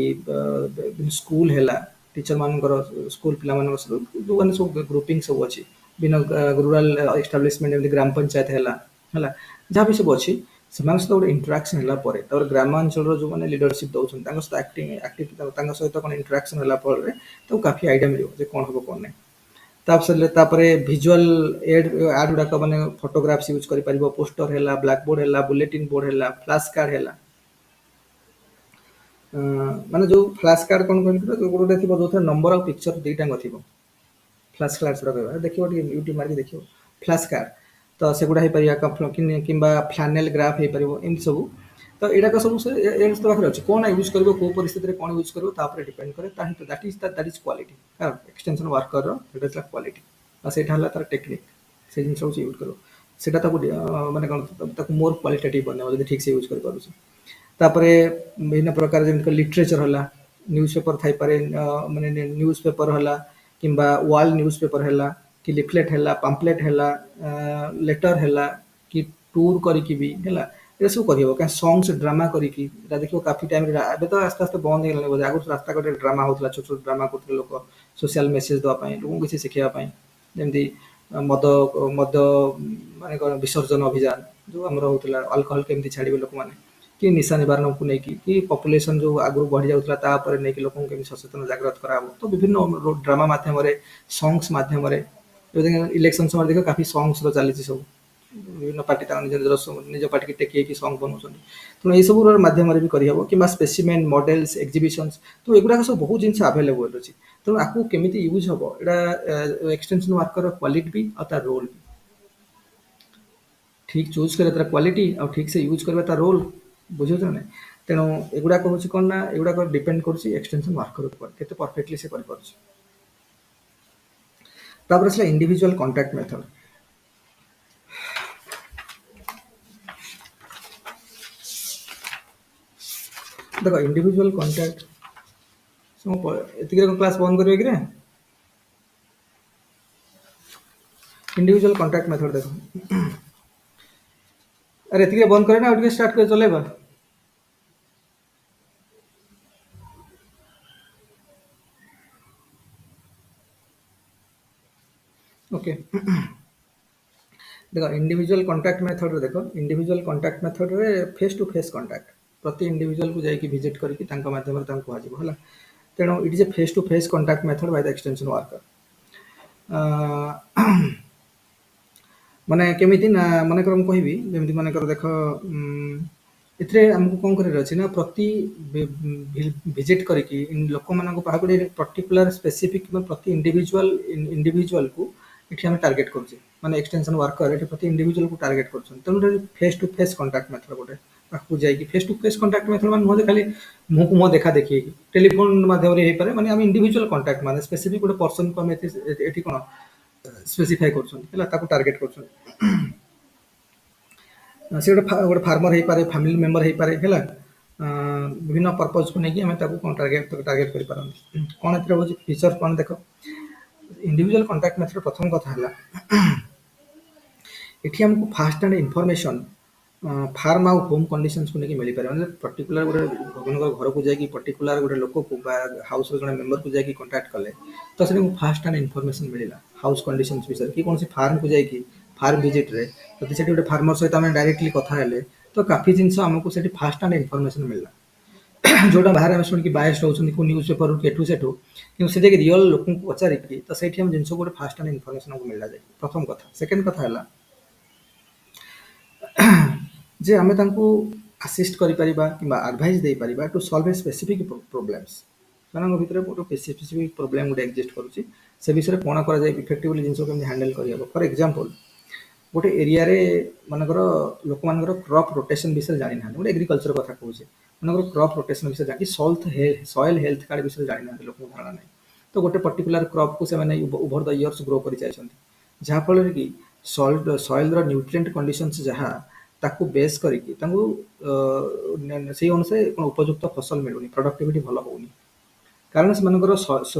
ସ୍କୁଲ ହେଲା ଟିଚର ମାନଙ୍କର ସ୍କୁଲ ପିଲାମାନଙ୍କ ସବୁ ଯେଉଁମାନେ ସବୁ ଗ୍ରୁପିଂ ସବୁ ଅଛି ବିଭିନ୍ନ ରୁରାଲ ଏଷ୍ଟାବ୍ଲିଶମେଣ୍ଟ ଯେମିତି ଗ୍ରାମ ପଞ୍ଚାୟତ ହେଲା ହେଲା ଯାହା ବି ସବୁ ଅଛି ସେମାନଙ୍କ ସହିତ ଗୋଟେ ଇଣ୍ଟରାକ୍ସନ ହେଲା ପରେ ତାପରେ ଗ୍ରାମାଞ୍ଚଳର ଯେଉଁମାନେ ଲିଡରସିପ୍ ଦେଉଛନ୍ତି ତାଙ୍କ ସହିତ ଆକ୍ଟିଭ ତାଙ୍କ ସହିତ କ'ଣ ଇଣ୍ଟରାକ୍ସନ ହେଲା ଫଳରେ ତାକୁ କାଫି ଆଇଡିଆ ମିଳିବ ଯେ କ'ଣ ହବ କ'ଣ ନାହିଁ ତାପରେ ଭିଜୁଆଲ ଆଡ୍ ଗୁଡାକ ମାନେ ଫଟୋଗ୍ରାଫ୍ସ ୟୁଜ୍ କରିପାରିବ ପୋଷ୍ଟର ହେଲା ବ୍ଲାକ୍ ବୋର୍ଡ ହେଲା ବୁଲେଟିନ୍ ବୋର୍ଡ ହେଲା ଫ୍ଲାସ୍ କାର୍ଡ ହେଲା ମାନେ ଯୋଉ ଫ୍ଲାସ୍ କାର୍ଡ କ'ଣ କହିଲେ ଗୋଟେ ଥିବ ଯୋଉଥିରେ ନମ୍ବର ଆଉ ପିକ୍ଚର ଦିଟାଙ୍କ ଥିବ ଫ୍ଲାସ୍ କାର୍ଡ ସେଟା କହିବା ଦେଖିବ ଟିକେ ୟୁଟ୍ୟୁବ ମାରିକି ଦେଖିବ ଫ୍ଲାସ୍ କାର୍ଡ ତ ସେଗୁଡ଼ା ହେଇପାରିବ କିମ୍ବା ଫ୍ଲାନେଲ ଗ୍ରାଫ୍ ହେଇପାରିବ ଏମିତି ସବୁ ତ ଏଇଟାକ ସବୁ ସେ ଏମିତି ତ ପାଖରେ ଅଛି କ'ଣ ୟୁଜ୍ କରିବ କୋଉ ପରିସ୍ଥିତିରେ କ'ଣ ୟୁଜ୍ କରିବ ତା ଉପରେ ଡିପେଣ୍ଡ କରେ ଦ୍ୟାଟ୍ ଇଜ୍ କ୍ୱାଲିଟି ଏକ୍ସଟେନସନ ୱାର୍କରର ସେଇଟା ହେଲା କ୍ୱାଲିଟି ଆଉ ସେଇଟା ହେଲା ତାର ଟେକ୍ନିକ୍ ସେ ଜିନିଷକୁ ସେ ୟୁଜ୍ କରିବ ସେଇଟା ତାକୁ ମାନେ କ'ଣ ତାକୁ ମୋର କ୍ୱାଲିଟେଟିଭ୍ ବନେଇବ ଯଦି ଠିକ୍ ସେ ୟୁଜ୍ କରିପାରୁଛି ତାପରେ ବିଭିନ୍ନ ପ୍ରକାର ଯେମିତି ଲିଟରେଚର ହେଲା ନ୍ୟୁଜ୍ ପେପର ଥାଇପାରେ ମାନେ ନ୍ୟୁଜ୍ ପେପର ହେଲା କିମ୍ବା ୱାର୍ଲଡ ନ୍ୟୁଜ୍ ପେପର ହେଲା କି ଲିଫଲେଟ୍ ହେଲା ପାମ୍ପଲେଟ୍ ହେଲା ଲେଟର ହେଲା କି ଟୁର୍ କରିକି ବି ହେଲା ଏଟା ସବୁ କରିହେବ କାହିଁ ସଙ୍ଗସ୍ ଡ୍ରାମା କରିକି ଏଟା ଦେଖିବ କାଫି ଟାଇମ୍ରେ ଏବେ ତ ଆସ୍ତେ ଆସ୍ତେ ବନ୍ଦ ହେଇଗଲାଣି ବୋଧେ ଆଗରୁ ରାସ୍ତାକଡ଼ରେ ଡ୍ରାମା ହେଉଥିଲା ଛୋଟ ଛୋଟ ଡ୍ରାମା କରୁଥିଲେ ଲୋକ ସୋସିଆଲ ମେସେଜ ଦେବା ପାଇଁ ଲୋକଙ୍କୁ କିଛି ଶିଖେଇବା ପାଇଁ ଯେମିତି ମଦ ମଦ ମାନେ କ'ଣ ବିସର୍ଜନ ଅଭିଯାନ ଯେଉଁ ଆମର ହେଉଥିଲା ଆଲକୋହଲ କେମିତି ଛାଡ଼ିବେ ଲୋକମାନେ କି ନିଶା ନିବାରଣକୁ ନେଇକି କି ପପୁଲେସନ ଯେଉଁ ଆଗରୁ ବଢ଼ି ଯାଉଥିଲା ତା ଉପରେ ନେଇକି ଲୋକଙ୍କୁ କେମିତି ସଚେତନ ଜାଗ୍ରତ କରାହବ ତ ବିଭିନ୍ନ ଡ୍ରାମା ମାଧ୍ୟମରେ ସଙ୍ଗସ୍ ମାଧ୍ୟମରେ ଇଲେକ୍ସନ ସମୟରେ ଦେଖିବ କାଫି ସଙ୍ଗସର ଚାଲିଛି ସବୁ ବିଭିନ୍ନ ପାର୍ଟି ତାଙ୍କ ନିଜ ପାର୍ଟିକି ଟେକି ସଙ୍ଗ ବନାଉଛନ୍ତି ତେଣୁ ଏଇସବୁର ମାଧ୍ୟମରେ ବି କରିହେବ କିମ୍ବା ସ୍ପେସିମେନ୍ ମଡେଲ୍ସ ଏକ୍ଜିବିସନ୍ସ ତ ଏଗୁଡ଼ାକ ସବୁ ବହୁତ ଜିନିଷ ଆଭେଲେବୁଲ୍ ଅଛି ତେଣୁ ଆକୁ କେମିତି ୟୁଜ୍ ହବ ଏଇଟା ଏକ୍ସଟେନସନ ୱାର୍କର କ୍ୱାଲିଟି ବି ଆଉ ତା ରୋଲ୍ ବି ଠିକ୍ ଚୁଜ୍ କରିବା ତାର କ୍ୱାଲିଟି ଆଉ ଠିକ୍ ସେ ୟୁଜ୍ କରିବା ତା ରୋଲ୍ ବୁଝୁଛ ନା ନାହିଁ ତେଣୁ ଏଗୁଡ଼ାକ ହେଉଛି କ'ଣ ନା ଏଗୁଡ଼ାକ ଡିପେଣ୍ଡ କରୁଛି ଏକ୍ସଟେନସନ ୱାର୍କର ଉପରେ କେତେ ପରଫେକ୍ଟଲି ସେ କରିପାରୁଛି ତାପରେ ଆସିଲା ଇଣ୍ଡିଭିଜୁଆଲ କଣ୍ଟାକ୍ଟ ମେଥଡ଼ ଦେଖ ଇଣ୍ଡିଭିଜୁଆଲ କଣ୍ଟାକ୍ଟ ଏତିକିରେ କ୍ଲାସ୍ ବନ୍ଦ କରିବେ କିରେ ଇଣ୍ଡିଭିଜୁଆଲ କଣ୍ଟାକ୍ଟ ମେଥଡ଼ ଦେଖ ଆରେ ଏତିକିରେ ବନ୍ଦ करे ନା ଆଉ ଟିକେ ଷ୍ଟାର୍ଟ କରି ଚଲେଇବା ଓକେ ଦେଖ ଇଣ୍ଡିଭିଜୁଆଲ କଣ୍ଟାକ୍ଟ ମେଥଡ଼ରେ ଦେଖ ଇଣ୍ଡିଭିଜୁଆଲ କଣ୍ଟାକ୍ଟ ମେଥଡ଼ରେ ଫେସ୍ ଟୁ ଫେସ୍ କଣ୍ଟାକ୍ଟ ପ୍ରତି ଇଣ୍ଡିଭିଜୁଆଲକୁ ଯାଇକି ଭିଜିଟ୍ କରିକି ତାଙ୍କ ମାଧ୍ୟମରେ ତାଙ୍କୁ କୁହାଯିବ ହେଲା ତେଣୁ it is a face to face contact method Bai the extension worker ମାନେ କେମିତି ନା ମନେକର ମୁଁ କହିବି ଯେମିତି ମନେକର ଦେଖ ଏଥିରେ ଆମକୁ କ'ଣ କରିବାର ଅଛି ନା ପ୍ରତି ଭିଜିଟ୍ କରିକି ଲୋକମାନଙ୍କ ପାଖକୁ ଗୋଟେ ପର୍ଟିକୁଲାର ସ୍ପେସିଫିକ୍ କିମ୍ବା ପ୍ରତି ଇଣ୍ଡିଭିଜୁଆଲକୁ ଏଠି ଆମେ ଟାର୍ଗେଟ୍ କରୁଛେ ମାନେ ଏକ୍ସଟେନସନ୍ ୱାର୍କର ଏଠି ପ୍ରତି ଇଣ୍ଡିଭିଜୁଆଲକୁ ଟାର୍ଗେଟ୍ କରୁଛନ୍ତି ତେଣୁ face to face contact method ଗୋଟେ ପାଖକୁ ଯାଇକି face to face contact method ମାନେ ନୁହଁ ଯେ ଖାଲି ମୁହଁକୁ ମୁହଁ ଦେଖା ଦେଖି ହେଇକି ଟେଲିଫୋନ୍ ମାଧ୍ୟମରେ ହେଇପାରେ ମାନେ ଆମେ ଇଣ୍ଡିଭିଜୁଆଲ କଣ୍ଟାକ୍ଟ ମାନେ ସ୍ପେସିଫିକ୍ ଗୋଟେ ପର୍ସନକୁ ଆମେ ଏଠି କ'ଣ ସ୍ପେସିଫାଇ କରୁଛନ୍ତି ହେଲା ତାକୁ ଟାର୍ଗେଟ୍ କରୁଛନ୍ତି ସେ ଗୋଟେ ଫାର୍ମର ହେଇପାରେ ଫ୍ୟାମିଲି ମେମ୍ବର ହେଇପାରେ ହେଲା ବିଭିନ୍ନ ପର୍ପଜକୁ ନେଇକି ଆମେ ତାକୁ କ'ଣ ଟାର୍ଗେଟ୍ କରିପାରନ୍ତି କ'ଣ ଏଥିରେ ହେଉଛି ଫିଚର କ'ଣ ଦେଖ ଇଣ୍ଡିଭିଜୁଆଲ କଣ୍ଟାକ୍ଟ ମେଥଡ଼ ପ୍ରଥମ କଥା ହେଲା ଏଠି ଆମକୁ ଫାଷ୍ଟ ଆଣ୍ଡ ଇନଫର୍ମେସନ୍ ଫାର୍ମ ଆଉ ହୋମ୍ କଣ୍ଡିସନ୍ସକୁ ନେଇକି ମିଳିପାରେ ମାନେ ପର୍ଟିକୁଲାର ଗୋଟେ ଭଗବାନଙ୍କ ଘରକୁ ଯାଇକି ପର୍ଟିକୁଲାର ଗୋଟେ ଲୋକକୁ ବା ହାଉସ୍ର ଜଣେ ମେମ୍ବରକୁ ଯାଇକି କଣ୍ଟାକ୍ଟ କଲେ ତ ସେଠି ଆମକୁ ଫାଷ୍ଟ ଆଣ୍ଡ ଇନଫର୍ମେସନ୍ ମିଳିଲା ହାଉସ୍ କଣ୍ଡିସନ୍ସ ବିଷୟରେ କି କୌଣସି ଫାର୍ମକୁ ଯାଇକି ଫାର୍ମ ଭିଜିଟ୍ରେ ଯଦି ସେଠି ଗୋଟେ ଫାର୍ମର ସହିତ ଆମେ ଡାଇରେକ୍ଟଲି କଥା ହେଲେ ତ କାଫି ଜିନିଷ ଆମକୁ ସେଠି ଫାଷ୍ଟ ଆଣ୍ଡ ଇନଫର୍ମେସନ୍ ମିଳିଲା ଯୋଉଟା ବାହାରେ ଆମେ ଶୁଣିକି ବାୟସ୍ ରହୁଛନ୍ତି କେଉଁ ନ୍ୟୁଜ୍ ପେପରରୁ କି ଏଠୁ ସେଠୁ କିନ୍ତୁ ସେ ଯାଇକି ରିଅଲ୍ ଲୋକଙ୍କୁ ପଚାରିକି ତ ସେଇଠି ଆମେ ଜିନିଷକୁ ଗୋଟେ ଫାଷ୍ଟ ଆଣ୍ଡ ଇନଫର୍ମେସନ୍ ଆମକୁ ମିଳିଲା ଯାଇକି ପ୍ରଥମ କଥା ସେକେଣ୍ଡ କଥା ହେଲା ଯେ ଆମେ ତାଙ୍କୁ ଆସିଷ୍ଟ କରିପାରିବା କିମ୍ବା ଆଡଭାଇସ୍ ଦେଇପାରିବା ଟୁ ସଲ୍ଭ ଏ ସ୍ପେସିଫିକ୍ ପ୍ରୋବ୍ଲେମ୍ସ ସେମାନଙ୍କ ଭିତରେ ଗୋଟେ ସ୍ପେସିଫିକ୍ ପ୍ରୋବ୍ଲେମ୍ ଗୋଟେ ଏକ୍ଜିଷ୍ଟ କରୁଛି ସେ ବିଷୟରେ କ'ଣ କରାଯାଏ ଇଫେକ୍ଟିଭଲି ଜିନିଷ କେମିତି ହ୍ୟାଣ୍ଡେଲ୍ କରିହେବ ଫର୍ ଏକ୍ଜାମ୍ପଲ୍ ଗୋଟେ ଏରିଆରେ ମନେକର ଲୋକମାନଙ୍କର କ୍ରପ୍ ରୋଟେସନ୍ ବିଷୟରେ ଜାଣିନାହାନ୍ତି ଗୋଟେ ଏଗ୍ରିକଲଚର କଥା କହୁଛେ ମନେକର କ୍ରପ୍ ରୋଟେସନ୍ ବିଷୟରେ ଜାଣିକି ସଏଲ୍ ହେଲ୍ଥ କାର୍ଡ଼ ବିଷୟରେ ଜାଣିନାହାନ୍ତି ଲୋକଙ୍କୁ ଧାରଣା ନାହିଁ ତ ଗୋଟେ ପର୍ଟିକୁଲାର କ୍ରପ୍କୁ ସେମାନେ ଓଭର ଦ ଇୟର୍ସ ଗ୍ରୋ କରି ଯାଇଛନ୍ତି ଯାହାଫଳରେ କି ସଏଲ୍ର ନ୍ୟୁଟ୍ରିଏଣ୍ଟ କଣ୍ଡିସନ୍ସ ଯାହା ତାକୁ ବେସ୍ କରିକି ତାଙ୍କୁ ସେଇ ଅନୁସାରେ କ'ଣ ଉପଯୁକ୍ତ ଫସଲ ମିଳୁନି ପ୍ରଡକ୍ଟିଭିଟି ଭଲ ହେଉନି କାରଣ ସେମାନଙ୍କର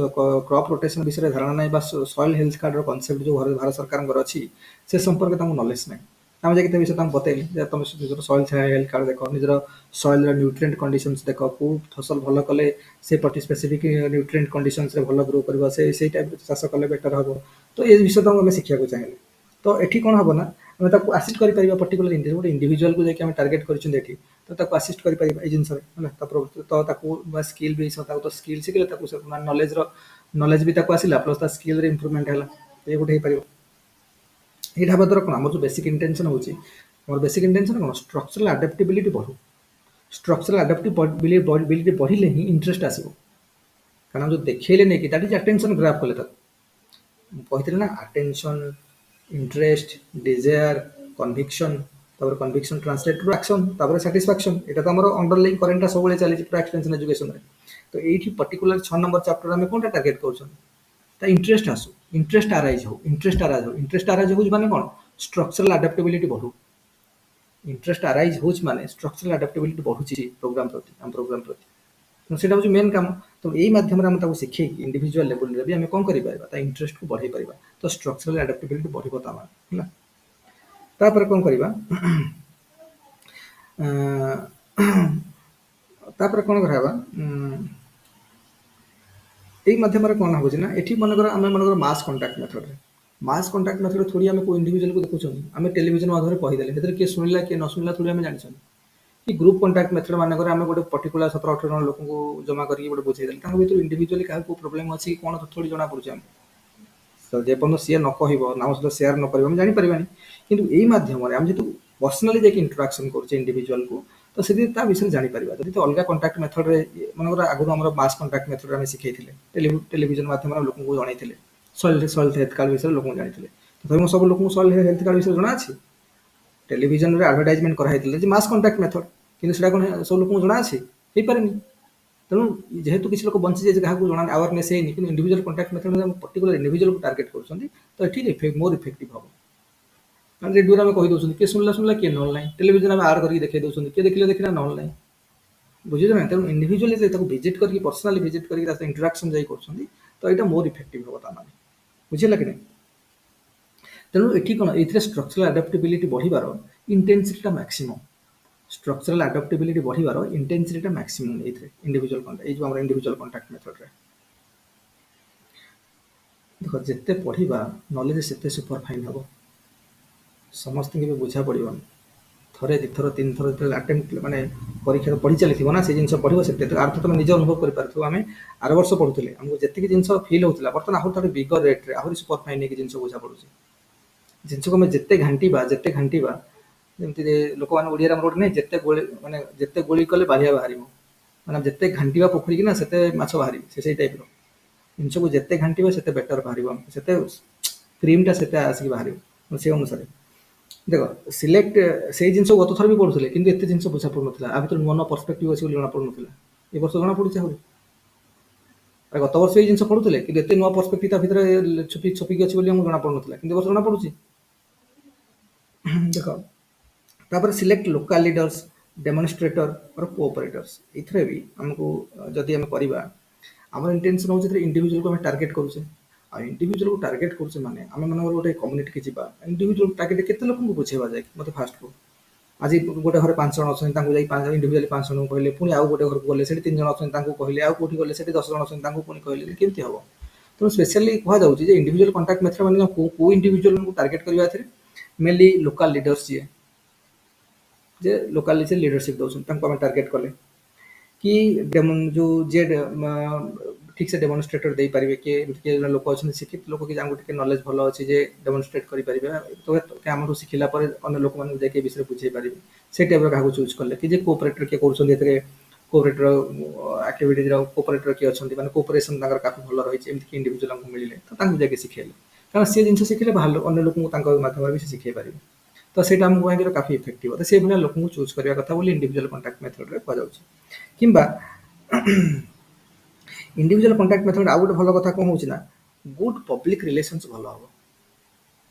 କ୍ରପ୍ ରୋଟେସନ୍ ବିଷୟରେ ଧାରଣା ନାହିଁ ବା ସଏଲ୍ ହେଲ୍ଥ କାର୍ଡ଼ର କନସେପ୍ଟ ଯେଉଁ ଭାରତ ସରକାରଙ୍କର ଅଛି ସେ ସମ୍ପର୍କରେ ତାଙ୍କୁ ନଲେଜ ନାହିଁ ଆମେ ଯାଇକି ତା ବିଷୟରେ ତାଙ୍କୁ ବତେଇଲି ଯେ ତୁମେ ନିଜର ସଏଲ୍ ହେଲ୍ଥ କାର୍ଡ଼ ଦେଖ ନିଜର ସଏଲ୍ର ନ୍ୟୁଟ୍ରିଏଣ୍ଟ କଣ୍ଡିସନ୍ସ ଦେଖ କେଉଁ ଫସଲ ଭଲ କଲେ ସେ ପ୍ରତି ସ୍ପେସିଫିକ୍ ନ୍ୟୁଟ୍ରିଏଣ୍ଟ କଣ୍ଡିସନ୍ସରେ ଭଲ ଗ୍ରୋ କରିବ ସେଇ ଟାଇପ୍ର ଚାଷ କଲେ ବେଟର୍ ହେବ ତ ଏ ବିଷୟ ତାଙ୍କୁ ଆମେ ଶିଖିବାକୁ ଚାହିଁଲେ ତ ଏଠି କ'ଣ ହେବ ନା ଆମେ ତାକୁ ଆସିଷ୍ଟ କରିପାରିବା ପର୍ଟିକୁଲାର ଗୋଟେ ଇଣ୍ଡିଭିଜୁଆଲକୁ ଯାଇକି ଆମେ ଟାର୍ଗେଟ୍ କରିଛନ୍ତି ଏଠି ତ ତାକୁ ଆସିଷ୍ଟ କରିପାରିବା ଏଇ ଜିନିଷରେ ହେଲା ତ ତାକୁ ବା ସ୍କିଲ୍ ବି ତାକୁ ତ ସ୍କିଲ୍ ଶିଖିଲେ ତାକୁ ମାନେ ନଲେଜ ବି ତାକୁ ଆସିଲା ପ୍ଲସ୍ ତା ସ୍କିଲ୍ରେ ଇମ୍ପ୍ରୁଭମେଣ୍ଟ ହେଲା ଏ ଗୋଟେ ହେଇପାରିବ ଏଇଟା ହେବା ଦ୍ୱାରା କ'ଣ ଆମର ଯେଉଁ ବେସିକ୍ ଇଣ୍ଟେନସନ୍ ହେଉଛି ଆମର ବେସିକ୍ ଇଣ୍ଟେନସନ୍ କ'ଣ ଷ୍ଟ୍ରକ୍ଚରାଲ୍ ଆଡାପ୍ଟିବିଲିଟି ବଢ଼ୁ ଷ୍ଟ୍ରକ୍ଚରାଲ୍ ଆଡାପ୍ଟିବିଲିଟି ବଢ଼ିଲେ ହିଁ ଇଣ୍ଟରେଷ୍ଟ ଆସିବ କାରଣ ଯେଉଁ ଦେଖେଇଲେ ନେଇକି ତାଠି ଆଟେନସନ୍ ଗ୍ରାଫ୍ କଲେ ତାକୁ ମୁଁ କହିଥିଲି ନା ଆଟେନସନ୍ ଇଣ୍ଟରେଷ୍ଟ ଡିଜାୟାର କନଭିକ୍ସନ୍ ତାପରେ କନଭିକ୍ସନ୍ ଟ୍ରାନ୍ସଲେଟ୍ ଟୁ ଆକ୍ସନ୍ ତାପରେ ସାଟିସ୍ଫାକ୍ସନ୍ ଏଇଟା ତ ଆମର ଅଣ୍ଡରଲାଇନ୍ କରେଣ୍ଟଟା ସବୁବେଳେ ଚାଲିଛି ପୁରା ଏକ୍ସଟେନ୍ସନ୍ ଏଜୁକେସନରେ ତ ଏଇଠି ପର୍ଟିକୁଲାର 6 ନମ୍ବର ଚାପ୍ଟର ଆମେ କ'ଣଟା ଟାର୍ଗେଟ୍ କରୁଛନ୍ତି ତା ଇଣ୍ଟରେଷ୍ଟ ଆସୁ ଇଣ୍ଟରେଷ୍ଟ ଆରାଇଜ୍ ହଉ ଇଣ୍ଟରେଷ୍ଟ ଆରାଇଜ୍ ହେଉଛି ମାନେ କ'ଣ ଷ୍ଟ୍ରକ୍ଚରାଲ୍ ଆଡାପ୍ଟିବିଲିଟି ବଢ଼ୁ ଇଣ୍ଟରେଷ୍ଟ ଆରାଇଜ୍ ହେଉଛି ମାନେ ଷ୍ଟ୍ରକ୍ଚରାଲ୍ ଆଡାପ୍ଟିବିଲିଟି ବଢ଼ୁଛି ଆମ ପ୍ରୋଗ୍ରାମ ପ୍ରତି ତେଣୁ ସେଇଟା ହେଉଛି ମେନ୍ କାମ ତ ଏଇ ମାଧ୍ୟମରେ ଆମେ ତାକୁ ଶିଖେଇକି ଇଣ୍ଡିଭିଜୁଆଲ ଲେଭେଲରେ ବି ଆମେ କ'ଣ କରିପାରିବା ତା ଇଣ୍ଟରେଷ୍ଟକୁ ବଢ଼େଇ ପାରିବା ତ ଷ୍ଟ୍ରକ୍ଚରାଲ୍ ଆଡାପ୍ଟିବିଲିଟି ବଢ଼ିବ ତା ମାନେ ହେଲା ତାପରେ କ'ଣ କରିବା ତାପରେ କ'ଣ କରାହେବା ଏଇ ମାଧ୍ୟମରେ କ'ଣ ହେଉଛି ନା ଏଠି ମନେକର ଆମେ ମନେକର ମାସ୍ କଣ୍ଟାକ୍ଟ ମେଥଡ଼ରେ ଥୋଡ଼ି ଆମେ କେଉଁ ଇଣ୍ଡିଭିଜୁଆଲକୁ ଦେଖୁଛନ୍ତି ଆମେ ଟେଲିଭିଜନ ମାଧ୍ୟମରେ କହିଦେଲେ ସେଥିରେ କିଏ ଶୁଣିଲା କିଏ ନ ଶୁଣିଲା ଥୋଡ଼ି ଆମେ ଜାଣିଛନ୍ତି କି ଗ୍ରୁପ୍ କଣ୍ଟାକ୍ଟ ମେଥଡ଼ ମାନଙ୍କରେ ଆମେ ଗୋଟେ ପର୍ଟିକୁଲାର 17-18 ଜଣ ଲୋକଙ୍କୁ ଜମା କରିକି ଗୋଟେ ବୁଝେଇଦେଲେ ତାଙ୍କ ଭିତରୁ ଇଣ୍ଡିଭିଜୁଆଲି କାହାକୁ ପ୍ରୋବ୍ଲେମ୍ ଅଛି କି କ'ଣ ଥୋଡ଼ି ଜଣାପଡ଼ୁଛି ଆମକୁ ତ ଯେପର୍ଯ୍ୟନ୍ତ ସିଏ ନ କହିବ ନା ଆମ ସହିତ ସେୟାର ନ କରିବ ଆମେ ଜାଣିପାରିବାନି କିନ୍ତୁ ଏଇ ମାଧ୍ୟମରେ ଆମେ ଯେହେତୁ ପର୍ସନାଲି ଯାଇକି ଇଣ୍ଟରାକ୍ସନ୍ କରୁଛେ ଇଣ୍ଡିଭିଜୁଆଲକୁ ତ ସେଠି ତା ବିଷୟରେ ଜାଣିପାରିବା ଯଦି ତ ଅଲଗା କଣ୍ଟାକ୍ଟ ମେଥଡ଼ରେ ମନେକର ଆଗରୁ ଆମର ମାସ୍ କଣ୍ଟାକ୍ଟ ମେଥଡ଼ରେ ଆମେ ଶିଖେଇଥିଲେ ଟେଲିଭିଜନ ମାଧ୍ୟମରେ ଲୋକଙ୍କୁ ଜଣେଇଥିଲେ ସଏଲ୍ ହେଲ୍ଥ କାର୍ଡ଼ ବିଷୟରେ ଲୋକଙ୍କୁ ଜାଣିଥିଲେ ତଥାପି ମୁଁ ସବୁ ଲୋକଙ୍କୁ ସଏଲ୍ ହେଲ୍ଥ କାର୍ଡ଼ ବିଷୟରେ ଜଣା ଅଛି ଟେଲିଭିଜନରେ ଆଡ଼ଭର୍ଟାଇଜମେଣ୍ଟ କରାହେଇଥିଲା ଯେ ମାସ୍ କଣ୍ଟାକ୍ଟ ମେଥଡ଼ କିନ୍ତୁ ସେଇଟା କ'ଣ ସବୁ ଲୋକଙ୍କୁ ଜଣା ଅଛି ହେଇପାରେନି ତେଣୁ ଯେହେତୁ କିଛି ଲୋକ ବଞ୍ଚିଯାଇଛି କାହାକୁ ଜଣା ଆୱାରନେସ୍ ହେଇନି କିନ୍ତୁ ଇଣ୍ଡିଭିଜୁଆଲ କଣ୍ଟାକ୍ଟ ମେଥଡ଼ରେ ଆମେ ପର୍ଟିକୁଲାର ଇଣ୍ଡିଭିଜୁଆଲକୁ ଟାର୍ଗେଟ୍ କରୁଛନ୍ତି ତ ଏଠି ମୋର୍ ଇଫେକ୍ଟିଭ୍ ହେବ ମାନେ ରେଡ଼ିଓରେ ଆମେ କହିଦେଉଛନ୍ତି କିଏ ଶୁଣିଲା କିଏ ନହେଲେ ନାହିଁ ଟେଲିଭିଜନ ଆମେ ଆଡ଼୍ କରିକି ଦେଖେଇ ଦେଉଛନ୍ତି କିଏ ଦେଖିଲା ନହେଲେ ନାହିଁ ବୁଝିଲେ ନା ତେଣୁ ଇଣ୍ଡିଭିଜୁଆଲି ତାକୁ ଭିଜିଟ୍ କରିକି ପର୍ସନାଲି ଭିଜିଟ୍ କରିକି ତା ସହିତ ଇଣ୍ଟରାକ୍ସନ୍ ଯାଇ କରୁଛନ୍ତି ତ ଏଇଟା ମୋର୍ ଇଫେକ୍ଟିଭ୍ ହେବ ତା ମାନେ ବୁଝିଲା କି ନାହିଁ ତେଣୁ ଏଠି କ'ଣ ଏଇଥିରେ ଷ୍ଟ୍ରକ୍ଚରାଲ୍ ଆଡାପ୍ଟିବିଲିଟି ବଢ଼ିବାର ଇଣ୍ଟେନ୍ସିଟିଟା ମ୍ୟାକ୍ସିମମ୍ ଷ୍ଟ୍ରକ୍ଚରାଲ୍ ଆଡାପ୍ଟିବିଲିଟି ବଢ଼ିବାର ଇଣ୍ଟେନ୍ସିଟିଟା ମ୍ୟାକ୍ସିମମ୍ ଏଇଥିରେ ଏଇ ଯେଉଁ ଆମର ଇଣ୍ଡିଭିଜୁଆଲ କଣ୍ଟାକ୍ଟ ମେଥଡ଼ରେ ଦେଖ ଯେତେ ପଢ଼ିବା ନଲେଜ ସେତେ ସୁପର ଫାଇନ୍ ହେବ ସମସ୍ତଙ୍କୁ ବି ବୁଝା ପଡ଼ିବନି ଥରେ ଦୁଇଥର ତିନିଥର ଯେତେବେଳେ ଆଟେମ୍ପ୍ଟ ମାନେ ପରୀକ୍ଷାରେ ପଢ଼ି ଚାଲିଥିବ ନା ସେ ଜିନିଷ ପଢ଼ିବ ସେତେ ଆର୍ଥ ତୁମେ ନିଜେ ଅନୁଭବ କରିପାରୁଥିବ ଆମେ ଆର ବର୍ଷ ପଢ଼ୁଥିଲେ ଆମକୁ ଯେତିକି ଜିନିଷ ଫିଲ୍ ହେଉଥିଲା ବର୍ତ୍ତମାନ ଆହୁରି ଥରେ ବିଗର ରେଟ୍ରେ ଆହୁରି ସୁପର ଫାଇନ୍ ହେଇକି ଜିନିଷ ବୁଝା ପଡ଼ୁଛି ଜିନିଷକୁ ଆମେ ଯେତେ ଘାଣ୍ଟିବା ଯେମିତି ଲୋକମାନେ ଓଡ଼ିଆରେ ଆମର ଗୋଟେ ନାହିଁ, ଯେତେ ଗୋଳି ମାନେ ଯେତେ ଗୋଳି କଲେ ବାଲିଆ ବାହାରିବ, ମାନେ ଯେତେ ଘାଣ୍ଟିବା ପୋଖରୀକି ନା ସେତେ ମାଛ ବାହାରିବ, ସେଇ ଟାଇପ୍ର ଜିନିଷକୁ ଯେତେ ଘାଣ୍ଟିବ ସେତେ ବେଟର ବାହାରିବ, ସେତେ କ୍ରିମ୍ଟା ସେତେ ଆସିକି ବାହାରିବ। ସେ ଅନୁସାରେ ଦେଖ ସିଲେକ୍ଟ ସେଇ ଜିନିଷ ଗତ ଥର ବି ପଢୁଥିଲେ କିନ୍ତୁ ଏତେ ଜିନିଷ ବୁଝା ପଡୁନଥିଲା, ଆ ଭିତରେ ନୂଆ ନୂଆ ପର୍ସପେକ୍ଟିଭ ଅଛି ବୋଲି ଜଣା ପଡୁନଥିଲା। ଏ ବର୍ଷ ଜଣା ପଡୁଛି ଆହୁରି। ଆଉ ଗତ ବର୍ଷ ଏଇ ଜିନିଷ ପଢୁଥିଲେ କିନ୍ତୁ ଏତେ ନୂଆ ପର୍ସପେକ୍ଟିଭ ତା ଭିତରେ ଛପିକି ଅଛି ବୋଲି ଆମକୁ ଜଣା ପଡୁନଥିଲା, କିନ୍ତୁ ଏ ବର୍ଷ ଜଣା ପଡୁଛି। ଦେଖ ତାପରେ ସିଲେକ୍ଟ ଲୋକାଲ ଲିଡର୍ସ, ଡେମନଷ୍ଟ୍ରେଟର ଅର କୋଅପରେଟର୍ସ। ଏଥିରେ ବି ଆମକୁ ଯଦି ଆମେ କରିବା, ଆମର ଇଣ୍ଟେନସନ୍ ହେଉଛି ଏଥିରେ ଇଣ୍ଡିଭିଜୁଆଲକୁ ଆମେ ଟାର୍ଗେଟ୍ କରୁଛେ। ଆଉ ଇଣ୍ଡିଭିଜୁଆଲକୁ ଟାର୍ଗେଟ୍ କରୁଛେ ମାନେ ଆମେ ମନେକର ଗୋଟେ କମ୍ୟୁନିଟିକି ଯିବା, ଇଣ୍ଡିଭିଜୁଆଲ ଟାର୍ଗେଟ୍ କେତେ ଲୋକଙ୍କୁ ବୁଝେଇବା ଯାଇକି ମୋତେ ଫାଷ୍ଟ କୁହ। ଆଜି ଗୋଟେ ଘରେ 5 ଜଣ ଅଛନ୍ତି, ତାଙ୍କୁ ଯାଇ ଇଣ୍ଡିଭିଜୁଆଲି 5 ଜଣଙ୍କୁ କହିଲେ, ପୁଣି ଆଉ ଗୋଟେ ଘରକୁ ଗଲେ ସେଠି 3 ଜଣ ଅଛନ୍ତି ତାଙ୍କୁ କହିଲେ, ଆଉ କୋଉଠି ଗଲେ ସେଠି 10 ଜଣ ଅଛନ୍ତି ତାଙ୍କୁ ପୁଣି କହିଲେ, କେମିତି ହବ? ତେଣୁ ସ୍ପେଶାଲି କୁହାଯାଉଛି ଯେ ଇଣ୍ଡିଭିଜୁଆଲ କଣ୍ଟାକ୍ଟ ମେଥଡ ମାନେ କୋଉ ଇଣ୍ଡିଭିଜୁଆଲଙ୍କୁ ଟାର୍ଗେଟ୍ କରିବା ଏଥିରେ, ମେନଲି ଲୋକାଲ ଲିଡର୍ସ ଯିଏ, ଯେ ଲୋକାଲି ସେ ଲିଡରସିପ୍ ଦେଉଛନ୍ତି ତାଙ୍କୁ ଆମେ ଟାର୍ଗେଟ୍ କଲେ, କି ଯେଉଁ ଯିଏ ଠିକ୍ ସେ ଡେମନଷ୍ଟ୍ରେଟର ଦେଇପାରିବେ, କିଏ ଏମିତି କିଏ ଜଣେ ଲୋକ ଅଛନ୍ତି ଶିକ୍ଷିତ ଲୋକ କି ଯାହାଙ୍କୁ ଟିକେ ନଲେଜ ଭଲ ଅଛି ଯେ ଡେମନଷ୍ଟ୍ରେଟ୍ କରିପାରିବେ, ତ ଆମଠୁ ଶିଖିଲା ପରେ ଅନ୍ୟ ଲୋକମାନଙ୍କୁ ଯାଇକି ଏ ବିଷୟରେ ବୁଝେଇ ପାରିବେ। ସେଇ ଟାଇପ୍ର କାହାକୁ ଚୁଜ୍ କଲେ, କି ଯେ କୋଅପରେଟର କିଏ କରୁଛନ୍ତି ଏଥିରେ, କୋଅପରେଟର ଆକ୍ଟିଭିଟିଜର କୋଅପରେଟର କିଏ ଅଛନ୍ତି, ମାନେ କୋଅପରେସନ୍ ତାଙ୍କର କାଫି ଭଲ ରହିଛି, ଏମିତି ଇଣ୍ଡିଭିଜୁଆଲଙ୍କୁ ମିଳିଲେ ତ ତାଙ୍କୁ ଯାଇକି ଶିଖେଇଲେ, କାରଣ ସେ ଜିନିଷ ଶିଖିଲେ ଅନ୍ୟ ଲୋକଙ୍କୁ ତାଙ୍କ ମାଧ୍ୟମରେ ବି ସେ ଶିଖେଇ ପାରିବେ। ତ ସେଇଟା ଆମକୁ କାହିଁକି କାଫି ଇଫେକ୍ଟିଭ, ତ ସେଇଭଳିଆ ଲୋକଙ୍କୁ ଚୁଜ୍ କରିବା କଥା ବୋଲି ଇଣ୍ଡିଭିଜୁଆଲ କଣ୍ଟାକ୍ଟ ମେଥଡରେ କୁହାଯାଉଛି। କିମ୍ବା ଇଣ୍ଡିଭିଜୁଆଲ କଣ୍ଟାକ୍ଟ ମେଥଡ ଆଉ ଗୋଟେ ଭଲ କଥା କଣ ହଉଛି ନା, ଗୁଡ୍ ପବ୍ଲିକ ରିଲେସନ୍ସ ଭଲ ହବ।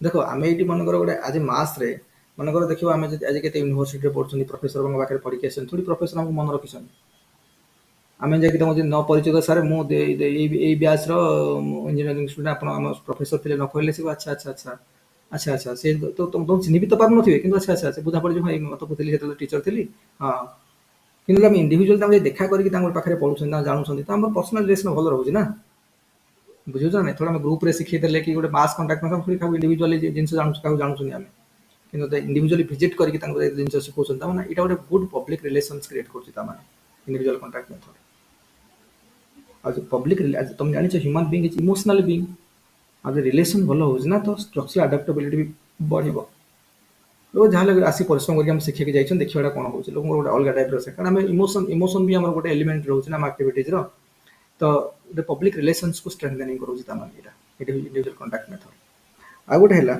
ଦେଖ ଆମେ ଏଇଠି ମନେକର ଗୋଟେ ଆଜି ମାସରେ ମନେକର ଦେଖିବ, ଆମେ ଯଦି ଆଜି କେତେ ୟୁନିଭର୍ସିଟିରେ ପଢୁଛନ୍ତି, ପ୍ରଫେସରଙ୍କ ପାଖରେ ପଢିକି ଆସିଛନ୍ତି, ଥୋଡ଼ି ପ୍ରଫେସର ଆମକୁ ମନେ ରଖିଛନ୍ତି। ଆମେ ଯାଇକି ତାଙ୍କୁ ଯଦି ନ ପରିଚିତ, ସାର୍ ମୁଁ ଏଇ ବ୍ୟାଚର ଇଞ୍ଜିନିୟରିଂ ଷ୍ଟୁଡେଣ୍ଟ, ଆପଣ ଆମ ପ୍ରଫେସର ଥିଲେ, ନ କହିଲେ ସେ ଆଚ୍ଛା ଆଚ୍ଛା ଆଚ୍ଛା ଆଚ୍ଛା ଆଚ୍ଛା, ସେ ତମକୁ ଚିହ୍ନି ବି ତ ପାରୁନଥିବେ କିନ୍ତୁ ଆଚ୍ଛା ଆଚ୍ଛା ସେ ବୁଝା ପଡ଼ିଯିବ, ହଁ ମତେ ବୁଝିଲି ସେତେବେଳେ ଟିଚର ଥିଲି। ହଁ, କିନ୍ତୁ ଆମେ ଇଣ୍ଡିଭିଜୁଆଲ ତାଙ୍କୁ ଦେଖା କରିକି ତାଙ୍କ ପାଖରେ ପଢୁଛନ୍ତି, ତାଙ୍କୁ ଜାଣୁଛନ୍ତି, ତ ଆମର ପର୍ସନାଲ ରିଲେସନ ଭଲ ରହୁଛି ନା। ବୁଝୁଛ ନା? ଥୋଡ଼ା ଆମେ ଗ୍ରୁପରେ ଶିଖେଇ ଦେଲେ କି ଗୋଟେ ମାସ୍ କଣ୍ଟାକ୍ଟ କାହାକୁ ଇଣ୍ଡିଭିଜୁଆଲି ଜିନିଷ ଜାଣୁଛୁ, କାହାକୁ ଜାଣୁଛନ୍ତି ଆମେ, କିନ୍ତୁ ଇଣ୍ଡିଭିଜୁଆଲି ଭିଜିଟ୍ କରିକି ତାଙ୍କୁ ଜିନିଷ ଶିଖଉଛନ୍ତି, ତାମାନେ ଏଇଟା ଗୋଟେ ଗୁଡ୍ ପବ୍ଲିକ ରିଲେସନ୍ସ କ୍ରିଏଟ୍ କରୁଛି, ତାମାନେ ଇଣ୍ଡିଭିଜୁଆଲ କଣ୍ଟାକ୍ଟ ମେଥଡ। ଆଉ ଯୋଉ ପବ୍ଲିକ ତମେ ଜାଣିଛ human being is emotional being, ଆଉ ଯଦି ରିଲେସନ ଭଲ ହଉଛି ନା ତ ଷ୍ଟ୍ରକ୍ଚର ଆଡାପ୍ଟେବିଲିଟି ବି ବଢିବ। ଲୋକ ଯାହା ହେଲେ ଆସି ପରିଶ୍ରମ କରିକି ଆମେ ଶିଖିକି ଯାଇଛନ୍ତି, ଦେଖିବାଟା କ'ଣ ହଉଛି, ଲୋକଙ୍କର ଗୋଟେ ଅଲଗା ଟାଇପ୍ର ଆସେ, କାରଣ ଆମେ ଇମୋସନ ବି ଆମର ଗୋଟେ ଏଲିମେଣ୍ଟ ରହୁଛି ନା ଆମ ଆକ୍ଟିଭିଟିଜର। ତ ଗୋଟେ ପବ୍ଲିକ ରିଲେସନ୍ସକୁ ଷ୍ଟ୍ରେନ୍ଥେନିଂ କରୁଛି, ତାମାନେ ଏଇଟା ଇଣ୍ଡିଭିଜୁଆଲ କଣ୍ଟାକ୍ଟ ମେଥଡ। ଆଉ ଗୋଟେ ହେଲା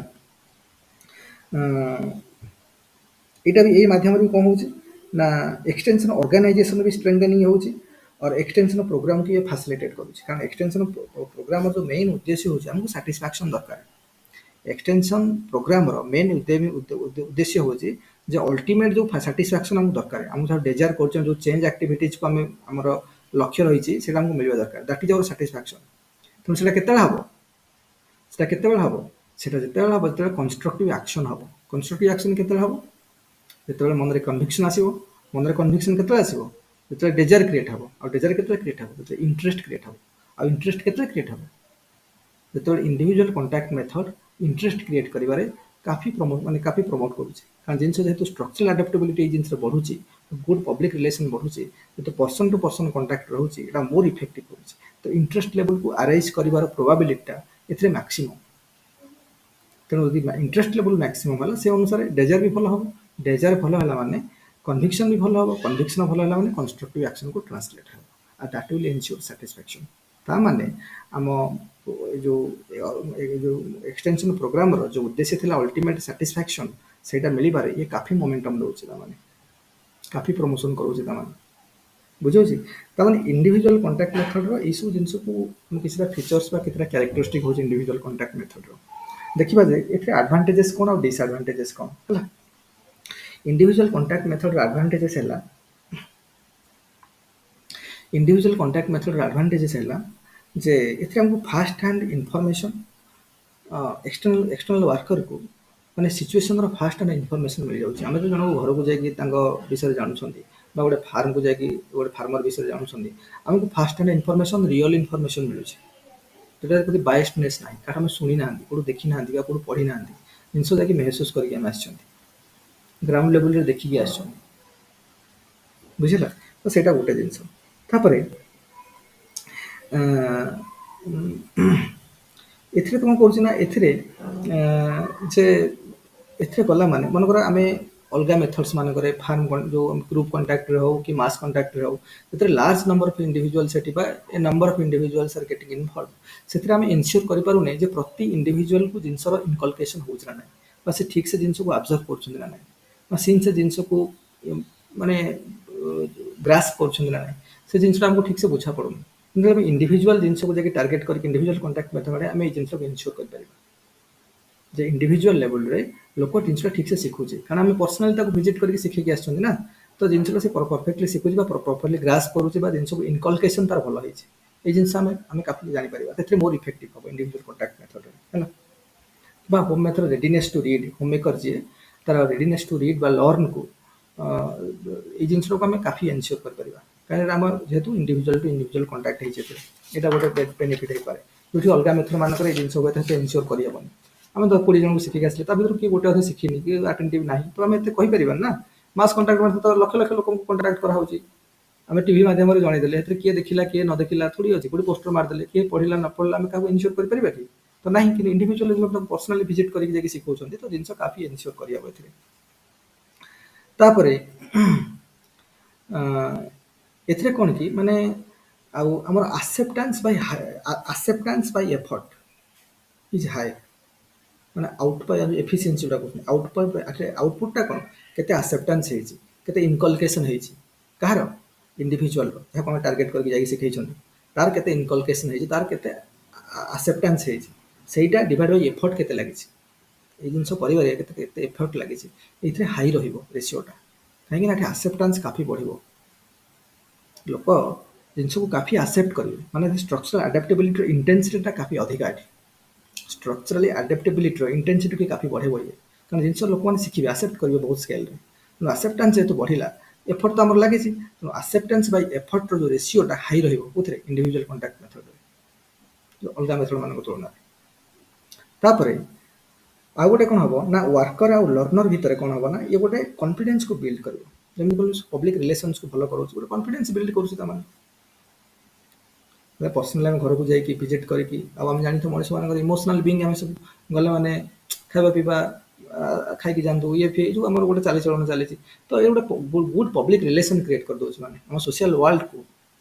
ଏଇଟା ବି ଏଇ ମାଧ୍ୟମରେ ବି କ'ଣ ହେଉଛି ନା, ଏକ୍ସଟେନସନ ଅର୍ଗାନାଇଜେସନ ବି ଷ୍ଟ୍ରେନ୍ଥେନିଂ ହେଉଛି, और एक्सटेंशन प्रोग्राम की फैसिलिटेट करुच्ची, कारण एक्सटेंशन प्रोग्राम जो मेन उद्देश्य होची हमको सैटिस्फैक्शन दरकार। एक्सटेंशन प्रोग्राम मेन उद्देश्य होची जे अल्टीमेट जो सैटिस्फैक्शन हमको दरकार, हम जो डिजायर करछन, जो चेंज एक्टिविटीज को हम हमर लक्ष्य रही सेटा हमको मिलवा दरकार, दैट इज आवर सैटिस्फैक्शन। तुम सेटा केतेबेला हबो, सेटा केतेबेला हबो, सेटा जेतेबेला हबो जेतेबेला कंस्ट्रक्टिव एक्शन हबो। कंस्ट्रक्टिव एक्शन केतेबेला हबो, ଯେତେବେଳେ ମନରେ କନଭିକ୍ସନ ଆସିବ। ମନରେ କନଭିକ୍ସନ କେତେବେଳେ ଆସିବ, ଯେତେବେଳେ ଡେଜାयर କ୍ରିଏଟ୍ ହେବ। ଆଉ ଡେଜାयर କେତେବେଳେ କ୍ରିଏଟ୍ ହେବ, ଯେତେବେଳେ ଇଣ୍ଟରେଷ୍ଟ କ୍ରିଏଟ୍ ହେବ। ଆଉ ଇଣ୍ଟରେଷ୍ଟ କେତେବେଳେ କ୍ରିଏଟ୍ ହେବ, ଯେତେବେଳେ individual contact method interest create କରିବାରେ କାଫି ପ୍ରମୋଟ କରୁଛି। କାରଣ ଜିନିଷ ଯେହେତୁ ଷ୍ଟ୍ରକ୍ଚରାଲ ଆଡାପ୍ଟେବିଲିଟି ଏଇ ଜିନିଷରେ ବଢୁଛି, ଗୁଡ୍ ପବ୍ଲିକ ରିଲେସନ ବଢୁଛି, ଯେହେତୁ ପର୍ସନ ଟୁ ପର୍ସନ କଣ୍ଟାକ୍ଟ ରହୁଛି, ଏଇଟା ମୋର ଇଫେକ୍ଟିଭ ରହୁଛି। ତ ଇଣ୍ଟରେଷ୍ଟ ଲେଭଲକୁ ଆରାଇଜ୍ କରିବାର ପ୍ରୋବାବିଲିଟିଟା ଏଥିରେ ମ୍ୟାକ୍ସିମମ୍। ତେଣୁ ଯଦି ଇଣ୍ଟରେଷ୍ଟ ଲେଭଲ ମ୍ୟାକ୍ସିମମ୍ ହେଲା, ସେ ଅନୁସାରେ ଡେଜାयर ବି ଭଲ ହେବ। ଡେଜାयर ଭଲ ହେଲା ମାନେ କନଭିକ୍ସନ ବି ଭଲ ହେବ। କନଭିକ୍ସନ ଭଲ ହେଲା ମାନେ କନଷ୍ଟ୍ରକ୍ଟିଭ ଆକ୍ସନକୁ ଟ୍ରାନ୍ସଲେଟ୍ ହେବ, ଆଉ ଦ୍ୟାଟ୍ ୱିଲ୍ ଏନ୍ସ୍ୟୁର ସାଟିସ୍ଫାକ୍ସନ। ତା ମାନେ ଆମ ଯୋଉ ଏକ୍ସଟେନସନ ପ୍ରୋଗ୍ରାମର ଯୋଉ ଉଦ୍ଦେଶ୍ୟ ଥିଲା ଅଲ୍ଟିମେଟ୍ ସାଟିସ୍ଫାକ୍ସନ, ସେଇଟା ମିଳିବାରେ ଇଏ କାଫି ମୋମେଣ୍ଟମ୍ ଦେଉଛି, ତାମାନେ କାଫି ପ୍ରମୋସନ କରୁଛି, ତାମାନେ ବୁଝାଉଛି। ତାମାନେ ଇଣ୍ଡିଭିଜୁଆଲ କଣ୍ଟାକ୍ଟ ମେଥଡର ଏଇସବୁ ଜିନିଷକୁ କିଛିଟା ଫିଚର୍ସ ବା କେତେଟା କ୍ୟାରେକ୍ଟରିଷ୍ଟିକ୍ ହେଉଛି ଇଣ୍ଡିଭିଜୁଆଲ କଣ୍ଟାକ୍ଟ ମେଥଡର। ଦେଖିବା ଯେ ଏଥିରେ ଆଡଭାଣ୍ଟେଜେସ୍ କ'ଣ ଆଉ ଡିସଆଡଭାଣ୍ଟେଜେସ୍ କ'ଣ ହେଲା। इंडिविजुअल कॉन्टैक्ट मेथड एडवांटेजेस है, इंडिविजुअल कॉन्टैक्ट मेथड एडवांटेजेस है जे एथे हमको fast hand information external worker को माने सिचुएशन रो फास्ट हैंड इनफॉरमेशन मिल जाउची। आमे तो जनो घर को जाई तांको विषय जानछंती बा गोटे फार्म को जाई गोटे फार्मर विषय जानछंती, हमको fast hand information real information मिलुची। जेटा कदी बायस्डनेस नाही, कारण हम सुनी नांदी, को देखि नांदी बा को पढी नांदी, जिंसो जाकी महसूस करके हम आछंती, ग्राउंड लेवल रे देखिकी आछंती, बुझिला। तो सेटा गोटे जिंस। तापरे एथिरे तो कौन करुछि ना, एथिरे जे एथिरे गला माने मनकर आमे अलग मेथड्स मानक फार्म जो ग्रुप कंटाक्ट हो कि मास कंटाक्ट हो लार्ज नंबर ऑफ इंडिविजुअल सेठी बा a number of individuals are getting involve से आम इनश्योर कर पारुने जे प्रति इंडिविजुअल को जिनसर इनकलकेशन हो ना ना से ठीक से जिनस को ऑब्जर्व कर ना ना से जिनस को माने ग्रास्प कर ना से जिनसा आमको ठीक से बुझा पड़ूनी କିନ୍ତୁ ଆମେ ଇଣ୍ଡିଭିଜୁଆଲ ଜିନିଷକୁ ଯାଇକି ଟାର୍ଗେଟ କରିକି ଇଣ୍ଡିଭିଜୁଆଲ କଣ୍ଟାକ୍ଟ ମେଥଡରେ ଆମେ ଏଇ ଜିନିଷକୁ ଇନସିଓର କରିପାରିବା ଯେ ଇଣ୍ଡିଭିଜୁଆଲ ଲେଭେଲରେ ଲୋକ ଜିନିଷଟା ଠିକ୍ ସେ ଶିଖୁଛି କାରଣ ଆମେ ପର୍ସନାଲି ତାକୁ ଭିଜିଟ୍ କରିକି ଶିଖିକି ଆସିଛନ୍ତି ନା ତ ଜିନିଷଟା ସେ ପରଫେକ୍ଟଲି ଶିଖୁଛି ବା ପ୍ରପରଲି ଗ୍ରାସ୍ କରୁଛି ବା ଜିନିଷକୁ ଇନକଲକେସନ୍ ତାର ଭଲ ହେଇଛି ଏଇ ଜିନିଷ ଆମେ ଆମେ କାଫି ଜାଣିପାରିବା ସେଥିରେ ମୋର ଇଫେକ୍ଟିଭ ହେବ ଇଣ୍ଡିଭିଜୁଆଲ କଣ୍ଟାକ୍ଟ ମେଥଡରେ ହେଲା বা home method readiness to read homemaker ଯିଏ ତାର ରେଡିନେସ୍ ଟୁ ରିଡ୍ ବା ଲର୍ନକୁ ଏଇ ଜିନିଷଟାକୁ ଆମେ କାଫି ଏନସିଓର କରିପାରିବା କାହିଁକିନା ଆମ ଯେହେତୁ ଇଣ୍ଡିଭିଜୁଆଲ ଟୁ ଇଣ୍ଡିଭିଜୁଆଲ କଣ୍ଟାକ୍ଟ ହେଇଛି ଏଥିରେ ଏଇଟା ଗୋଟେ ବେନିଫିଟ୍ ହେଇପାରେ ଯେଉଁଠି ଅଲଗା ମେଥଡ଼ ମାନଙ୍କରେ ଏଇ ଜିନିଷକୁ ଏତେ ଏନସିଓର କରିହେବନି ଆମେ ତ 20 ଜଣଙ୍କୁ ଶିଖିକି ଆସିଲେ ତା ଭିତରୁ କିଏ ଗୋଟେ ଅଧେ ଶିଖିନି କି ଆଟେଣ୍ଟିଭ ନାହିଁ ତ ଆମେ ଏତେ କହିପାରିବାନି ନା ମାସ୍ କଣ୍ଟାକ୍ଟ ମେଥଡ଼ ତ ଲକ୍ଷ ଲକ୍ଷ ଲୋକଙ୍କୁ କଣ୍ଟାକ୍ଟ କରାହେଉଛି ଆମେ ଟିଭି ମାଧ୍ୟମରେ ଜଣେଇଦେଲେ ଏଥିରେ କିଏ ଦେଖିଲା କିଏ ନ ଦେଖିଲା ଥୋଡ଼ି ଅଛି ଗୋଟେ ପୋଷ୍ଟର ମାରିଦେଲେ କିଏ ପଢିଲା ନ ପଢିଲା ଆମେ କାହାକୁ ଏନସିଓର କରିପାରିବା କି ତ ନାହିଁ କିନ୍ତୁ ଇଣ୍ଡିଭିଜୁଆଲ ଯେତେବେଳେ ପର୍ସନାଲି ଭିଜିଟ୍ କରିକି ଯାଇକି ଶିଖଉଛନ୍ତି ତ ଜିନିଷ କାଫି ଏନସିଓର କରିହେବ ଏଥିରେ ତାପରେ ଏଥିରେ କ'ଣ କି ମାନେ ଆଉ ଆମର ଆସେପ୍ଟାନ୍ସ ବାଇ ଏଫର୍ଟ ଇଜ୍ ହାଏ ମାନେ ଆଉଟପୁଟ୍ ଏଫିସିଏନ୍ସି ଗୁଡ଼ା କହୁଛନ୍ତି ଆଉଟପୁଟ୍ଟା କ'ଣ କେତେ ଆସେପ୍ଟାନ୍ସ ହେଇଛି କେତେ ଇନକଲକେସନ୍ ହେଇଛି କାହାର ଇଣ୍ଡିଭିଜୁଆଲର ଯାହାକୁ ଆମେ ଟାର୍ଗେଟ କରିକି ଯାଇକି ଶିଖେଇଛନ୍ତି ତାର କେତେ ଇନକଲକେସନ୍ ହେଇଛି ତାର କେତେ ଆସେପ୍ଟାନ୍ସ ହେଇଛି ସେଇଟା ଡିଭାଇଡ୍ ବାଇ ଏଫର୍ଟ କେତେ ଲାଗିଛି ଏଇ ଜିନିଷ କରିବାରେ କେତେ କେତେ ଏଫର୍ଟ ଲାଗିଛି ଏଇଥିରେ ହାଇ ରହିବ ରେସିଓଟା କାହିଁକିନା ଏଠି ଆସେପ୍ଟାନ୍ସ କାଫି ବଢ଼ିବ ଲୋକ ଜିନିଷକୁ କାଫି ଆସେପ୍ଟ କରିବେ ମାନେ ଷ୍ଟ୍ରକ୍ଚରାଲ ଆଡାପ୍ଟେବିଲିଟିର ଇଣ୍ଟେନ୍ସିଟିଟା କାଫି ଅଧିକା ଏଠି ଷ୍ଟ୍ରକ୍ଚରାଲି ଆଡାପ୍ଟେବିଲିଟିର ଇଣ୍ଟେନ୍ସିଟି କାଫି ବଢ଼େଇବ ଇଏ କାରଣ ଜିନିଷ ଲୋକମାନେ ଶିଖିବେ ଆସେପ୍ଟ କରିବେ ବହୁତ ସ୍କେଲରେ ତେଣୁ ଆସେପ୍ଟାନ୍ସ ଯେହେତୁ ବଢ଼ିଲା ଏଫର୍ଟ ତ ଆମର ଲାଗିଛି ତେଣୁ ଆସେପ୍ଟାନ୍ସ ବାଇ ଏଫର୍ଟର ଯେଉଁ ରେସିଓଟା ହାଇ ରହିବ କେଉଁଥିରେ ଇଣ୍ଡିଭିଜୁଆଲ କଣ୍ଟାକ୍ଟ ମେଥଡରେ ଅଲଗା ମେଥଡ ମାନଙ୍କ ତୁଳନାରେ ତାପରେ ଆଉ ଗୋଟେ କ'ଣ ହବ ନା ୱାର୍କର ଆଉ ଲର୍ଣ୍ଣର ଭିତରେ କ'ଣ ହବ ନା ଇଏ ଗୋଟେ କନଫିଡେନ୍ସକୁ ବିଲ୍ଡ କରିବ ଯେମିତି କହିଲୁ ପବ୍ଲିକ ରିଲେସନ୍ସକୁ ଭଲ କରୁଛି ଗୋଟେ କନଫିଡେନ୍ସ ବିଲ୍ଡ କରୁଛି ତାମାନେ ପର୍ସନାଲି ଆମେ ଘରକୁ ଯାଇକି ଭିଜିଟ୍ କରିକି ଆଉ ଆମେ ଜାଣିଥାଉ ମଣିଷ ମାନଙ୍କର ଇମୋସନାଲ ବିଙ୍ଗ ଆମେ ସବୁ ଗଲେ ମାନେ ଖାଇବା ପିଇବା ଖାଇକି ଯାଆନ୍ତୁ ଇଏ ଫିଏ ଯେଉଁ ଆମର ଗୋଟେ ଚାଲିଚଳନ ଚାଲିଛି ତ ଏ ଗୋଟେ ଗୁଡ୍ ପବ୍ଲିକ ରିଲେସନ୍ କ୍ରିଏଟ୍ କରିଦେଉଛି ମାନେ ଆମ ସୋସିଆଲ ୱାର୍ଲଡକୁ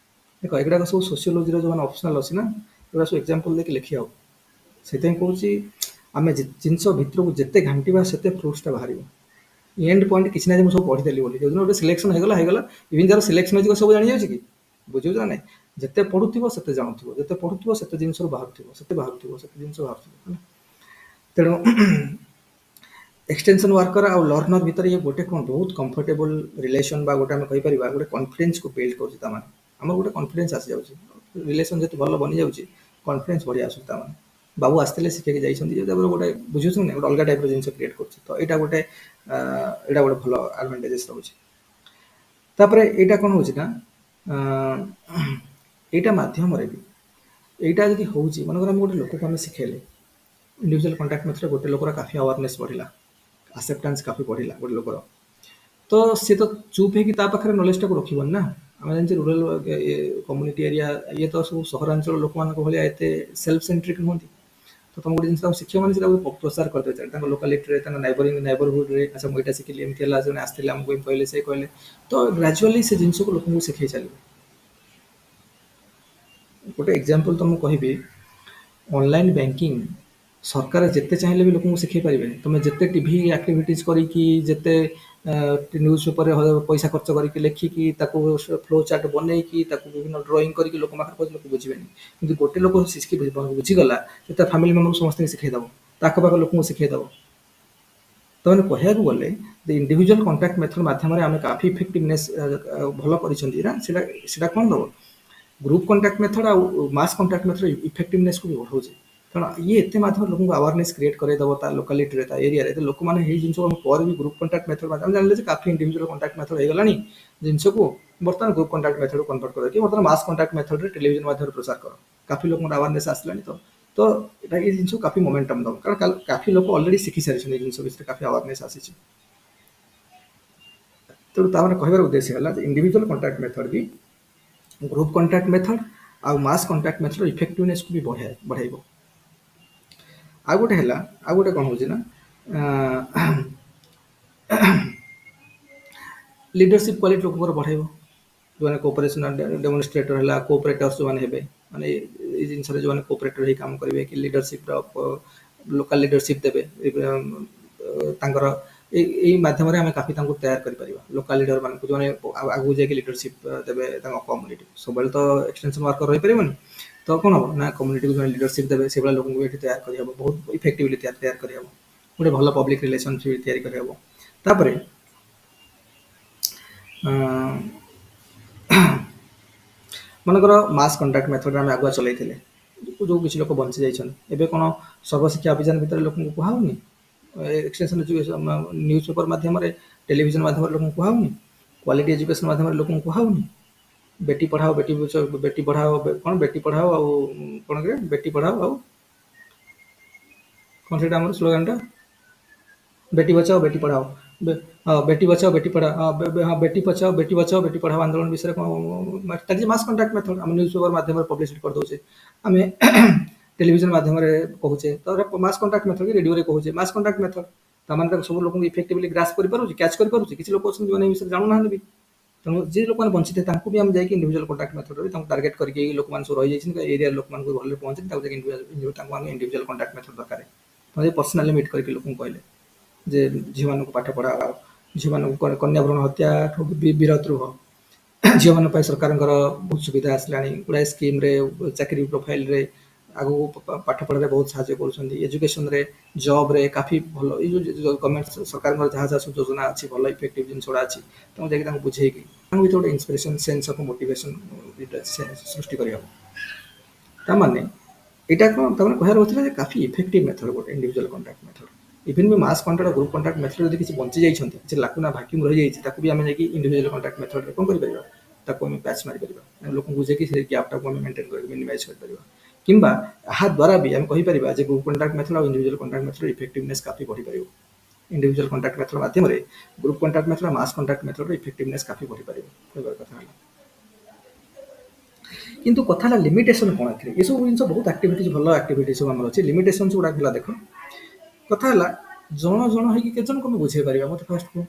ଦେଖ ଏଗୁଡ଼ାକ ସବୁ ସୋସିଓଲୋଜିର ଯେଉଁମାନେ ଅପସନାଲ ଅଛି ନା ଏଗୁଡ଼ା ସବୁ ଏକ୍ଜାମ୍ପଲ ଦେଇକି ଲେଖି ହବ ସେଥିପାଇଁ କହୁଛି ଆମେ ଜିନିଷ ଭିତରକୁ ଯେତେ ଘାଣ୍ଟିବା ସେତେ ଫ୍ରୁଟ୍ସଟା ବାହାରିବ ଏଣ୍ଡ ପଏଣ୍ଟ କିଛି ନାହିଁ ମୁଁ ସବୁ ପଢ଼ିଦେଲି ବୋଲି ଯେଉଁଦିନ ଗୋଟେ ସିଲେକ୍ସନ ହେଇଗଲା ଇଭିନ୍ ଯାହାର ସିଲେକ୍ସନ ହେଇଯିବ ସବୁ ଜାଣିଯାଉଛି କି ବୁଝୁଛ ନା ନାହିଁ ଯେତେ ପଢୁଥିବ ସେତେ ଜାଣୁଥିବ ଯେତେ ପଢୁଥିବ ସେତେ ଜିନିଷରୁ ବାହାରୁଥିବ ସେତେ ଜିନିଷ ବାହାରୁଥିବ ହେଲା ତେଣୁ ଏକ୍ସଟେନସନ ୱାର୍କର ଆଉ ଲର୍ଣ୍ଣର ଭିତରେ ଇଏ ଗୋଟେ କ'ଣ ବହୁତ କମ୍ଫର୍ଟେବଲ ରିଲେସନ ବା ଗୋଟେ ଆମେ କହିପାରିବା ଗୋଟେ କନଫିଡେନ୍ସକୁ ବିଲ୍ଡ କରୁଛି ତାମାନେ ଆମର ଗୋଟେ କନଫିଡେନ୍ସ ଆସିଯାଉଛି ରିଲେସନ ଯେତେ ଭଲ ବନିଯାଉଛି କନଫିଡେନ୍ସ ବଢ଼ି ଆସୁଛି ତାମାନେ ବାବୁ ଆସିଥିଲେ ଶିଖେଇକି ଯାଇଛନ୍ତି ତାପରେ ଗୋଟେ ବୁଝୁଛୁ ନା ଗୋଟେ ଅଲଗା ଟାଇପ୍ର ଜିନିଷ କ୍ରିଏଟ୍ କରୁଛି ତ ଏଇଟା ଗୋଟେ ଭଲ ଆଡଭାଣ୍ଟେଜେସ୍ ରହୁଛି ତାପରେ ଏଇଟା କ'ଣ ହେଉଛି ନା ଏଇଟା ମାଧ୍ୟମରେ ବି ଏଇଟା ଯଦି ହେଉଛି ମନେକର ଆମେ ଗୋଟେ ଲୋକକୁ ଆମେ ଶିଖେଇଲେ ଇଣ୍ଡିଭିଜୁଆଲ କଣ୍ଟାକ୍ଟ ମେଥଡରେ ଗୋଟେ ଲୋକର କାଫି ଆୱାରନେସ୍ ବଢ଼ିଲା ଆସେପ୍ଟାନ୍ସ କାଫି ବଢ଼ିଲା ଗୋଟେ ଲୋକର ତ ସେ ତ ଚୁପ୍ ହେଇକି ତା ପାଖରେ ନଲେଜଟାକୁ ରଖିବନି ନା ଆମେ ଜାଣିଛେ ରୁରାଲ କମ୍ୟୁନିଟି ଏରିଆ ଇଏ ତ ସବୁ ସହରାଞ୍ଚଳ ଲୋକମାନଙ୍କ ଭଳିଆ ଏତେ ସେଲ୍ଫ ସେଣ୍ଟ୍ରିକ୍ ନୁହନ୍ତି ତ ତମ ଗୋଟେ ଜିନିଷ ତାକୁ ଶିଖିବ ମାନେ ସେଟା ପ୍ରସାର କରିଦେବେ ତାଙ୍କ ଲୋକାଲିଟିରେ ତାଙ୍କ ନେବରହୁଡରେ ଆଚ୍ଛା ମୁଁ ଏଇଟା ଶିଖିଲି ଏମିତି ହେଲା ଜଣେ ଆସିଥିଲେ ଆମକୁ ଏମିତି କହିଲେ ସେ କହିଲେ ତ ଗ୍ରାଜୁଆଲି ସେ ଜିନିଷକୁ ଲୋକଙ୍କୁ ଶିଖେଇ ଚାଲିବେ ଗୋଟେ ଏକ୍ଜାମ୍ପଲ ତମକୁ କହିବି ଅନଲାଇନ୍ ବ୍ୟାଙ୍କିଂ ସରକାର ଯେତେ ଚାହିଁଲେ ବି ଲୋକଙ୍କୁ ଶିଖେଇ ପାରିବେନି ତମେ ଯେତେ ଟିଭି ଆକ୍ଟିଭିଟିଜ୍ କରିକି ଯେତେ ନ୍ୟୁଜ୍ ପେପରରେ ପଇସା ଖର୍ଚ୍ଚ କରିକି ଲେଖିକି ତାକୁ ଫ୍ଲୋ ଚାର୍ଟ ବନେଇକି ତାକୁ ବିଭିନ୍ନ ଡ୍ରଇଂ କରିକି ଲୋକ ପାଖରେ ଲୋକ ବୁଝିବେନି କିନ୍ତୁ ଗୋଟେ ଲୋକ ଶିଖି ବୁଝିଗଲା ସେ ତା ଫ୍ୟାମିଲି ମେମ୍ବରକୁ ସମସ୍ତଙ୍କୁ ଶିଖେଇଦବ ତା ଆଖପାଖ ଲୋକଙ୍କୁ ଶିଖେଇଦବ ତାମାନେ କହିବାକୁ ଗଲେ ଇଣ୍ଡିଭିଜୁଆଲ କଣ୍ଟାକ୍ଟ ମେଥଡ ମାଧ୍ୟମରେ ଆମେ କାଫି ଇଫେକ୍ଟିଭନେସ୍ ଭଲ କରିଛନ୍ତି ନା ସେଟା କ'ଣ ଦେବ ଗ୍ରୁପ କଣ୍ଟାକ୍ଟ ମେଥଡ ଆଉ ମାସ୍ କଣ୍ଟାକ୍ଟ ମେଥଡ ଇଫେକ୍ଟିଭନେସ୍କୁ ବି ବଢ଼ାଉଛି କାରଣ ଇଏ ଏତେ ମାଧ୍ୟମରେ ଲୋକଙ୍କୁ ଆୱାରନେସ୍ କ୍ରିଏଟ୍ କରେଇଦେବ ତା ଲୋକାଲିଟିରେ ତା ଏରିଆରେ ଲୋକମାନେ ଏଇ ଜିନିଷ ପରେ ବି ଗ୍ରୁପ କଣ୍ଟାକ୍ଟ ମେଥଡ ଆମେ ଜାଣିଲେ ଯେ କାଫି ଇଣ୍ଡିଭିଜୁଆଲ କଣ୍ଟାକ୍ଟ ମେଥଡ ହେଇଗଲାଣି ଜିନିଷକୁ ବର୍ତ୍ତମାନ ଗ୍ରୁପ କଣ୍ଟାକ୍ଟ ମେଥଡକୁ କନଭର୍ଟ କର କି ବର୍ତ୍ତମାନ ମାସ୍ କଣ୍ଟାକ୍ଟ ମେଥଡରେ ଟେଲିଭିଜନ ମାଧ୍ୟମରେ ପ୍ରଚାର କର କାଫି ଲୋକଙ୍କର ଆୱାରନେସ୍ ଆସିଲାଣି ତ ଏଇଟା ଏଇ ଜିନିଷକୁ କାଫି ମୋମେଣ୍ଟମ୍ ଦେବ କାରଣ କାଫି ଲୋକ ଅଲରେଡି ଶିଖି ସାରିଛନ୍ତି ଏଇ ଜିନିଷ ବିଷୟରେ କାଫି ଆୱାରନେସ୍ ଆସିଛି ତେଣୁ ତାମାନେ କହିବାର ଉଦ୍ଦେଶ୍ୟ ହେଲା ଯେ ଇଣ୍ଡିଭିଜୁଆଲ କଣ୍ଟାକ୍ଟ ମେଥଡ ବି ଗ୍ରୁପ କଣ୍ଟାକ୍ଟ ମେଥଡ ଆଉ ମାସ୍ କଣ୍ଟାକ୍ଟ ମେଥଡ ଇଫେକ୍ଟିଭନେସ୍କୁ ବି ବଢ଼ାଇବ ଆଉ ଗୋଟେ ହେଲା ଆଉ ଗୋଟେ କ'ଣ ହେଉଛି ନା ଲିଡରସିପ୍ କ୍ୱାଲିଟି ଲୋକଙ୍କର ବଢ଼ାଇବ। ଯେଉଁମାନେ କୋପରେସନ୍ ଡେମନଷ୍ଟ୍ରେଟର ହେଲା, କୋପରେଟର୍ସ ଯେଉଁମାନେ ହେବେ, ମାନେ ଏଇ ଜିନିଷରେ ଯେଉଁମାନେ କୋପରେଟର ହେଇ କାମ କରିବେ କି ଲିଡରସିପ୍ର ଲୋକାଲ୍ ଲିଡରସିପ୍ ଦେବେ, ତାଙ୍କର ଏଇ ମାଧ୍ୟମରେ ଆମେ କାଫି ତାଙ୍କୁ ତୈୟାର କରିପାରିବା। ଲୋକାଲ୍ ଲିଡର ମାନଙ୍କୁ ଯେଉଁମାନେ ଆଗକୁ ଯାଇକି ଲିଡରସିପ୍ ଦେବେ ତାଙ୍କ କମ୍ୟୁନିଟି। ସବୁବେଳେ ତ ଏକ୍ସଟେନସନ୍ ୱାର୍କର ରହିପାରିବନି। ତ କ'ଣ ହବ ନା କମ୍ୟୁନିଟିକୁ ଜଣେ ଲିଡରସିପ୍ ଦେବେ, ସେଇଭଳିଆ ଲୋକଙ୍କୁ ଏଠି ତୈୟାର କରିହେବ, ବହୁତ ଇଫେକ୍ଟିଭଲି ତୈୟାର କରିହେବ। ଗୋଟେ ଭଲ ପବ୍ଲିକ୍ ରିଲେସନସିପ୍ ତିଆରି କରିହେବ। ତାପରେ ମନେକର ମାସ୍ କଣ୍ଟାକ୍ଟ ମେଥଡ଼ରେ ଆମେ ଆଗୁଆ ଚଲେଇଥିଲେ, ଯେଉଁ କିଛି ଲୋକ ବଞ୍ଚି ଯାଇଛନ୍ତି। ଏବେ କ'ଣ ସର୍ବଶିକ୍ଷା ଅଭିଯାନ ଭିତରେ ଲୋକଙ୍କୁ କୁହାହେଉନି, ଏକ୍ସଟେନସନ୍ ଏଜୁକେସନ୍ ନ୍ୟୁଜ୍ ପେପର ମାଧ୍ୟମରେ, ଟେଲିଭିଜନ ମାଧ୍ୟମରେ ଲୋକଙ୍କୁ କୁହାହେଉନି, କ୍ୱାଲିଟି ଏଜୁକେସନ୍ ମାଧ୍ୟମରେ ଲୋକଙ୍କୁ କୁହାହେଉନି, ବେଟି ପଢ଼ାଓ ବେଟି ବଚାଓ, ବେଟି ପଢ଼ାଓ କ'ଣ ବେଟି ପଢ଼ାଓ ଆଉ କ'ଣ କି ବେଟି ପଢ଼ାଓ ଆଉ କ'ଣ ସେଇଟା ଆମର ସ୍ଲୋଗାନଟା, ବେଟି ବଚାओ ବେଟି ପଢ଼ାओ, ହଁ ବେଟି ବଚାओ ବେଟି ପଢ଼ାओ, ହଁ ବେଟି ବଚାओ ବେଟି ପଢ଼ାओ ଆନ୍ଦୋଳନ ବିଷୟରେ କ'ଣ ତାକି ମାସ୍ କଣ୍ଟାକ୍ଟ ମେଥଡ଼ ଆମେ ନ୍ୟୁଜ୍ ପେପର ମାଧ୍ୟମରେ ପବ୍ଲିସିଟି କରିଦେଉଛେ, ଆମେ ଟେଲିଭିଜନ ମାଧ୍ୟମରେ କହୁଛେ, ତ ମାସ୍ କଣ୍ଟାକ୍ଟ ମେଥଡ଼ କି ରେଡ଼ିଓରେ କହୁଛେ, ମାସ୍ କଣ୍ଟାକ୍ଟ ମେଥଡ଼। ତାମାନେ ତାକୁ ସବୁ ଲୋକଙ୍କୁ ଇଫେକ୍ଟିଭଲି ଗ୍ରାସ୍ କରିପାରୁଛି, କ୍ୟାଚ୍ କରିପାରୁଛି। କିଛି ଲୋକ ଅଛନ୍ତି ଯେଉଁମାନେ ଏ ବିଷୟରେ ଜାଣୁନାହାନ୍ତି ବି। ତେଣୁ ଯେ ଲୋକମାନେ ବଞ୍ଚିଥାଏ ତାଙ୍କୁ ବି ଆମେ ଯାଇକି ଇଣ୍ଡିଭିଜୁଆଲ କଣ୍ଟାକ୍ଟ ମେଥଡ଼ରେ ତାଙ୍କୁ ଟାର୍ଗେଟ୍ କରିକି ଏଇ ଲୋକମାନେ ସବୁ ରହିଯାଇଛନ୍ତି ଏରିଆର ଲୋକମାନଙ୍କୁ ଭଲରେ ପହଞ୍ଚିନି, ତାକୁ ଯାଇକି ତାଙ୍କୁ ଆମେ ଇଣ୍ଡିଭିଜୁଆଲ କଣ୍ଟାକ୍ଟ ମେଥଡ଼ ଦରକାର। ତୁମେ ପର୍ସନାଲି ମିଟ୍ କରିକି ଲୋକଙ୍କୁ କହିଲେ ଯେ ଝିଅମାନଙ୍କୁ ପାଠ ପଢ଼ାଅ, ଝିଅମାନଙ୍କୁ କନ୍ୟା ଭ୍ରୂଣ ହତ୍ୟାଠୁ ବିରତ ରୁହ। ଝିଅମାନଙ୍କ ପାଇଁ ସରକାରଙ୍କର ବହୁତ ସୁବିଧା ଆସିଲାଣି, ଗୁଡ଼ାଏ ସ୍କିମ୍ରେ ଚାକିରି ପ୍ରୋଫାଇଲ୍ରେ ଆଗକୁ ପାଠ ପଢ଼ାରେ ବହୁତ ସାହାଯ୍ୟ କରୁଛନ୍ତି। ଏଜୁକେସନ୍ରେ, ଜବ୍ରେ କାଫି ଭଲ ଏଇ ଯେଉଁ ଗଭର୍ଣ୍ଣମେଣ୍ଟ ସରକାରଙ୍କର ଯାହା ଯାହା ସବୁ ଯୋଜନା ଅଛି, ଭଲ ଇଫେକ୍ଟିଭ୍ ଜିନିଷ ଗୁଡ଼ା ଅଛି, ତେଣୁ ଯାଇକି ତାଙ୍କୁ ବୁଝେଇକି ତାଙ୍କ ଭିତରେ ଗୋଟେ ଇନ୍ସପିରେସନ୍ ସେନ୍ସ ଅଫ୍ ମୋଟିଭେସନ୍ ସୃଷ୍ଟି କରିହେବ। ତାମାନେ ଏଇଟା କ'ଣ ତାମାନେ କହିବାର ହଉଥିଲା ଯେ କାଫି ଇଫେକ୍ଟିଭ୍ ମେଥଡ଼ ଗୋଟେ ଇଣ୍ଡିଭିଜୁଆଲ କଣ୍ଟାକ୍ଟ ମେଥଡ଼। ଇଭିନ୍ ବି ମାସ୍ କଣ୍ଟାକ୍ଟ ଗ୍ରୁପ୍ କଣ୍ଟାକ୍ଟ ମେଥଡ଼ ଯଦି କିଛି ବଞ୍ଚି ଯାଇଛନ୍ତି, କିଛି ଲାକୁନା ଭାକ୍ୟୁମ୍ ରହିଯାଇଛି, ତାକୁ ବି ଆମେ ଯାଇକି ଇଣ୍ଡିଭିଜୁଆଲ କଣ୍ଟାକ୍ଟ ମେଥଡ଼ରେ କ'ଣ କରିପାରିବା, ତାକୁ ଆମେ ପ୍ୟାଚ୍ ମାରିପାରିବା, ଲୋକଙ୍କୁ ବୁଝେଇକି ସେ ଗ୍ୟାପ୍ଟାକୁ ଆମେ ମେଣ୍ଟେନ୍ କରି ମିନିମାଇଜ୍ କରିପାରିବା। କିମ୍ବା ଏହା ଦ୍ୱାରା ବି ଆମେ କହିପାରିବା ଯେ ଗ୍ରୁପ୍ କଣ୍ଟାକ୍ଟ ମେଥଡ଼ ଆଉ ଇଣ୍ଡିଭିଜୁଆଲ କଣ୍ଟାକ୍ଟ ମେଥଡ଼ ଇଫେକ୍ଟିଭନେସ୍ କାଫି ବଢ଼ିପାରିବ। ଇଣ୍ଡିଭିଜୁଆଲ କଣ୍ଟାକ୍ଟ ମେଥଡ଼ ମାଧ୍ୟମରେ ଗ୍ରୁପ୍ କଣ୍ଟାକ୍ଟ ମେଥଡ଼ ମାସ୍ କଣ୍ଟାକ୍ଟ ମେଥଡ଼ର ଇଫେକ୍ଟିଭନେସ୍ କାଫି ବଢ଼ିପାରିବ, କହିବାର କଥା ହେଲା। କିନ୍ତୁ କଥା ହେଲା ଲିମିଟେସନ୍ କ'ଣ ଏଥିରେ, ଏସବୁ ଜିନିଷ ବହୁତ ଆକ୍ଟିଭିଟିଜ୍ ଭଲ ଆକ୍ଟିଭିଟିଜ୍ ସବୁ ଆମର ଅଛି, ଲିମିଟେସନ୍ସ ଗୁଡ଼ାକ ହେଲା ଦେଖ। କଥା ହେଲା ଜଣ ଜଣ ହେଇକି କେତେ ଜଣଙ୍କୁ ଆମେ ବୁଝେଇ ପାରିବା, ମୋତେ ଫାଷ୍ଟ କୁହ।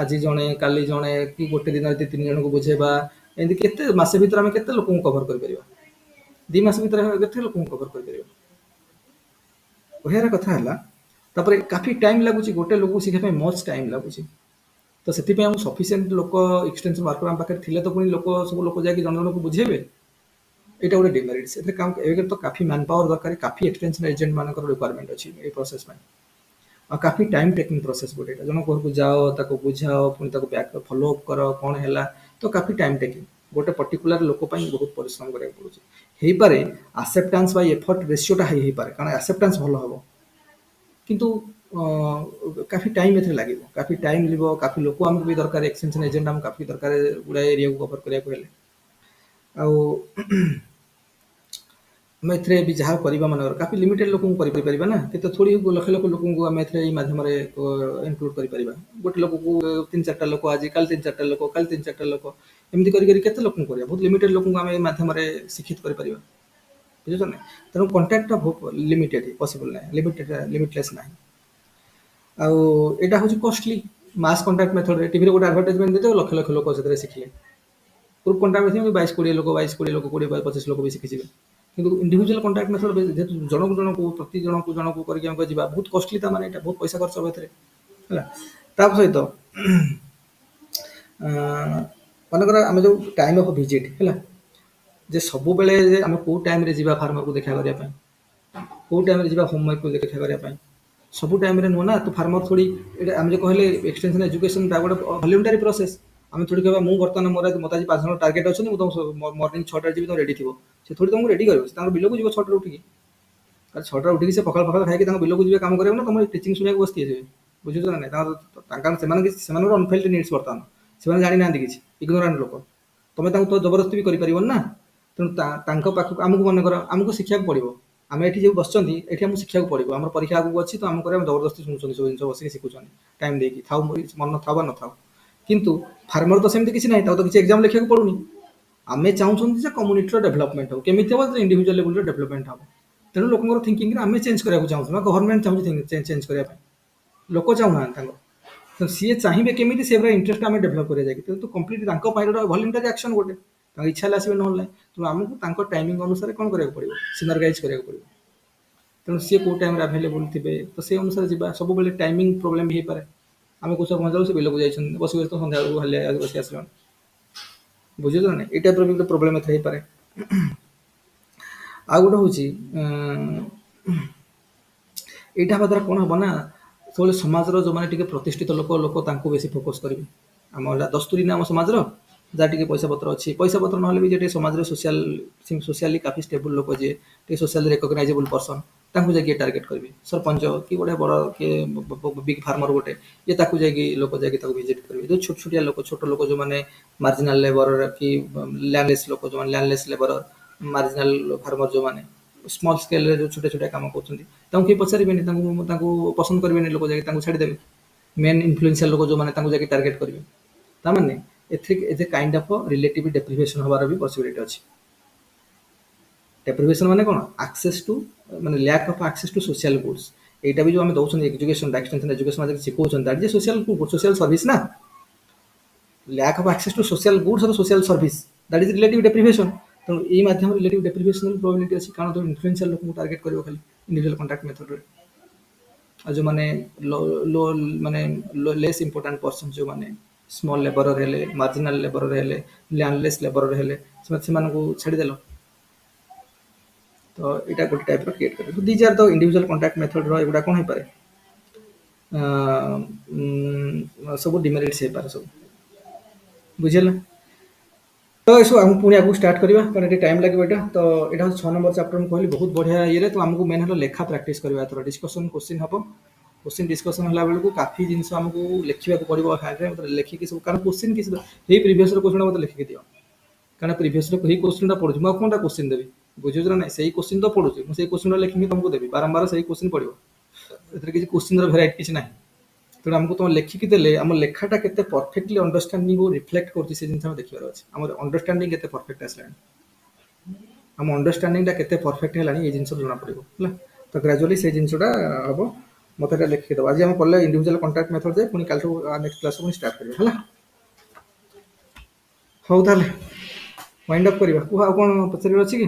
ଆଜି ଜଣେ, କାଲି ଜଣେ, କି ଗୋଟେ ଦିନରେ 2-3 ଜଣଙ୍କୁ ବୁଝେଇବା, ଏମିତି କେତେ ମାସେ ଭିତରେ ଆମେ କେତେ ଲୋକଙ୍କୁ କଭର କରିପାରିବା? 2 ମାସ ଭିତରେ କେତେ ଲୋକଙ୍କୁ କଭର କରିପାରିବା? କହିବାର କଥା ହେଲା ତାପରେ କାଫି ଟାଇମ୍ ଲାଗୁଛି, ଗୋଟେ ଲୋକକୁ ଶିଖିବା ପାଇଁ ମଚ୍ ଟାଇମ୍ ଲାଗୁଛି। ତ ସେଥିପାଇଁ ଆମକୁ ସଫିସିଏଣ୍ଟ ଲୋକ ଏକ୍ସଟେନସନ୍ ୱାର୍କର ଆମ ପାଖରେ ଥିଲେ ତ ପୁଣି ସବୁ ଲୋକ ଯାଇକି ଜଣ ଜଣଙ୍କୁ ବୁଝେଇବେ। ଏଇଟା ଗୋଟେ ଡିମେରିଟ୍। ସେଥିରେ କାମ ଏବେ ତ କାଫି ମ୍ୟାନ୍ ପାୱାର ଦରକାର, କାଫି ଏକ୍ସଟେନସନ୍ ଏଜେଣ୍ଟ ମାନଙ୍କର ରିକ୍ୱାରମେଣ୍ଟ ଅଛି ଏଇ ପ୍ରୋସେସ୍ ପାଇଁ। ଆଉ କାଫି ଟାଇମ୍ ଟେକିଂ ପ୍ରୋସେସ୍ ଗୋଟେ ଏଇଟା। ଜଣଙ୍କ ଘରକୁ ଯାଅ, ତାକୁ ବୁଝାଅ, ପୁଣି ତାକୁ ବ୍ୟାକ୍ ଫଲୋ ଅପ୍ କର, କ'ଣ ହେଲା, ତ କାଫି ଟାଇମ୍ ଟେକିଂ। ଗୋଟେ ପର୍ଟିକୁଲାର ଲୋକ ପାଇଁ ବହୁତ ପରିଶ୍ରମ କରିବାକୁ ପଡ଼ୁଛି। ହେଇପାରେ ଆକ୍ସେପ୍ଟାନ୍ସ ବାଇ ଏଫର୍ଟ ରେସିଓଟା ହାଇ ହେଇପାରେ, କାରଣ ଆକ୍ସେପ୍ଟାନ୍ସ ଭଲ ହେବ, କିନ୍ତୁ କାଫି ଟାଇମ୍ ଏଥିରେ ଲାଗିବ, କାଫି ଟାଇମ୍ ଯିବ, କାଫି ଲୋକ ଆମକୁ ବି ଦରକାର, ଏକ୍ସଟେନସନ୍ ଏଜେଣ୍ଟ ଆମକୁ କାଫି ଦରକାର ଗୁଡ଼ାଏ ଏରିଆକୁ କଭର କରିବାକୁ ହେଲେ। ଆଉ ଆମେ ଏଥିରେ ବି ଯାହା କରିବା ମନେକର କାଫି ଲିମିଟେଡ୍ ଲୋକଙ୍କୁ କରିପାରିବା ନା, କେତେ ଥୋଡ଼ି ଲକ୍ଷ ଲକ୍ଷ ଲୋକଙ୍କୁ ଆମେ ଏଥିରେ ଏଇ ମାଧ୍ୟମରେ ଇନକ୍ଲୁଡ୍ କରିପାରିବା। ଗୋଟେ ଲୋକକୁ 3-4ଟା ଲୋକ, ଆଜି କାଲି 3-4ଟା ଲୋକ, କାଲି 3-4ଟା ଲୋକ, ଏମିତି କରି କରି କେତେ ଲୋକଙ୍କୁ କରିବା? ବହୁତ ଲିମିଟେଡ୍ ଲୋକଙ୍କୁ ଆମେ ଏଇ ମାଧ୍ୟମରେ ଶିକ୍ଷିତ କରିପାରିବା, ବୁଝୁଛ ନା? ତେଣୁ କଣ୍ଟାକ୍ଟଟା ବହୁତ ଲିମିଟେଡ୍, ପସିବଲ୍ ନାହିଁ, ଲିମିଟଲେସ୍ ନାହିଁ। ଆଉ ଏଇଟା ହେଉଛି କଷ୍ଟଲି। ମାସ୍ କଣ୍ଟାକ୍ଟ ମେଥଡ଼ରେ ଟିଭିରେ ଗୋଟେ ଆଡଭର୍ଟାଇଜମେଣ୍ଟ ଦେଇଦେବ, ଲକ୍ଷ ଲକ୍ଷ ଲୋକ ସେଥିରେ ଶିଖିଲେ। ଗ୍ରୁପ୍ କଣ୍ଟାକ୍ଟ ମେଥଡ଼ 22-20 ଲୋକ, 22-20 ଲୋକ, 20-25 ଲୋକ ବି ଶିଖିଯିବେ। କିନ୍ତୁ ଇଣ୍ଡିଭିଜୁଆଲ କଣ୍ଟାକ୍ଟ ମେଥଡ଼ ଯେହେତୁ ଜଣକୁ ଜଣକୁ, ପ୍ରତି ଜଣକୁ ଜଣକୁ କରିକି ଆମକୁ ଯିବା ବହୁତ କଷ୍ଟଲି, ତା ମାନେ ଏଇଟା ବହୁତ ପଇସା ଖର୍ଚ୍ଚ ହେବ ଏଥିରେ, ହେଲା। ତା ସହିତ ମନେକର ଆମେ ଯେଉଁ ଟାଇମ୍ ଅଫ୍ ଭିଜିଟ୍ ହେଲା, ଯେ ସବୁବେଳେ ଯେ ଆମେ କେଉଁ ଟାଇମ୍ରେ ଯିବା ଫାର୍ମରକୁ ଦେଖା କରିବା ପାଇଁ, କେଉଁ ଟାଇମ୍ରେ ଯିବା ହୋମୱାର୍କକୁ ଦେଖା କରିବା ପାଇଁ, ସବୁ ଟାଇମ୍ରେ ନୁହଁ ନା। ତୁ ଫାର୍ମର ଥୋଡ଼ି, ଏଇଟା ଆମେ ଯେଉଁ କହିଲେ ଏକ୍ସଟେନସନ୍ ଏଜୁକେସନ୍, ତା ଗୋଟେ ଭଲ୍ୟୁଣ୍ଟାରୀ ପ୍ରୋସେସ୍। ଆମେ ଥୋଡ଼ି କହିବା ମୁଁ ବର୍ତ୍ତମାନ ମୋତେ ଆଜି 5 ଜଣ ଟାର୍ଗେଟ୍ ଅଛନ୍ତି, ମୁଁ ତୁମ ମର୍ଣ୍ଣିଂ 6ଟାରେ ଯିବି, ତୁମ ରେଡ଼ି ଥିବ। ସେ ଥୋଡ଼ି ତୁମକୁ ରେଡ଼ି କରିବ, ସେ ତାଙ୍କର ବିଲକୁ ଯିବ 6ଟାରେ ଉଠିକି। କାଲି 6ଟାରେ ଉଠିକି ସେ ପଖାଳ ପଖାଳ ଖାଇକି ତାଙ୍କ ବିଲକୁ ଯିବେ କାମ କରିବାକୁ, ନା ତୁମର ଟିଚିଂ ଶୁଣିବାକୁ ବସିଥିବେ? ବୁଝୁଛ ନା ନାହିଁ? ତାଙ୍କର ସେମାନଙ୍କର ଅନଫେଲ୍ଡ ନିଡ୍ସ ବର୍ତ୍ତମାନ ସେମାନେ ଜାଣିନାହାନ୍ତି କିଛି, ଇଗ୍ନୋରାଣ୍ଟ ଲୋକ। ତୁମେ ତାଙ୍କୁ ତ ଜବରଦସ୍ତି ବି କରିପାରିବନି ନା। ତେଣୁ ତାଙ୍କ ପାଖକୁ ଆମକୁ ମନେକର ଆମକୁ ଶିଖିବାକୁ ପଡ଼ିବ। ଆମେ ଏଠି ଯେଉଁ ବସିଛନ୍ତି, ଏଠି ଆମକୁ ଶିଖିବାକୁ ପଡ଼ିବ। ଆମର ପରୀକ୍ଷା ଆଗକୁ ଅଛି, ତ ଆମକୁ ଆମେ ଜବରଦସ୍ତି ଶୁଣୁଛନ୍ତି, ସବୁ ଜିନିଷ ବସିକି ଶିଖୁଛନ୍ତି ଟାଇମ୍ ଦେଇକି, ଥାଉ ମନ ଥାଉ ବା ନଥାଉ। କିନ୍ତୁ ଫାର୍ମର ତ ସେମିତି କିଛି ନାହିଁ, ତାକୁ ତ କିଛି ଏକ୍ଜାମ୍ ଲେଖିବାକୁ ପଡ଼ୁନି। ଆମେ ଚାହୁଁଛନ୍ତି ଯେ କମ୍ୟୁନିଟିର ଡେଭଲପମେଣ୍ଟ ହେବ, କେମିତି ହେବ? ଇଣ୍ଡିଭିଜୁଆଲ ଲେଭେଲରେ ଡେଭଲପମେଣ୍ଟ ହେବ। ତେଣୁ ଲୋକଙ୍କର ଥିଙ୍କିଂରେ ଆମେ ଚେଞ୍ଜ କରିବାକୁ ଚାହୁଁଛୁ, ନା ଗଭର୍ଣ୍ଣମେଣ୍ଟ ଚାହୁଁଛି ଚେଞ୍ଜ କରିବା ପାଇଁ, ଲୋକ ଚାହୁଁନାହାନ୍ତି ତାଙ୍କର। ତ ସିଏ ଚାହିଁବେ କେମିତି ସେ ପୁରା ଇଣ୍ଟରେଷ୍ଟ ଆମେ ଡେଭଲପ୍ କରିବା ଯାଇକି ତ କମ୍ପ୍ଲିଟ୍ ତାଙ୍କ ପାଇଁ ଗୋଟେ ଭଲେଣ୍ଟାରୀ ଆକ୍ସନ୍ ଗୋଟେ ତାଙ୍କ ଇଚ୍ଛା ହେଲେ ଆସିବେ ନହେଲେ ନାହିଁ ତେଣୁ ଆମକୁ ତାଙ୍କ ଟାଇମିଂ ଅନୁସାରେ କ'ଣ କରିବାକୁ ପଡ଼ିବ ସିନର୍ଗାଇଜ୍ କରିବାକୁ ପଡ଼ିବ ତେଣୁ ସିଏ କେଉଁ ଟାଇମ୍ରେ ଆଭେଲେବୁଲ୍ ଥିବେ ତ ସେଇ ଅନୁସାରେ ଯିବା ସବୁବେଳେ ଟାଇମିଂ ପ୍ରୋବ୍ଲେମ୍ ବି ହେଇପାରେ ଆମେ କୋଉ ସମୟ ପହଞ୍ଚିଲା ସେ ବିଲକୁ ଯାଇଛନ୍ତି ବସି ବସି ତ ସନ୍ଧ୍ୟାବେଳକୁ ହାଲିଆ ବସି ଆସିଲାଣି ବୁଝୁଛ ନା ଏଇ ଟାଇପ୍ର ବି ଗୋଟେ ପ୍ରୋବ୍ଲେମ୍ ଏଥିରେ ହେଇପାରେ ଆଉ ଗୋଟେ ହେଉଛି ଏଇଟା ହେବା ଦ୍ୱାରା କ'ଣ ହେବ ନା ସେତେବେଳେ ସମାଜର ଯେଉଁମାନେ ଟିକେ ପ୍ରତିଷ୍ଠିତ ଲୋକ ଲୋକ ତାଙ୍କୁ ବେଶୀ ଫୋକସ୍ କରିବେ ଆମ ଏଇଟା ଦସ୍ତୁରୀ ନା ଆମ ସମାଜର ଯାହା ଟିକେ ପଇସା ପତ୍ର ଅଛି ପଇସା ପତ୍ର ନହେଲେ ବି ଯେ ଟିକେ ସମାଜରେ ସୋସିଆଲି କାଫି ଷ୍ଟେବୁଲ୍ ଲୋକ ଯିଏ ଟିକେ ସୋସିଆଲି ରେକଗ୍ନାଇଜେବୁଲ୍ ପର୍ସନ୍ ତାଙ୍କୁ ଯାଇକି ଟାର୍ଗେଟ୍ କରିବେ ସରପଞ୍ଚ କି ଗୋଟେ ବଡ଼ କିଏ ବିଗ୍ ଫାର୍ମର ଗୋଟେ ଇଏ ତାକୁ ଯାଇକି ଲୋକ ଯାଇକି ତାକୁ ଭିଜିଟ୍ କରିବେ ଯେଉଁ ଛୋଟ ଛୋଟିଆ ଲୋକ ଛୋଟ ଲୋକ ଯେଉଁମାନେ ମାର୍ଜିନାଲ୍ ଲେବର କି ଲ୍ୟାଣ୍ଡଲେସ୍ ଲୋକ ଯେଉଁମାନେ ଲ୍ୟାଣ୍ଡଲେସ୍ ଲେବର ମାର୍ଜିନାଲ୍ ଫାର୍ମର ଯେଉଁମାନେ ସ୍ମଲ୍ ସ୍କେଲ୍ରେ ଯେଉଁ ଛୋଟ ଛୋଟିଆ କାମ କରୁଛନ୍ତି ତାଙ୍କୁ କେହି ପଚାରିବେନି ତାଙ୍କୁ ପସନ୍ଦ କରିବେନି ଲୋକ ଯାଇକି ତାଙ୍କୁ ଛାଡ଼ିଦେବେ ମେନ୍ ଇନଫ୍ଲୁଏନ୍ସିଆଲ ଲୋକ ଯେଉଁମାନେ ତାଙ୍କୁ ଯାଇକି ଟାର୍ଗେଟ୍ କରିବେ ତାମାନେ ଏଥିରେ ଏତେ କାଇଣ୍ଡ ଅଫ୍ ରିଲେଟିଭ୍ ଡେପ୍ରିଭେସନ୍ ହେବାର ବି ପସିବିଲିଟି ଅଛି ଡେପ୍ରିଭେସନ୍ ମାନେ କ'ଣ ଆକ୍ସେସ୍ ଟୁ ମାନେ lack of access to social goods এইটা ବି ଯେଉଁ ଆମେ ଦେଉଛନ୍ତି ଏଜୁକେସନ୍ ଏକ୍ସଟେନ୍ସନ୍ ଏଜୁକେସନ୍ ଆଜି ଶିଖଉଛନ୍ତି ଦ୍ୟାଟ୍ ଇଜ୍ ସୋସିଆଲ ସର୍ଭିସ୍ ନା lack of access to social goods or social service that is relative deprivation ତେଣୁ ଏଇ ମାଧ୍ୟମରେ ରିଲେଟିଭ୍ ଡେପ୍ରିଭେସନ୍ ପ୍ରୋବାବିଲିଟି ଅଛି କାରଣ ତୁମେ ଇନଫ୍ଲୁଏନ୍ସିଆଲ ଲୋକଙ୍କୁ ଟାର୍ଗେଟ୍ କରିବ ଖାଲି ଇଣ୍ଡିଭିଜୁଆଲ କଣ୍ଟାକ୍ଟ ମେଥଡ଼ରେ ଆଉ ଯେଉଁମାନେ ଲୋ ମାନେ ଲେସ୍ ଇମ୍ପୋର୍ଟାଣ୍ଟ ପର୍ସନ୍ ଯେଉଁମାନେ ସ୍ମଲ୍ ଲେବରର ହେଲେ ମାର୍ଜିନାଲ୍ ଲେବରର ହେଲେ ଲ୍ୟାଣ୍ଡଲେସ୍ ଲେବରର ହେଲେ ସେମାନଙ୍କୁ ଛାଡ଼ିଦେଲ ତ ଏଇଟା ଗୋଟେ ଟାଇପ୍ର କ୍ରିଏଟ୍ କରିବ these are the individual contact ମେଥଡ଼ର ଏଗୁଡ଼ା କ'ଣ ହେଇପାରେ ସବୁ ଡିମେରିଟ୍ସ ହେଇପାରେ ସବୁ ବୁଝିହେଲା ତ ଏସବୁ ଆମକୁ ପୁଣି ଆଗକୁ ଷ୍ଟାର୍ଟ କରିବା କାରଣ ଏଠି ଟାଇମ୍ ଲାଗିବ ଏଇଟା ତ ଏଇଟା ହେଉଛି 6 ନମ୍ବର ଚାପ୍ଟର ମୁଁ କହିଲି ବହୁତ ବଢ଼ିଆ ଇଏରେ ତ ଆମକୁ ମେନ୍ ହେଲା ଲେଖା ପ୍ରାକ୍ଟିସ୍ କରିବା ଏଥର ଡିସ୍କସନ୍ କୋଶ୍ଚିନ୍ ହେବ କୋଶ୍ଚିନ୍ ଡିସ୍କସନ୍ ହେଲା ବେଳକୁ କାଫି ଜିନିଷ ଆମକୁ ଲେଖିବାକୁ ପଡ଼ିବ ହ୍ୟାଣ୍ଡରେ ମୋତେ ଲେଖିକି ସବୁ କାରଣ କୋଶ୍ଚିନ୍ କିଛି ଏଇ ପ୍ରିଭିୟସ୍ର କୋଶ୍ଚିନ୍ ମୋତେ ଲେଖିକି ଦିଅ କାରଣ ପ୍ରିଭିୟସ୍ର ଏଇ କୋଶ୍ଚିନ୍ଟା ପଢ଼ୁଛି ମୁଁ ଆଉ କ'ଣଟା କୋଶ୍ଚିନ୍ ଦେବି ବୁଝୁଛ ନା ନାହିଁ ସେଇ କୋଶ୍ଚିନ୍ ତ ପଢ଼ୁଛି ମୁଁ ସେଇ କୋଶ୍ଚିନ୍ଟା ଲେଖିକି ତୁମକୁ ଦେବି ବାରମ୍ବାର ସେଇ କୋଶ୍ଚିନ୍ ପଡ଼ିବ ଏଥିରେ କିଛି କୋଶ୍ଚିନ୍ର ଭେରାଇଟି କିଛି ନାହିଁ ତେଣୁ ଆମକୁ ତୁମ ଲେଖିକି ଦେଲେ ଆମ ଲେଖାଟା କେତେ ପରଫେକ୍ଟଲି ଅଣ୍ଡରଷ୍ଟାଣ୍ଡିଙ୍ଗକୁ ରିଫ୍ଲେକ୍ଟ କରୁଛି ସେ ଜିନିଷ ଆମେ ଦେଖିବାର ଅଛି ଆମର ଅଣ୍ଡରଷ୍ଟାଣ୍ଡିଙ୍ଗ କେତେ ପରଫେକ୍ଟ ଆସିଲାଣି ଆମ ଅଣ୍ଡରଷ୍ଟାଣ୍ଡିଙ୍ଗଟା କେତେ ପରଫେକ୍ଟ ହେଲାଣି ଏଇ ଜିନିଷ ଜଣାପଡ଼ିବ ହେଲା ତ ଗ୍ରାଜୁଆଲି ସେଇ ଜିନିଷଟା ହେବ ମୋତେ ଏଇଟା ଲେଖିକି ଦେବ ଆଜି ଆମେ ପଢ଼ିଲେ ଇଣ୍ଡିଭିଜୁଆଲ କଣ୍ଟାକ୍ଟ ମେଥଡ଼ ଯାଏ ପୁଣି କାଲିଠୁ ନେକ୍ସଟ କ୍ଲାସ୍ ପୁଣି ଷ୍ଟାର୍ଟ କରିବା ହେଲା ହଉ ତାହେଲେ ୱାଇଣ୍ଡ ଅପ୍ କରିବା କୁହ ଆଉ କ'ଣ ପଚାରିବାର ଅଛି କି